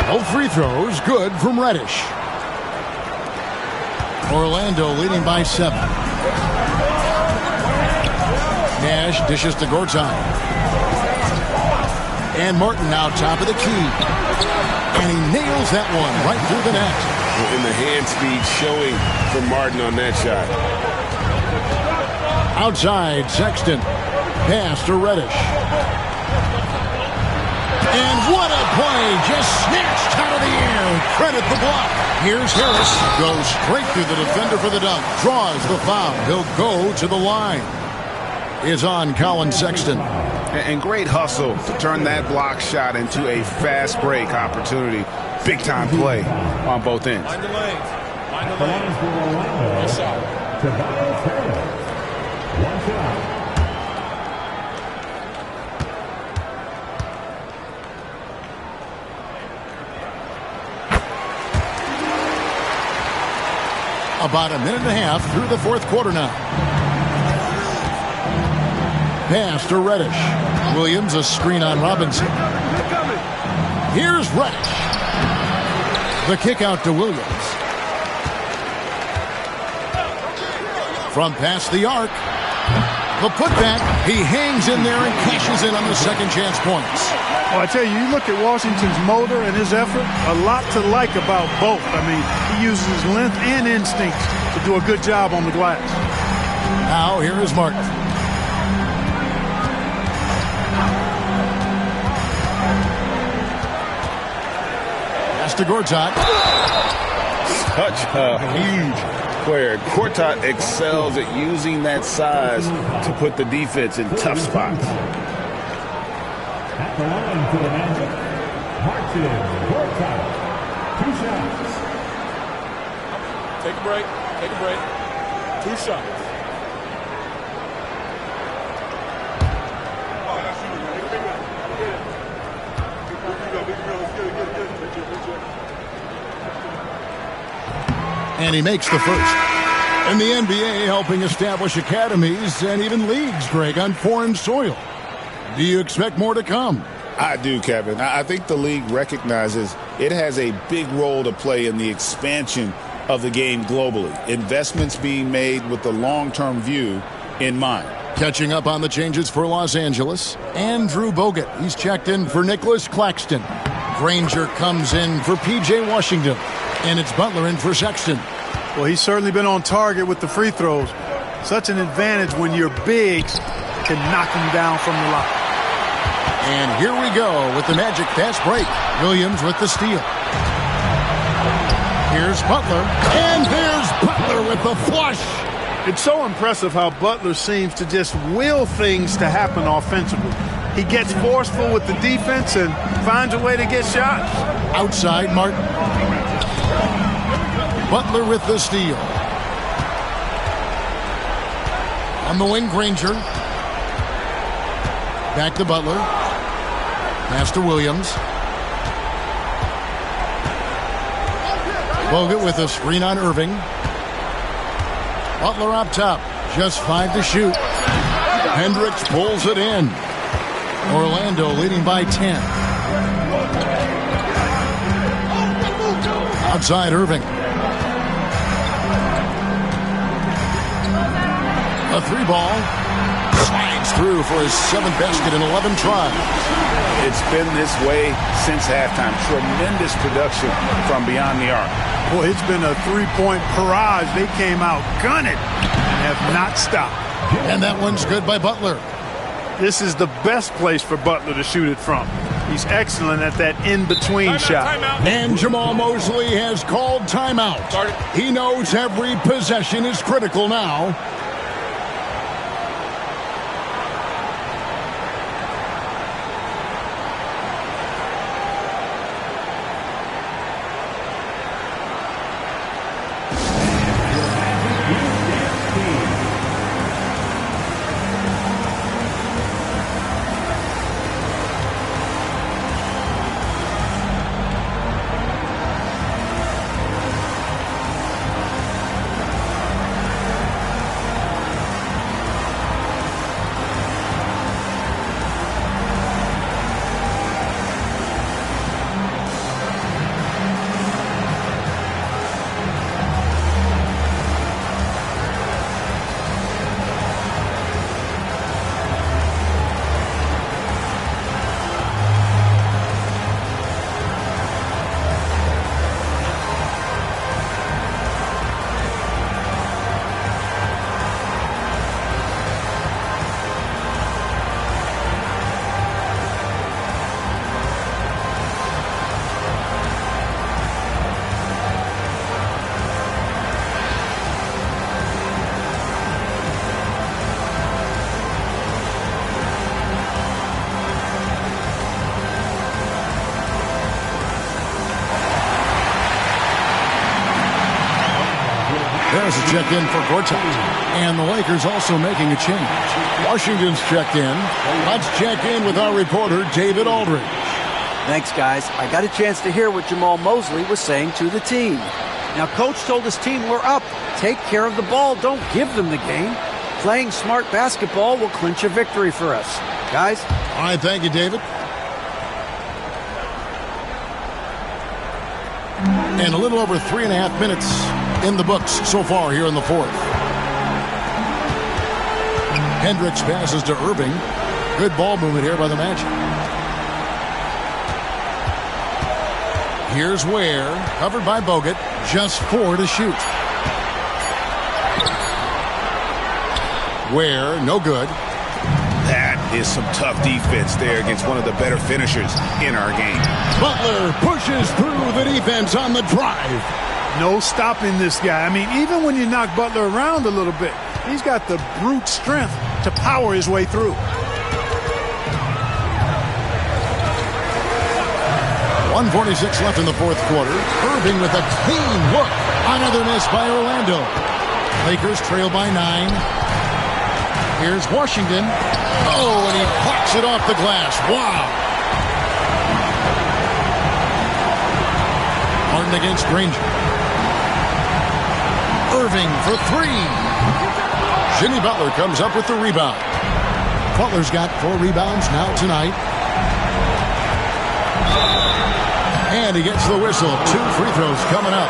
Both free throws good from Reddish. Orlando leading by 7. Nash dishes to Gortat. And Martin now top of the key. And he nails that one right through the net. And the hand speed showing for Martin on that shot. Outside, Sexton. Pass to Reddish. And what a play! Just snatched out of the air. Credit the block. Here's Harris. Goes straight through the defender for the dunk. Draws the foul. He'll go to the line. Is on Colin Sexton. And great hustle to turn that block shot into a fast break opportunity. Big time play on both ends. Mind the lanes. Mind the lanes. One shot. One shot. About a minute and a half through the fourth quarter now. Pass to Reddish. Williams a screen on Robinson. Here's Reddish. The kick out to Williams. From past the arc. The putback. He hangs in there and cashes in on the second chance points. Well, I tell you, you look at Washington's motor and his effort, a lot to like about both. I mean, he uses his length and instincts to do a good job on the glass. Now, here is Martin. Pass to Gortat. Such a huge player. Gortat excels at using that size to put the defense in tough spots. At the line for the Magic, Martin Gortat. 2 shots. Take a break. Take a break. 2 shots. And he makes the first. And the NBA helping establish academies and even leagues, Greg, on foreign soil. Do you expect more to come? I do, Kevin. I think the league recognizes it has a big role to play in the expansion of the game globally. Investments being made with the long-term view in mind. Catching up on the changes for Los Angeles, Andrew Bogut. He's checked in for Nicholas Claxton. Granger comes in for P.J. Washington. And it's Butler in for Sexton. Well, he's certainly been on target with the free throws. Such an advantage when your bigs can knock him down from the line. And here we go with the Magic fast break. Williams with the steal. Here's Butler. And there's Butler with the flush. It's so impressive how Butler seems to just will things to happen offensively. He gets forceful with the defense and finds a way to get shots. Outside, Martin. Butler with the steal. On the wing, Granger. Back to Butler. Pass to Williams. Bogut with a screen on Irving. Butler up top. Just 5 to shoot. Hendricks pulls it in. Orlando leading by 10. Outside Irving. A 3-ball. Slides through for his 7th basket in 11 tries. It's been this way since halftime. Tremendous production from beyond the arc. Boy, it's been a 3-point barrage. They came out gunning and have not stopped. And that one's good by Butler. This is the best place for Butler to shoot it from. He's excellent at that in-between shot. And Jamal Mosley has called timeout. He knows every possession is critical now. Morris has checked in for Gortat. And the Lakers also making a change. Washington's checked in. Let's check in with our reporter, David Aldridge. Thanks, guys. I got a chance to hear what Jamal Mosley was saying to the team. Now, Coach told his team, we're up. Take care of the ball. Don't give them the game. Playing smart basketball will clinch a victory for us. Guys? All right, thank you, David. And a little over 3.5 minutes in the books so far here in the fourth. Hendricks passes to Irving. Good ball movement here by the Magic. Here's Ware, covered by Bogut. Just 4 to shoot. Ware, no good. That is some tough defense there against one of the better finishers in our game. Butler pushes through the defense on the drive. No stopping this guy. I mean, even when you knock Butler around a little bit, he's got the brute strength to power his way through. 1:46 left in the fourth quarter. Irving with a clean look. Another miss by Orlando. Lakers trail by 9. Here's Washington. Oh, and he plucks it off the glass. Wow. Harden against Granger. Irving for 3. Jimmy Butler comes up with the rebound. Butler's got 4 rebounds now tonight. And he gets the whistle. 2 free throws coming up.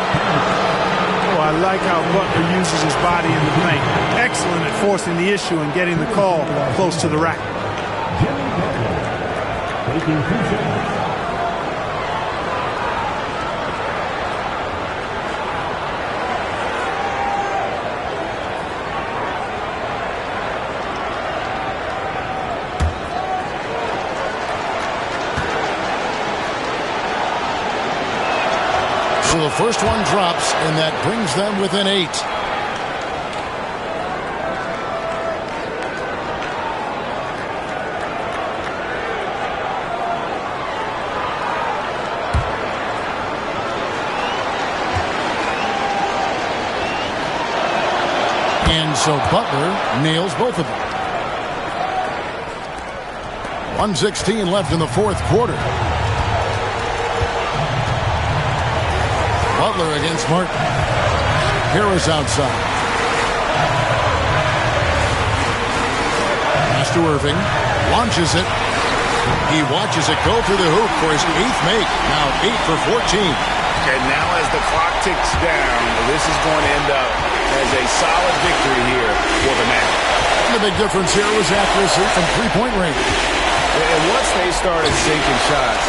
Oh, I like how Butler uses his body in the paint. Excellent at forcing the issue and getting the call close to the rack. So the first one drops, and that brings them within 8. And so Butler nails both of them. 1:16 left in the fourth quarter. Butler against Martin. Harris outside. Pass to Irving. Launches it. He watches it go through the hoop for his 8th make. Now 8 for 14. And now as the clock ticks down, this is going to end up as a solid victory here for the Magic. And the big difference here was accuracy from three-point range. And once they started sinking shots,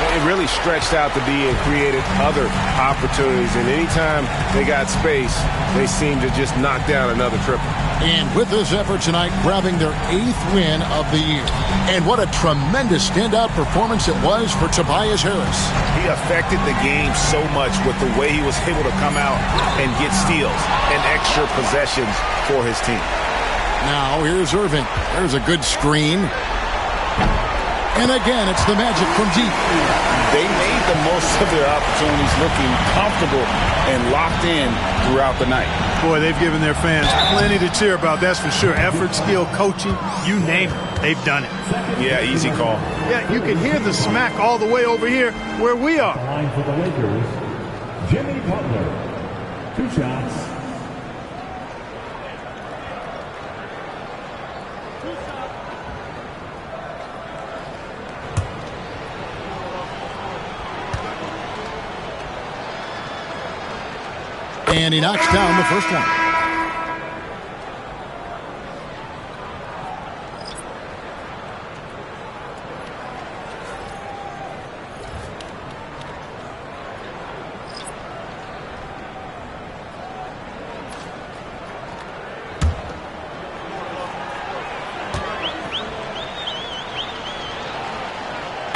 it really stretched out to be and created other opportunities. And anytime they got space, they seemed to just knock down another triple. And with this effort tonight, grabbing their 8th win of the year. And what a tremendous standout performance it was for Tobias Harris. He affected the game so much with the way he was able to come out and get steals and extra possessions for his team. Now here's Irving. There's a good screen. And again, it's the Magic from deep. They made the most of their opportunities, looking comfortable and locked in throughout the night. Boy, they've given their fans plenty to cheer about, that's for sure. Effort, skill, coaching, you name it, they've done it. Yeah, easy call. Yeah, you can hear the smack all the way over here where we are. Line for the Lakers, Jimmy Butler. 2 shots. And he knocks down the first one.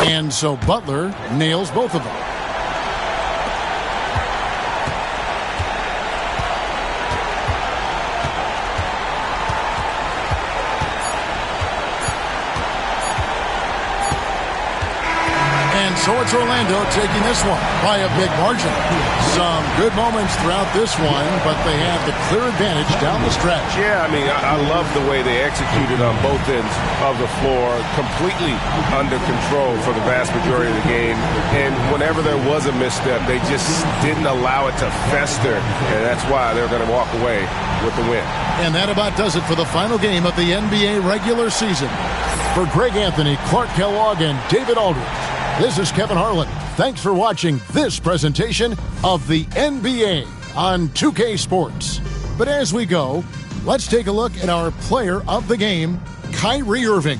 And so Butler nails both of them. So it's Orlando taking this one by a big margin. Some good moments throughout this one, but they have the clear advantage down the stretch. Yeah, I mean, I love the way they executed on both ends of the floor, completely under control for the vast majority of the game. And whenever there was a misstep, they just didn't allow it to fester, and that's why they're going to walk away with the win. And that about does it for the final game of the NBA regular season. For Greg Anthony, Clark Kellogg, and David Aldridge, this is Kevin Harlan. Thanks for watching this presentation of the NBA on 2K Sports. But as we go, let's take a look at our player of the game, Kyrie Irving.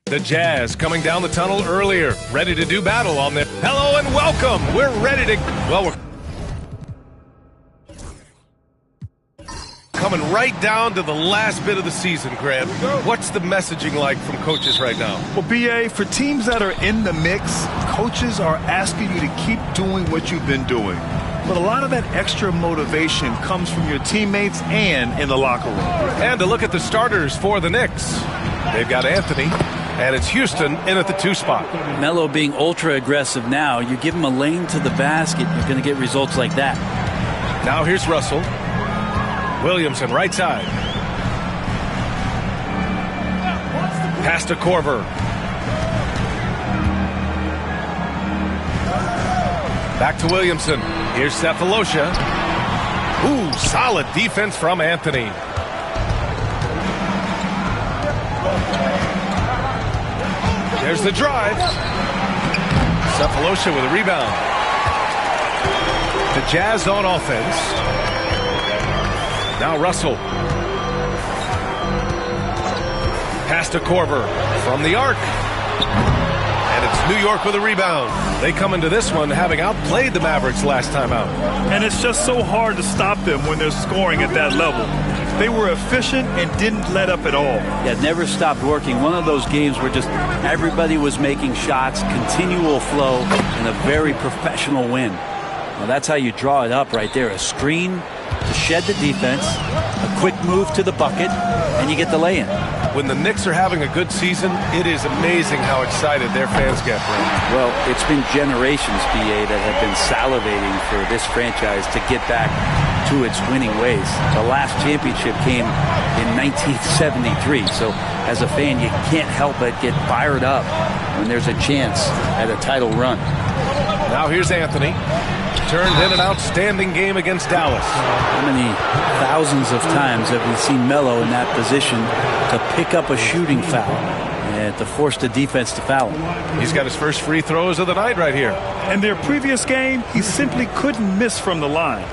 The Jazz coming down the tunnel earlier, ready to do battle on this. Hello and welcome. We're ready to, well, we're coming right down to the last bit of the season, Graham. What's the messaging like from coaches right now? Well, BA, for teams that are in the mix, coaches are asking you to keep doing what you've been doing. But a lot of that extra motivation comes from your teammates and in the locker room. And to look at the starters for the Knicks. They've got Anthony, and it's Houston in at the 2 spot. Melo being ultra aggressive now. You give him a lane to the basket, you're going to get results like that. Now here's Russell. Williamson, right side. Pass to Korver. Back to Williamson. Here's Cephalosha. Ooh, solid defense from Anthony. There's the drive. Cephalosha with a rebound. The Jazz on offense. Now Russell. Pass to Korver from the arc. And it's New York with a rebound. They come into this one having outplayed the Mavericks last time out. And it's just so hard to stop them when they're scoring at that level. They were efficient and didn't let up at all. Yeah, never stopped working. One of those games where just everybody was making shots, continual flow, and a very professional win. Well, that's how you draw it up right there. A screen to shed the defense, a quick move to the bucket, and you get the lay-in. When the Knicks are having a good season, it is amazing how excited their fans get. Well, it's been generations, BA, that have been salivating for this franchise to get back to its winning ways. The last championship came in 1973, so as a fan, you can't help but get fired up when there's a chance at a title run. Now here's Anthony. Turned in an outstanding game against Dallas. How many thousands of times have we seen Melo in that position to pick up a shooting foul and to force the defense to foul him? He's got his first free throws of the night right here. In their previous game, he simply couldn't miss from the line.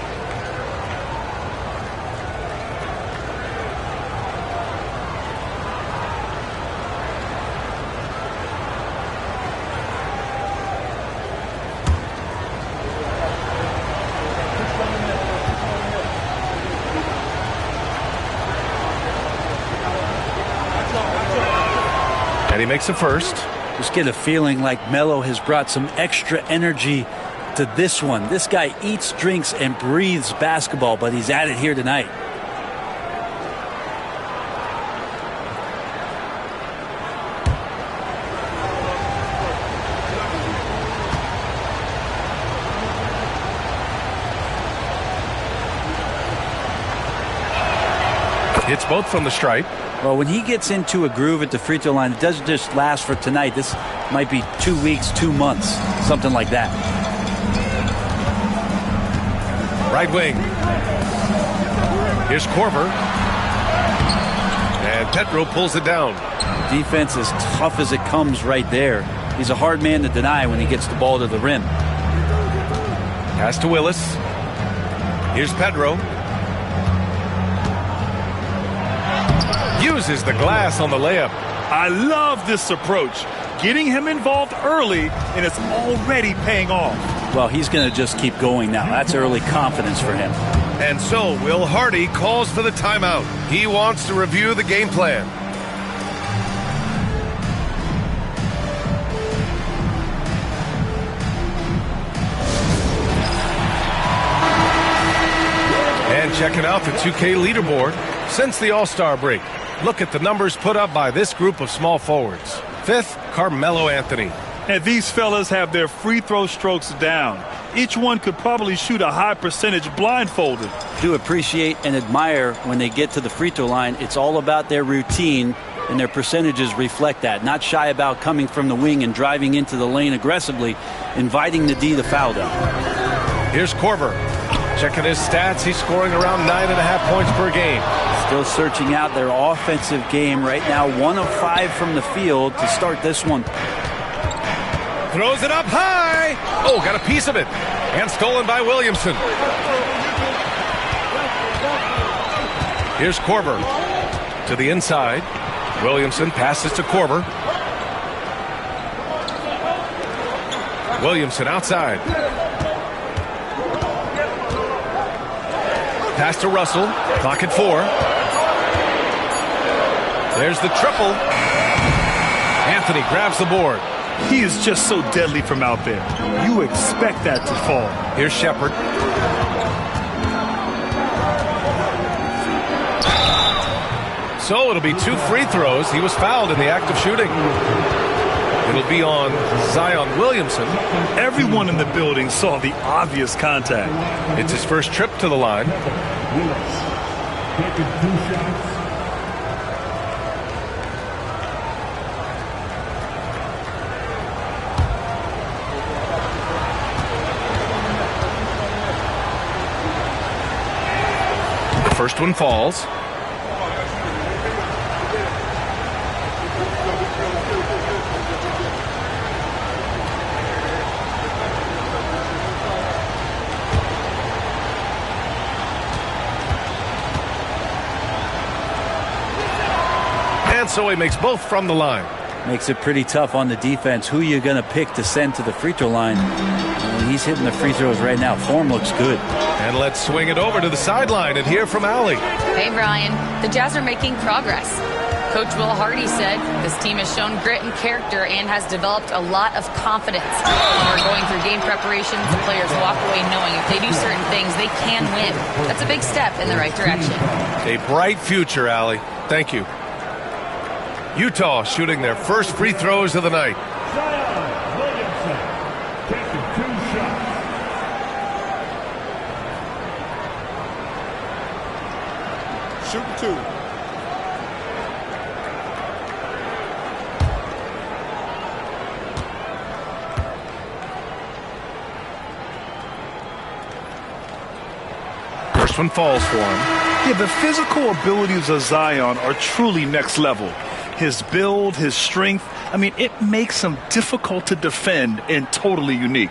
And he makes the first. Just get a feeling like Melo has brought some extra energy to this one. This guy eats, drinks, and breathes basketball, but he's at it here tonight. Hits both from the stripe. Well, when he gets into a groove at the free throw line, it doesn't just last for tonight. This might be 2 weeks, 2 months, something like that. Right wing. Here's Korver. And Petro pulls it down. Defense as tough as it comes right there. He's a hard man to deny when he gets the ball to the rim. Pass to Willis. Here's Pedro. Uses the glass on the layup. I love this approach. Getting him involved early, and it's already paying off. Well, he's going to just keep going now. That's early confidence for him. And so Will Hardy calls for the timeout. He wants to review the game plan. And checking out the 2K leaderboard since the All-Star break. Look at the numbers put up by this group of small forwards. 5th, Carmelo Anthony. And these fellas have their free throw strokes down. Each one could probably shoot a high percentage blindfolded. Do appreciate and admire when they get to the free throw line. It's all about their routine, and their percentages reflect that. Not shy about coming from the wing and driving into the lane aggressively, inviting the D to foul them. Here's Korver. Checking his stats, he's scoring around 9.5 points per game. Still searching out their offensive game right now. 1 of 5 from the field to start this one. Throws it up high. Oh, got a piece of it. And stolen by Williamson. Here's Korver to the inside. Williamson passes to Korver. Williamson outside. Pass to Russell. Clock at 4. There's the triple. Anthony grabs the board. He is just so deadly from out there. You expect that to fall. Here's Shepard. So it'll be 2 free throws. He was fouled in the act of shooting. It'll be on Zion Williamson. Everyone in the building saw the obvious contact. It's his first trip to the line. Taking 2 shots. The first one falls. And so he makes both from the line. Makes it pretty tough on the defense. Who you're going to pick to send to the free throw line. And he's hitting the free throws right now. Form looks good. And let's swing it over to the sideline and hear from Allie. Hey, Brian. The Jazz are making progress. Coach Will Hardy said this team has shown grit and character and has developed a lot of confidence. When we're going through game preparations, the players walk away knowing if they do certain things, they can win. That's a big step in the right direction. A bright future, Allie. Thank you. Utah shooting their first free throws of the night. Zion Williamson taking 2 shots. Shooting 2. First one falls for him. Yeah, the physical abilities of Zion are truly next level. His build, his strength, I mean, it makes him difficult to defend and totally unique.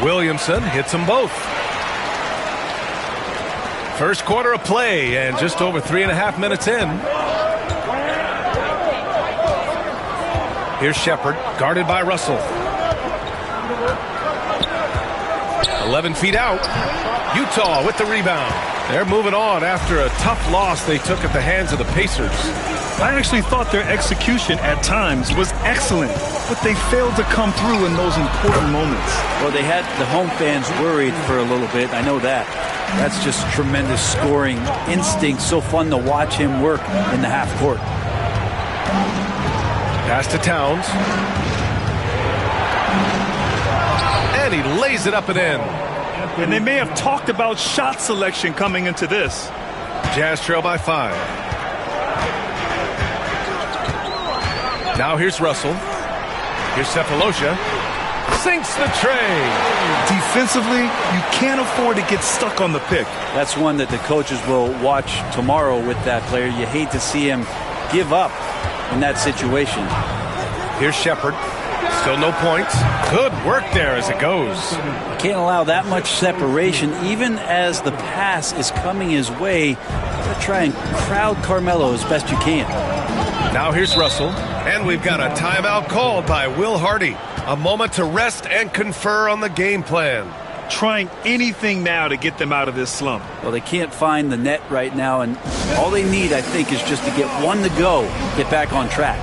Williamson hits them both. First quarter of play and just over 3.5 minutes in. Here's Shepard, guarded by Russell. 11 feet out. Utah with the rebound. They're moving on after a tough loss they took at the hands of the Pacers. I actually thought their execution at times was excellent, but they failed to come through in those important moments. Well, they had the home fans worried for a little bit. I know that. That's just tremendous scoring instinct. So fun to watch him work in the half court. Pass to Towns. And he lays it up and in. And they may have talked about shot selection coming into this. Jazz trail by 5. Now here's Russell. Here's Cephalosha. Sinks the tray. Defensively, you can't afford to get stuck on the pick. That's one that the coaches will watch tomorrow with that player. You hate to see him give up in that situation. Here's Shepard. Still no points. Good work there as it goes. You can't allow that much separation, even as the pass is coming his way. You gotta try and crowd Carmelo as best you can. Now here's Russell. And we've got a timeout called by Will Hardy. A moment to rest and confer on the game plan. Trying anything now to get them out of this slump. Well, they can't find the net right now, and all they need, I think, is just to get one to go, get back on track.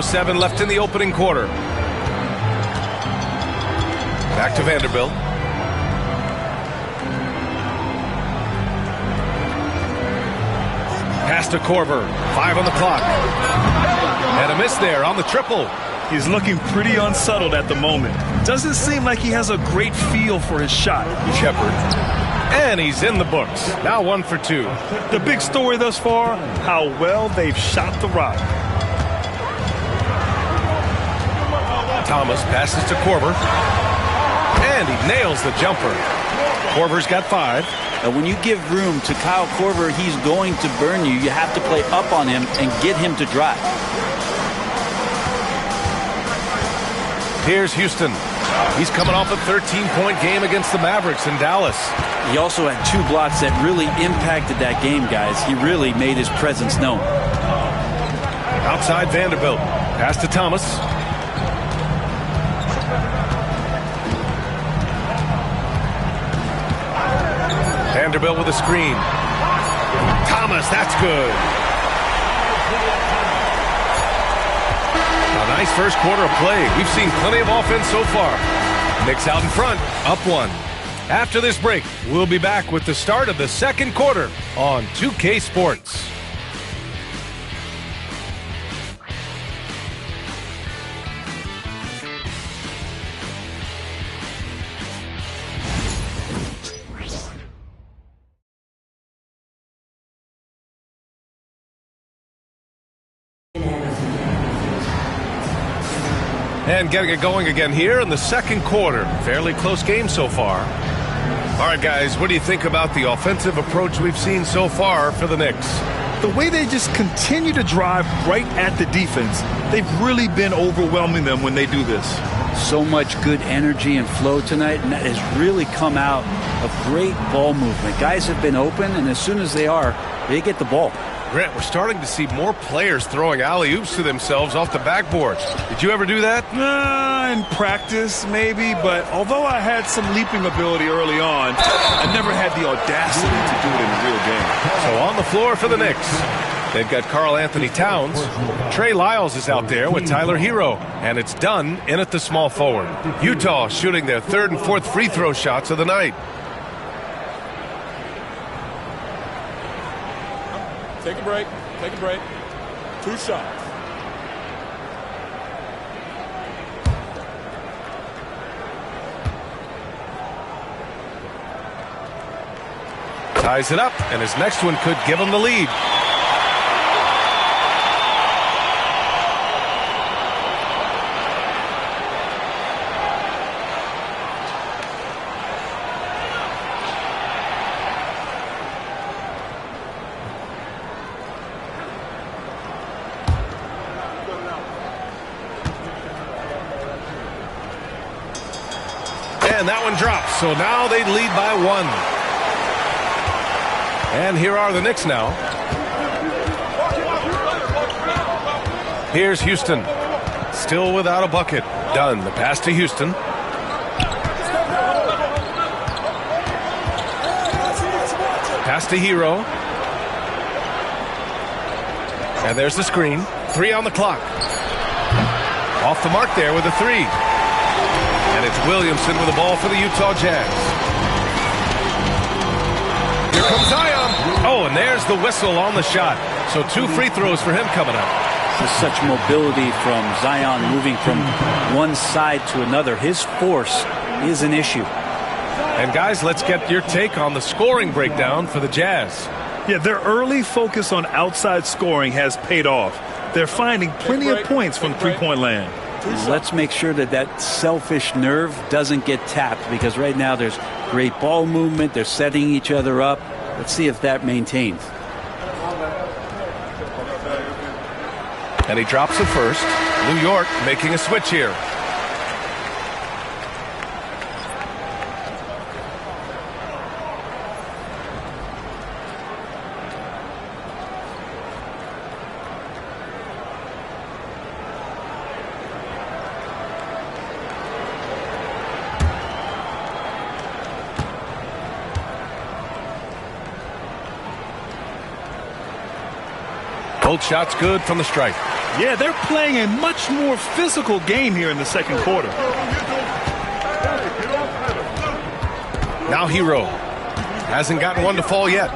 4:07 left in the opening quarter. Back to Vanderbilt. Pass to Korver. 5 on the clock. And a miss there on the triple. He's looking pretty unsettled at the moment. Doesn't seem like he has a great feel for his shot. Shepard. And he's in the books. Now 1 for 2. The big story thus far, how well they've shot the rock. Thomas passes to Korver. And he nails the jumper. Korver's got 5. And when you give room to Kyle Korver, he's going to burn you. You have to play up on him and get him to drive. Here's Houston. He's coming off a 13-point game against the Mavericks in Dallas. He also had 2 blocks that really impacted that game, guys. He really made his presence known. Outside Vanderbilt. Pass to Thomas. Vanderbilt with a screen. Thomas, that's good. A nice first quarter of play. We've seen plenty of offense so far. Knicks out in front, up 1. After this break, we'll be back with the start of the second quarter on 2K Sports. And getting it going again here in the second quarter. Fairly close game so far. All right, guys, what do you think about the offensive approach we've seen so far for the Knicks? The way they just continue to drive right at the defense, they've really been overwhelming them when they do this. So much good energy and flow tonight, and that has really come out of great ball movement. Guys have been open, and as soon as they are, they get the ball. Grant, we're starting to see more players throwing alley-oops to themselves off the backboard. Did you ever do that? In practice, maybe, but although I had some leaping ability early on, I never had the audacity to do it in a real game. So on the floor for the Knicks, they've got Karl Anthony Towns. Trey Lyles is out there with Tyler Hero, and it's done in at the small forward. Utah shooting their 3rd and 4th free throw shots of the night. Take a break. Take a break. 2 shots. Ties it up, and his next one could give him the lead. And that one drops, so now they lead by 1. And here are the Knicks now. Here's Houston. Still without a bucket. Dunn, the pass to Houston. Pass to Hero. And there's the screen. 3 on the clock. Off the mark there with a 3. And it's Williamson with the ball for the Utah Jazz. Here comes Zion. Oh, and there's the whistle on the shot. So 2 free throws for him coming up. There's such mobility from Zion moving from one side to another. His force is an issue. And guys, let's get your take on the scoring breakdown for the Jazz. Yeah, their early focus on outside scoring has paid off. They're finding plenty of points from three-point land. Let's make sure that that selfish nerve doesn't get tapped, because right now there's great ball movement. They're setting each other up. Let's see if that maintains. And he drops it first. New York making a switch here. Both shots good from the stripe. Yeah, they're playing a much more physical game here in the second quarter. Now Hero. Hasn't gotten one to fall yet.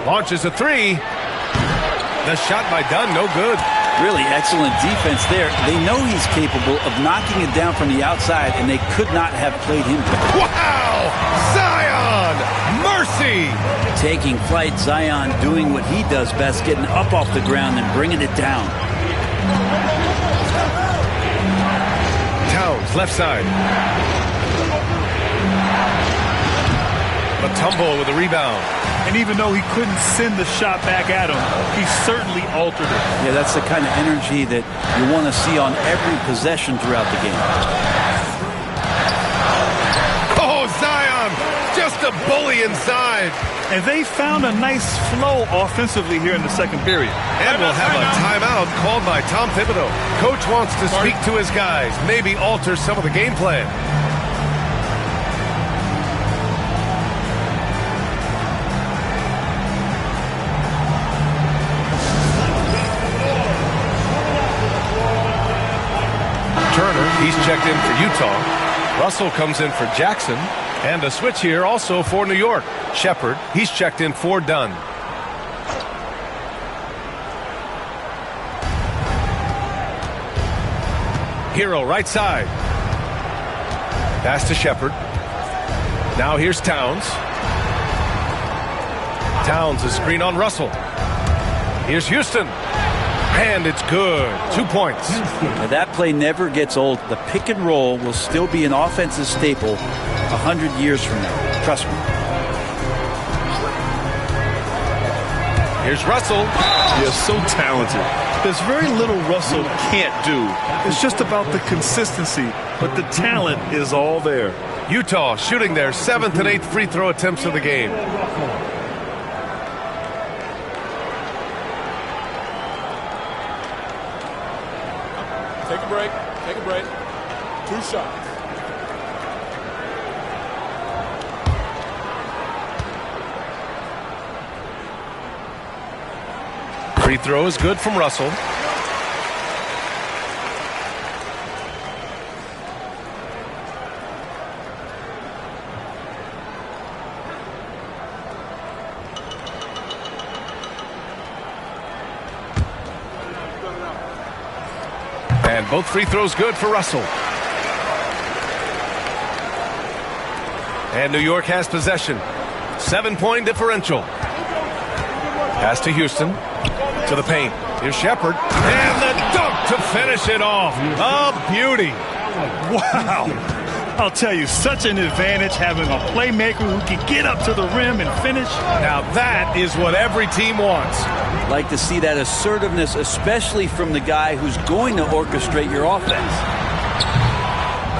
Launches a three. The shot by Dunn, no good. Really excellent defense there. They know he's capable of knocking it down from the outside, and they could not have played him better. Wow! Zion! Mercy! Taking flight, Zion doing what he does best, getting up off the ground and bringing it down. Towns, left side. Mutombo with a rebound. And even though he couldn't send the shot back at him, he certainly altered it. Yeah, that's the kind of energy that you want to see on every possession throughout the game. Oh, Zion! Just a bully inside. And they found a nice flow offensively here in the second period. And we'll have a timeout called by Tom Thibodeau. Coach wants to speak to his guys, maybe alter some of the game plan. He's checked in for Utah. Russell comes in for Jackson. And a switch here also for New York. Shepard, he's checked in for Dunn. Hero right side. Pass to Shepard. Now here's Towns. Towns, a screen on Russell. Here's Houston. And it's good. 2 points. Now that play never gets old. The pick and roll will still be an offensive staple 100 years from now. Trust me. Here's Russell. He is so talented. There's very little Russell can't do. It's just about the consistency, but the talent is all there. Utah shooting their 7th and 8th free throw attempts of the game. Take a break. Take a break. 2 shots. Free throw is good from Russell. And both free throws good for Russell. And New York has possession. 7-point differential. Pass to Houston. To the paint. Here's Shepard. And the dunk to finish it off. A beauty. Wow. I'll tell you, such an advantage having a playmaker who can get up to the rim and finish. Now that is what every team wants. Like to see that assertiveness, especially from the guy who's going to orchestrate your offense.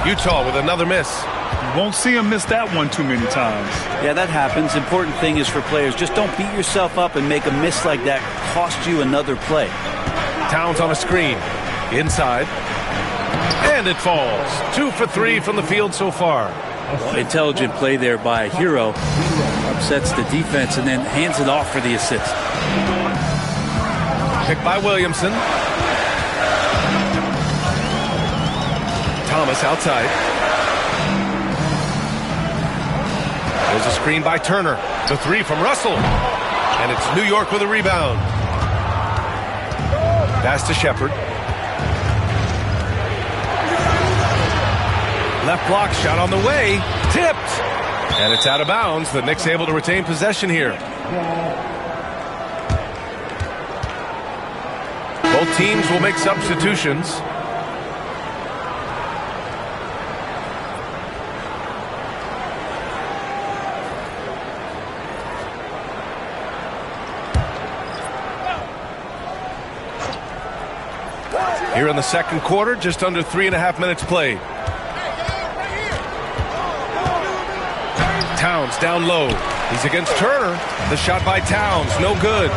Utah with another miss. You won't see him miss that one too many times. Yeah, that happens. Important thing is for players, just don't beat yourself up and make a miss like that cost you another play. Towns on a screen. Inside. And it falls. 2 for 3 from the field so far. Well, intelligent play there by Hero. Upsets the defense and then hands it off for the assist. Picked by Williamson. Thomas outside. There's a screen by Turner. The 3 from Russell. And it's New York with a rebound. Pass to Shepard. Left block shot on the way. Tipped. And it's out of bounds. The Knicks able to retain possession here. Both teams will make substitutions. Here in the second quarter, just under 3.5 minutes played. Towns down low. He's against Turner. The shot by Towns, no good.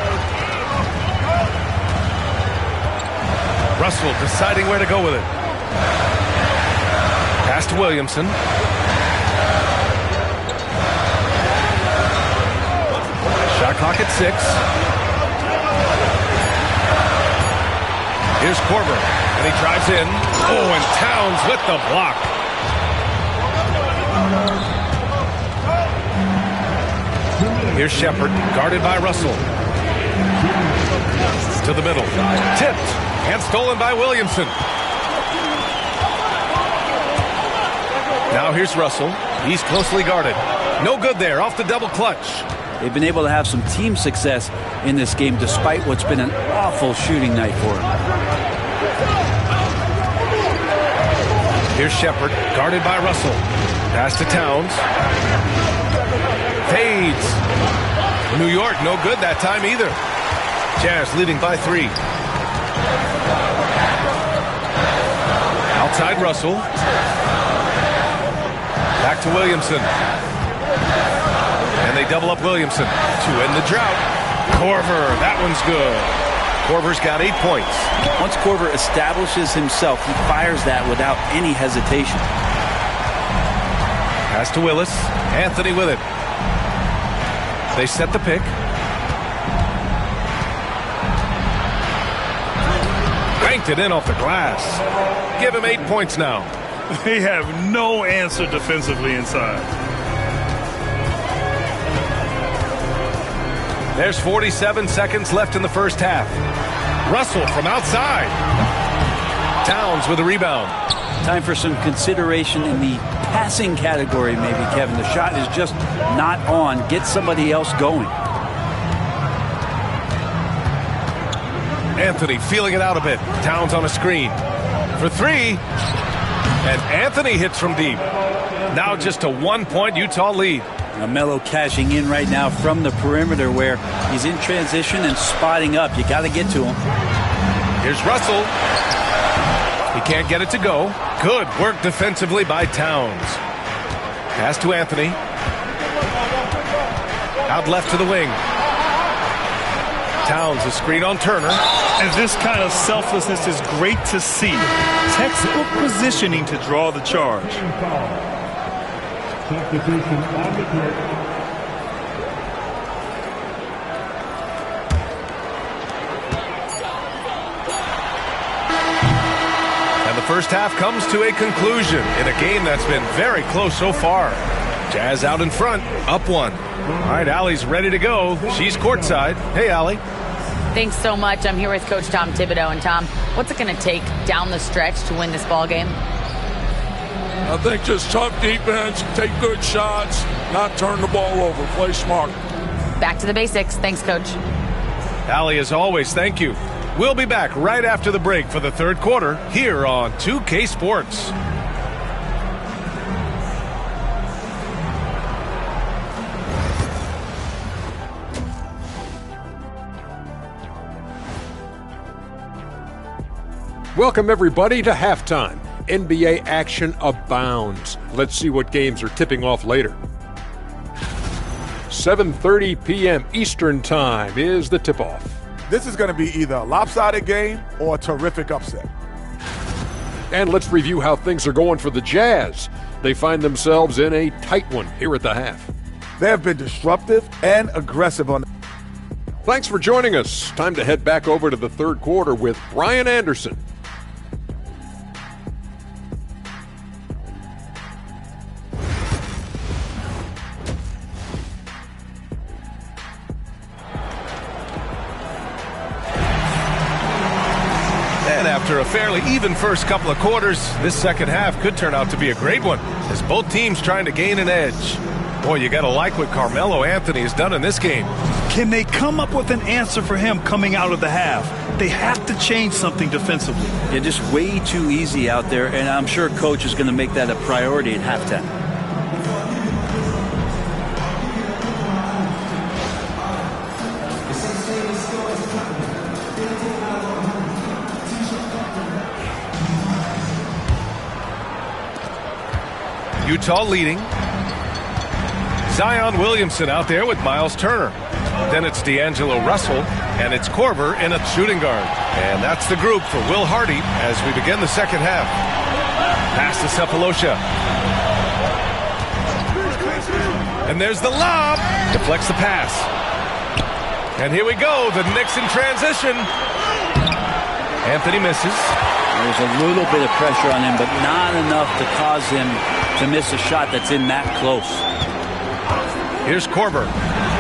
Russell deciding where to go with it. Pass to Williamson. Shot clock at 6. Here's Korver, and he drives in. Oh, and Towns with the block. Here's Shepard, guarded by Russell. To the middle. Tipped and stolen by Williamson. Now here's Russell. He's closely guarded. No good there, off the double clutch. They've been able to have some team success in this game despite what's been an awful shooting night for them. Here's Shepard, guarded by Russell. Pass to Towns. Fades. New York, no good that time either. Jazz leading by 3. Outside Russell. Back to Williamson. And they double up Williamson to end the drought. Korver, that one's good. Korver's got 8 points. Once Korver establishes himself, he fires that without any hesitation. Pass to Willis. Anthony with it. They set the pick. Banked it in off the glass. Give him 8 points now. They have no answer defensively inside. There's 47 seconds left in the first half. Russell from outside. Towns with a rebound. Time for some consideration in the passing category, maybe, Kevin. The shot is just not on. Get somebody else going. Anthony feeling it out a bit. Towns on a screen. For 3. And Anthony hits from deep. Now just a 1-point Utah lead. Now Melo cashing in right now from the perimeter where he's in transition and spotting up. You got to get to him. Here's Russell. He can't get it to go. Good work defensively by Towns. Pass to Anthony. Out left to the wing. Towns, a screen on Turner. And this kind of selflessness is great to see. Textbook positioning to draw the charge. Substitution on the court. And the first half comes to a conclusion in a game that's been very close so far. Jazz out in front, up 1. All right, Allie's ready to go. She's courtside. Hey, Allie. Thanks so much. I'm here with Coach Tom Thibodeau. And Tom, what's it going to take down the stretch to win this ball game? I think just tough defense, take good shots, not turn the ball over, play smart. Back to the basics. Thanks, Coach. Allie, as always, thank you. We'll be back right after the break for the third quarter here on 2K Sports. Welcome, everybody, to halftime. NBA action abounds. Let's see what games are tipping off later. 7:30 p.m. Eastern Time is the tip-off. This is going to be either a lopsided game or a terrific upset. And let's review how things are going for the Jazz. They find themselves in a tight one here at the half. They have been disruptive and aggressive on. Thanks for joining us. Time to head back over to the third quarter with Brian Anderson. After a fairly even first couple of quarters, this second half could turn out to be a great one, as both teams trying to gain an edge. Boy, you got to like what Carmelo Anthony has done in this game. Can they come up with an answer for him coming out of the half? They have to change something defensively. Yeah, just way too easy out there, and I'm sure Coach is going to make that a priority at halftime. Utah leading. Zion Williamson out there with Miles Turner. Then it's D'Angelo Russell, and it's Korver in a shooting guard. And that's the group for Will Hardy as we begin the second half. Pass to Cephalosha. And there's the lob. Deflects the pass. And here we go, the Knicks in transition. Anthony misses. There's a little bit of pressure on him, but not enough to cause him to miss a shot that's in that close. Here's Korver.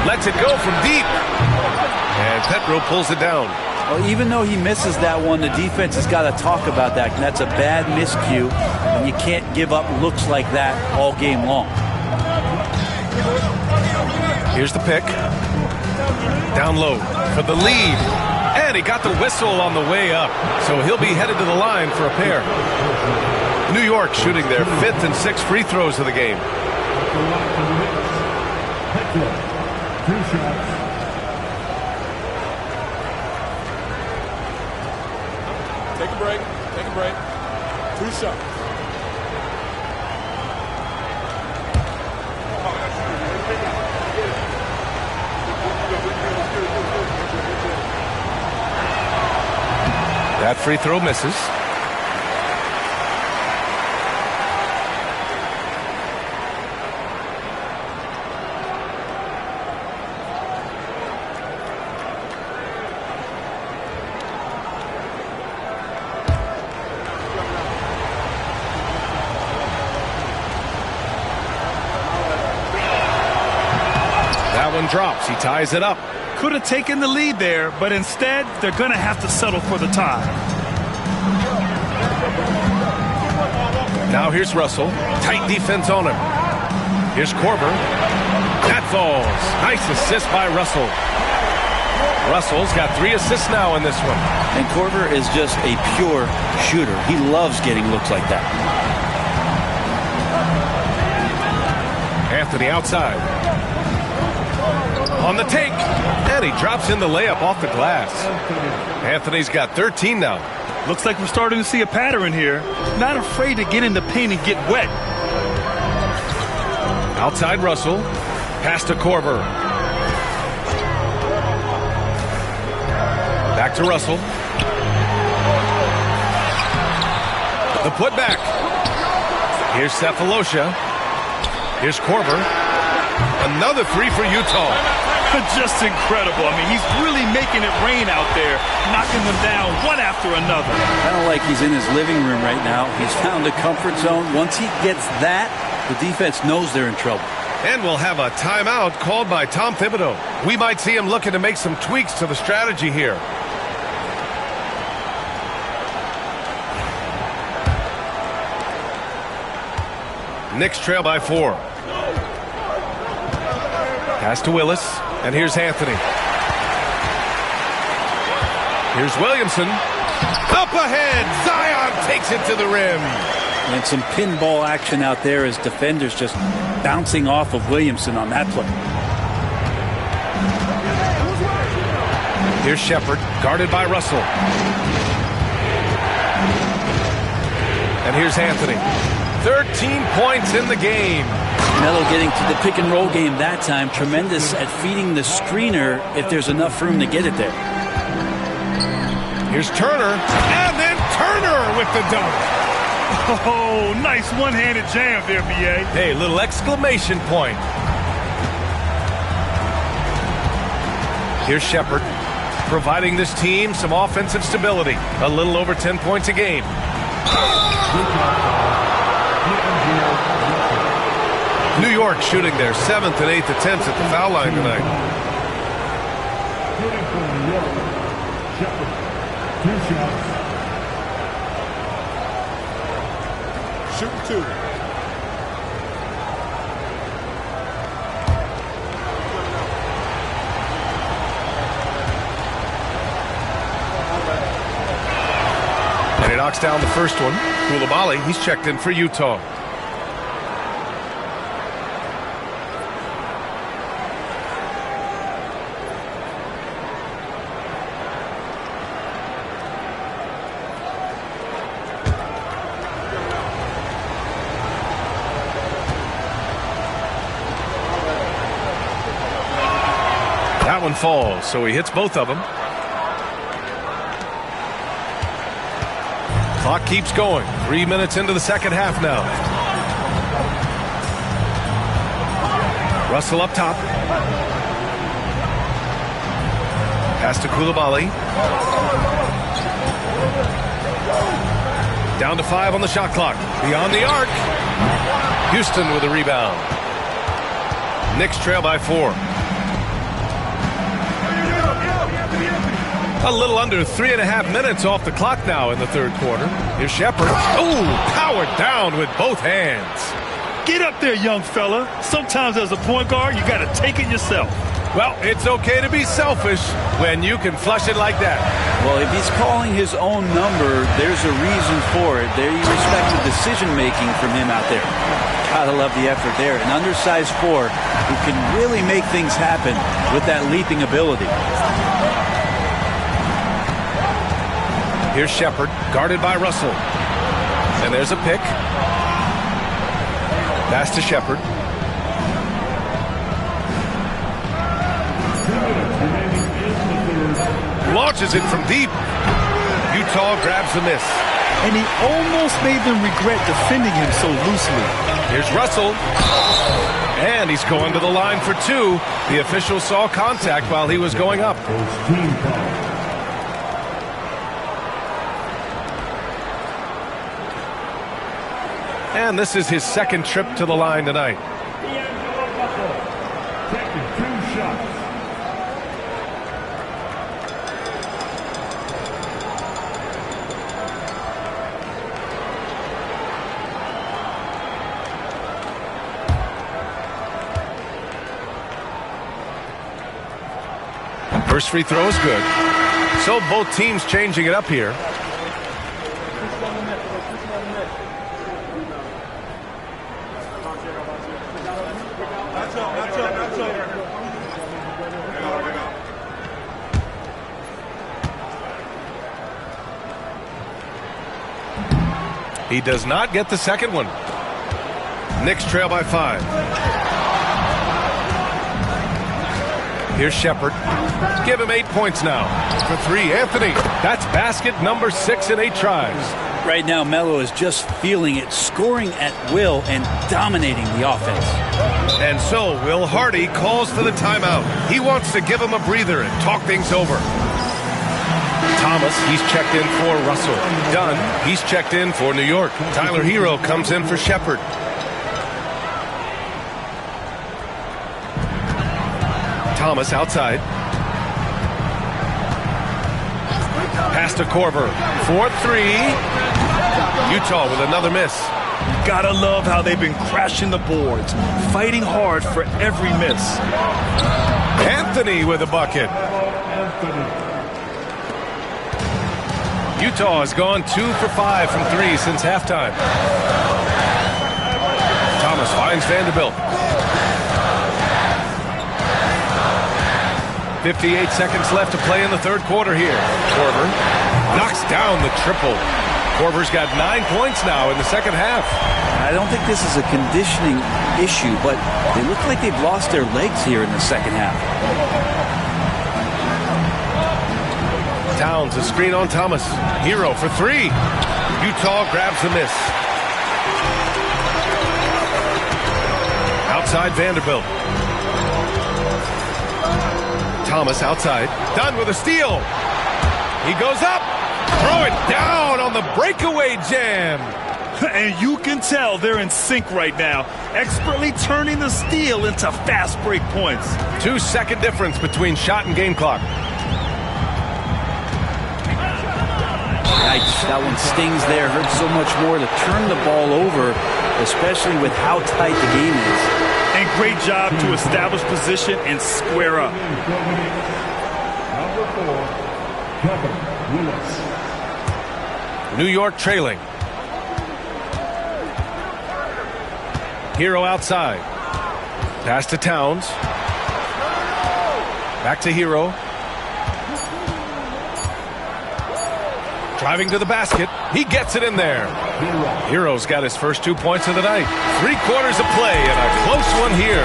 Lets it go from deep. And Petro pulls it down. Well, even though he misses that one, the defense has got to talk about that. And that's a bad miscue, and you can't give up looks like that all game long. Here's the pick. Down low for the lead. And he got the whistle on the way up. So he'll be headed to the line for a pair. New York shooting their 5th and 6th free throws of the game. 2 shots. Take a break. Take a break. 2 shots. That free throw misses. That one drops. He ties it up. Could have taken the lead there, but instead, they're going to have to settle for the tie. Now here's Russell. Tight defense on him. Here's Korver. That falls. Nice assist by Russell. Russell's got 3 assists now in this one. And Korver is just a pure shooter. He loves getting looks like that. Anthony outside. On the take. And he drops in the layup off the glass. Anthony's got 13 now. Looks like we're starting to see a pattern here. Not afraid to get in the paint and get wet. Outside Russell. Pass to Korver. Back to Russell. The putback. Here's Cephalosha. Here's Korver. Another 3 for Utah. Just incredible. I mean, he's really making it rain out there, knocking them down one after another. Kind of like he's in his living room right now. He's found a comfort zone. Once he gets that, the defense knows they're in trouble. And we'll have a timeout called by Tom Thibodeau. We might see him looking to make some tweaks to the strategy here. Knicks trail by 4. Pass to Willis. And here's Anthony. Here's Williamson. Up ahead. Zion takes it to the rim. And some pinball action out there as defenders just bouncing off of Williamson on that play. Here's Shepard, guarded by Russell. And here's Anthony. 13 points in the game. Melo getting to the pick and roll game that time. Tremendous at feeding the screener if there's enough room to get it there. Here's Turner. And then Turner with the dunk. Oh, nice one-handed jam there, B.A. Hey, little exclamation point. Here's Shepard, providing this team some offensive stability. A little over 10 points a game. New York shooting their 7th and 8th attempts at the foul line tonight. Shoot 2. And he knocks down the first one. Koulibaly, he's checked in for Utah. That one falls, so he hits both of them. Clock keeps going. 3 minutes into the second half now. Russell up top. Pass to Koulibaly. Down to 5 on the shot clock. Beyond the arc. Houston with a rebound. Knicks trail by 4. A little under 3.5 minutes off the clock now in the third quarter. Here's Shepherd. Oh, powered down with both hands. Get up there, young fella. Sometimes as a point guard, you got to take it yourself. Well, it's okay to be selfish when you can flush it like that. Well, if he's calling his own number, there's a reason for it. There you respect the decision-making from him out there. Gotta love the effort there. An undersized 4 who can really make things happen with that leaping ability. Here's Shepherd, guarded by Russell. And there's a pick. Pass to Shepherd. Launches it from deep. Utah grabs the miss. And he almost made them regret defending him so loosely. Here's Russell. And he's going to the line for 2. The official saw contact while he was going up. And this is his second trip to the line tonight. First free throw is good. So both teams changing it up here. He does not get the second one. Knicks trail by 5. Here's Shepherd. Give him 8 points now. For 3, Anthony. That's basket number 6 in 8 tries. Right now, Melo is just feeling it, scoring at will and dominating the offense. And so, Will Hardy calls for the timeout. He wants to give him a breather and talk things over. Thomas, he's checked in for Russell. Dunn, he's checked in for New York. Tyler Hero comes in for Shepherd. Thomas outside. Pass to Korver. 4-3. Utah with another miss. Gotta love how they've been crashing the boards, fighting hard for every miss. Anthony with a bucket. Utah has gone 2 for 5 from 3 since halftime. Thomas finds Vanderbilt. 58 seconds left to play in the third quarter here. Korver knocks down the triple. Korver's got 9 points now in the second half. I don't think this is a conditioning issue, but they look like they've lost their legs here in the second half. Towns, a screen on Thomas. Hero for 3. Utah grabs the miss. Outside Vanderbilt. Thomas outside. Dunn with a steal. He goes up. Throw it down on the breakaway jam. And you can tell they're in sync right now, expertly turning the steal into fast break points. 2-second difference between shot and game clock. That one stings there. Hurts so much more to turn the ball over, especially with how tight the game is. And great job to establish position and square up. Number 4, Kevin Willis. New York trailing. Hero outside. Pass to Towns. Back to Hero. Driving to the basket. He gets it in there. Hero's got his first 2 points of the night. 3 quarters of play and a close one here.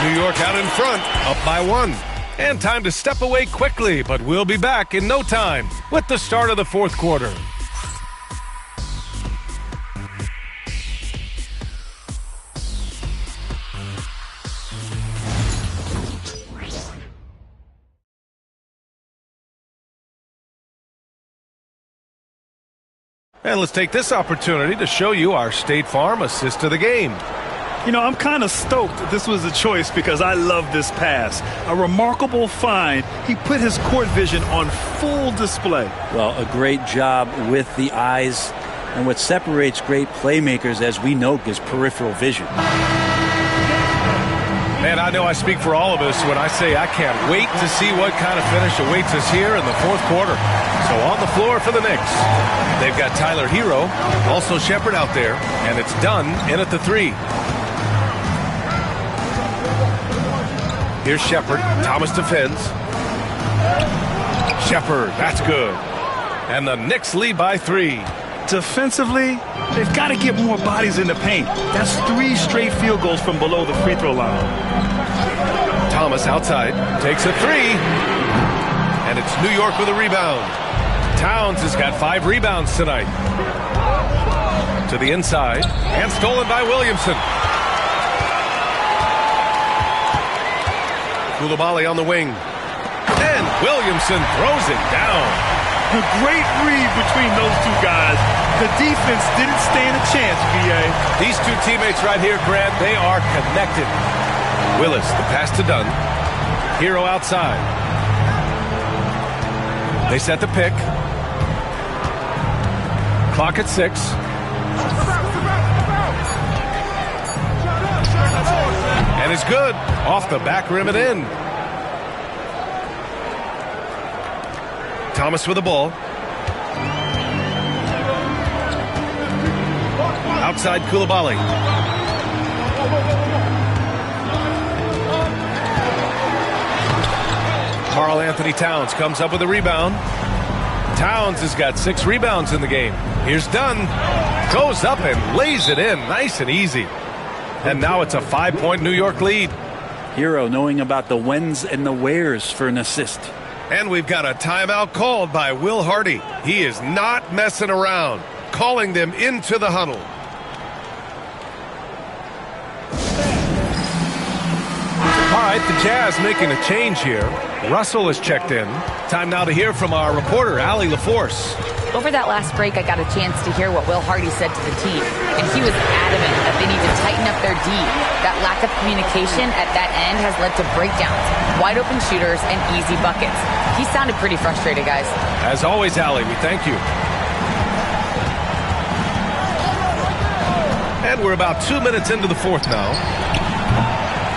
New York out in front, up by 1. And time to step away quickly, but we'll be back in no time with the start of the fourth quarter. And let's take this opportunity to show you our State Farm assist of the game. You know, I'm kind of stoked that this was a choice because I love this pass. A remarkable find. He put his court vision on full display. Well, a great job with the eyes. And what separates great playmakers, as we know, is peripheral vision. And I know I speak for all of us when I say I can't wait to see what kind of finish awaits us here in the fourth quarter. So on the floor for the Knicks, they've got Tyler Hero, also Shepard out there, and it's Dunn in at the 3. Here's Shepard. Thomas defends. Shepard, that's good. And the Knicks lead by 3. Defensively, they've got to get more bodies in the paint. That's 3 straight field goals from below the free throw line. Thomas outside, takes a 3. And it's New York with a rebound. Towns has got 5 rebounds tonight. To the inside, and stolen by Williamson. Coulibaly on the wing. And Williamson throws it down. A great read between those two guys. The defense didn't stand a chance, VA. These two teammates right here, Grant, they are connected. Willis, the pass to Dunn. Hero outside. They set the pick. Clock at 6. And it's good. Off the back rim and in. Thomas with the ball. Outside Coulibaly. Karl Anthony Towns comes up with a rebound. Towns has got 6 rebounds in the game. Here's Dunn. Goes up and lays it in. Nice and easy. And now it's a 5-point New York lead. Hero knowing about the whens and the wheres for an assist. And we've got a timeout called by Will Hardy. He is not messing around, calling them into the huddle. All right, the Jazz making a change here. Russell is checked in. Time now to hear from our reporter, Allie LaForce. Over that last break, I got a chance to hear what Will Hardy said to the team, and he was adamant that they need to tighten up their D. That lack of communication at that end has led to breakdowns, wide open shooters, and easy buckets. He sounded pretty frustrated, guys. As always, Allie, we thank you. And we're about 2 minutes into the fourth now.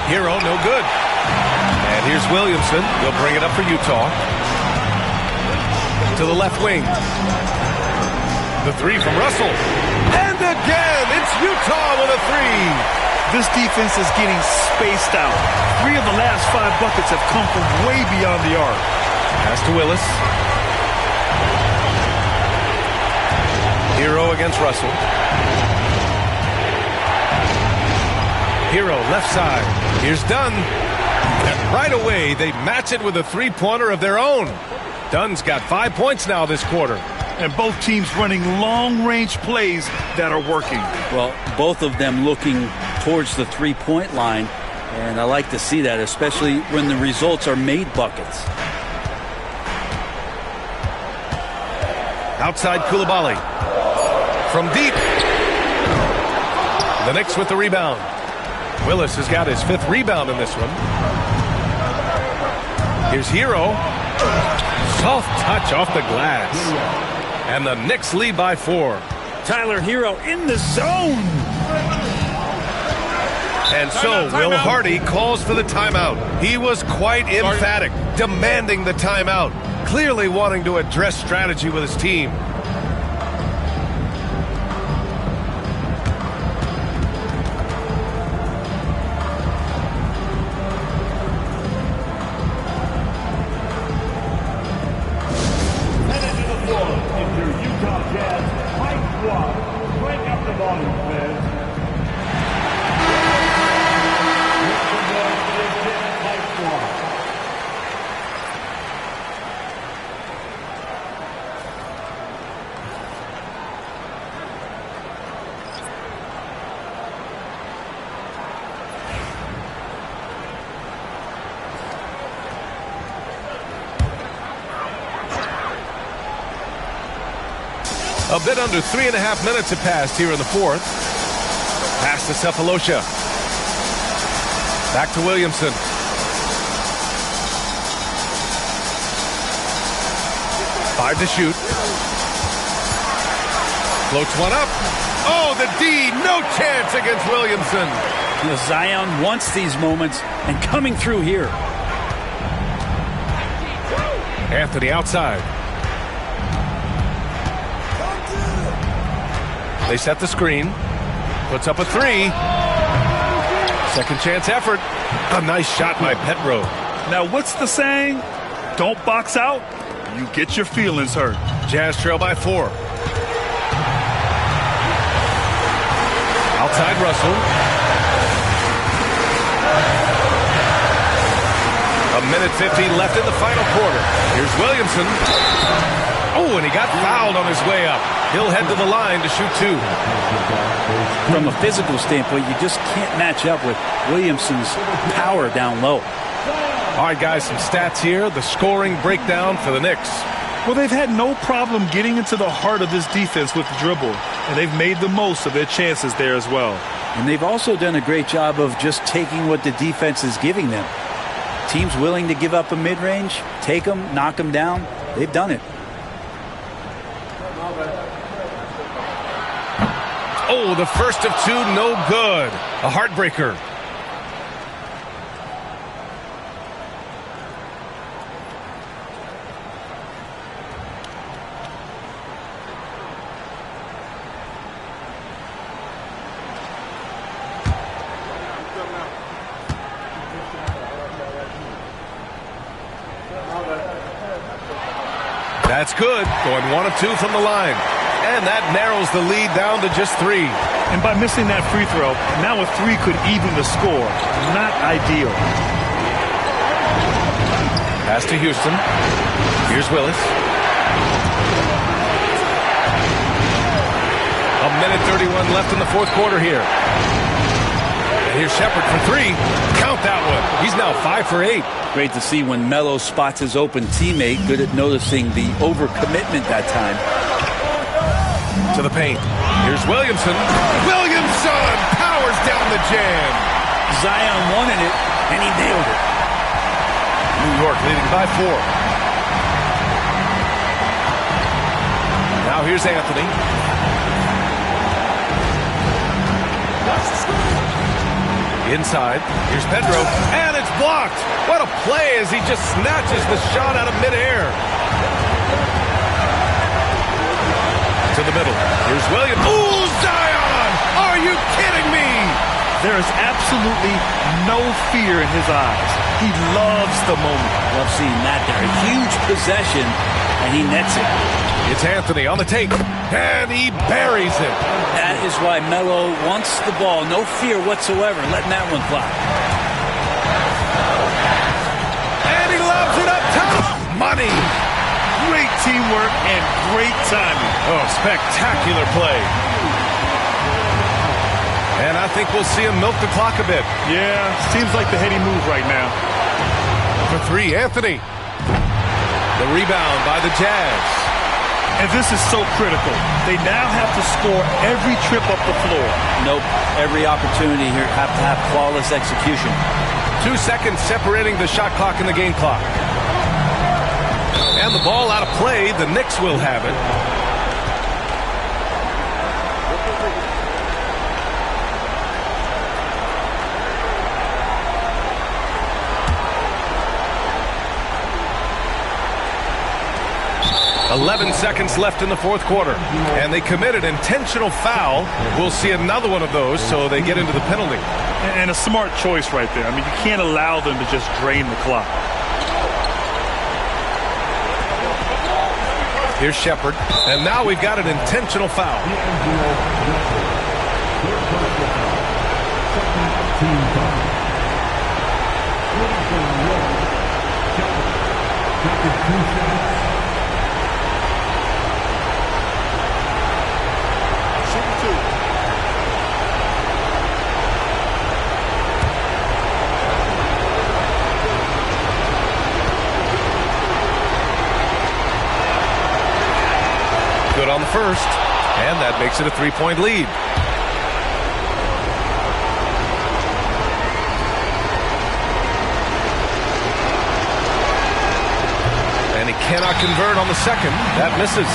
Hero, no good. And here's Williamson. He'll bring it up for Utah. To the left wing. The 3 from Russell. And again, it's Utah with a 3. This defense is getting spaced out. 3 of the last 5 buckets have come from way beyond the arc. Pass to Willis. Hero against Russell. Hero left side. Here's Dunn. And right away, they match it with a 3-pointer of their own. Dunn's got 5 points now this quarter. And both teams running long-range plays that are working. Well, both of them looking towards the 3-point line. And I like to see that, especially when the results are made buckets. Outside Coulibaly. From deep. The Knicks with the rebound. Willis has got his 5th rebound in this one. Here's Hero. Soft touch off the glass. And the Knicks lead by 4. Tyler Hero in the zone. And so Will Hardy calls for the timeout. He was quite emphatic, demanding the timeout, clearly wanting to address strategy with his team. A bit under 3.5 minutes have passed here in the fourth. Pass to Cephalosha. Back to Williamson. Five to shoot. Floats one up. Oh, the D, no chance against Williamson. You know, Zion wants these moments and coming through here. Anthony outside. They set the screen. Puts up a three. Second chance effort. A nice shot by Petro. Now, what's the saying? Don't box out, you get your feelings hurt. Jazz trail by 4. Outside Russell. A minute 15 left in the final quarter. Here's Williamson. Oh, and he got fouled on his way up. He'll head to the line to shoot 2. From a physical standpoint, you just can't match up with Williamson's power down low. All right, guys, some stats here. The scoring breakdown for the Knicks. Well, they've had no problem getting into the heart of this defense with the dribble, and they've made the most of their chances there as well. And they've also done a great job of just taking what the defense is giving them. Teams willing to give up a mid-range, take them, knock them down. They've done it. Oh, the first of 2, no good. A heartbreaker. That's good. Going 1 of 2 from the line. And that narrows the lead down to just 3. And by missing that free throw, now a 3 could even the score. Not ideal. Pass to Houston. Here's Willis. A minute 31 left in the fourth quarter here. And here's Shepard for 3. Count that one. He's now 5 for 8. Great to see when Melo spots his open teammate. Good at noticing the overcommitment that time. To the paint. Here's Williamson. Williamson powers down the jam. Zion wanted it, and he nailed it. New York leading by 4. Now here's Anthony. Inside. Here's Pedro. And it's blocked. What a play as he just snatches the shot out of midair. To the middle. Here's Williams. Ooh, Zion! Are you kidding me? There is absolutely no fear in his eyes. He loves the moment. Love seeing that there. A huge possession, and he nets it. It's Anthony on the take, and he buries it. That is why Melo wants the ball. No fear whatsoever, letting that one fly. And he loves it up top. Money. Great teamwork and great timing. Oh, spectacular play. And I think we'll see him milk the clock a bit. Yeah, seems like the heady move right now. For 3, Anthony. The rebound by the Jazz. And this is so critical. They now have to score every trip up the floor. Nope. Every opportunity here have to have flawless execution. 2 seconds separating the shot clock and the game clock. And the ball out of play. The Knicks will have it. .11 seconds left in the fourth quarter. And they committed intentional foul. We'll see another one of those, so they get into the penalty. And a smart choice right there. I mean, you can't allow them to just drain the clock. Here's Shepard. And now we've got an intentional foul. Good on the first. And that makes it a 3-point lead. And he cannot convert on the second. That misses.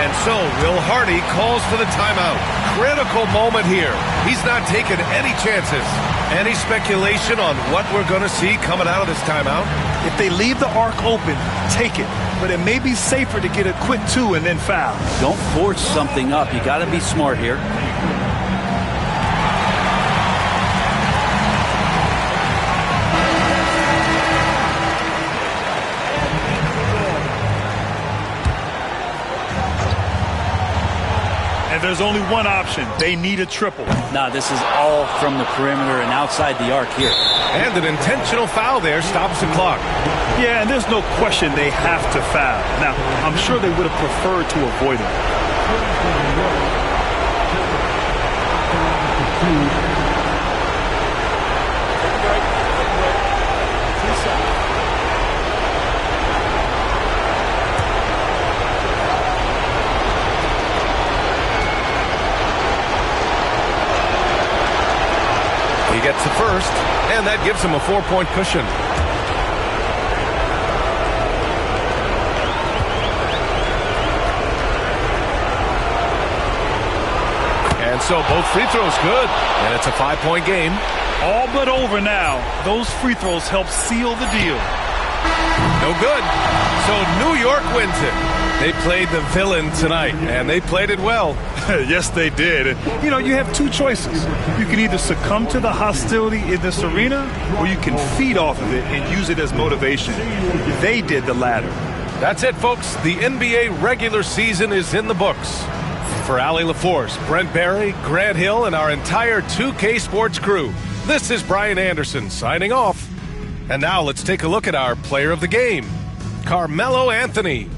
And so Will Hardy calls for the timeout. Critical moment here. He's not taking any chances. Any speculation on what we're going to see coming out of this timeout? If they leave the arc open, take it. But it may be safer to get a quick 2 and then foul. Don't force something up. You got to be smart here. And there's only one option. They need a triple. Nah, this is all from the perimeter and outside the arc here. And an intentional foul there stops the clock. Yeah, and there's no question they have to foul. Now, I'm sure they would have preferred to avoid it. He gets the first, and that gives him a 4-point cushion. And so both free throws good, and it's a 5-point game. All but over now. Those free throws help seal the deal. No good. So New York wins it. They played the villain tonight, and they played it well. Yes, they did. And, you know, you have two choices. You can either succumb to the hostility in this arena, or you can feed off of it and use it as motivation. They did the latter. That's it, folks. The NBA regular season is in the books. For Allie LaForce, Brent Barry, Grant Hill, and our entire 2K Sports crew, this is Brian Anderson signing off. And now let's take a look at our player of the game, Carmelo Anthony.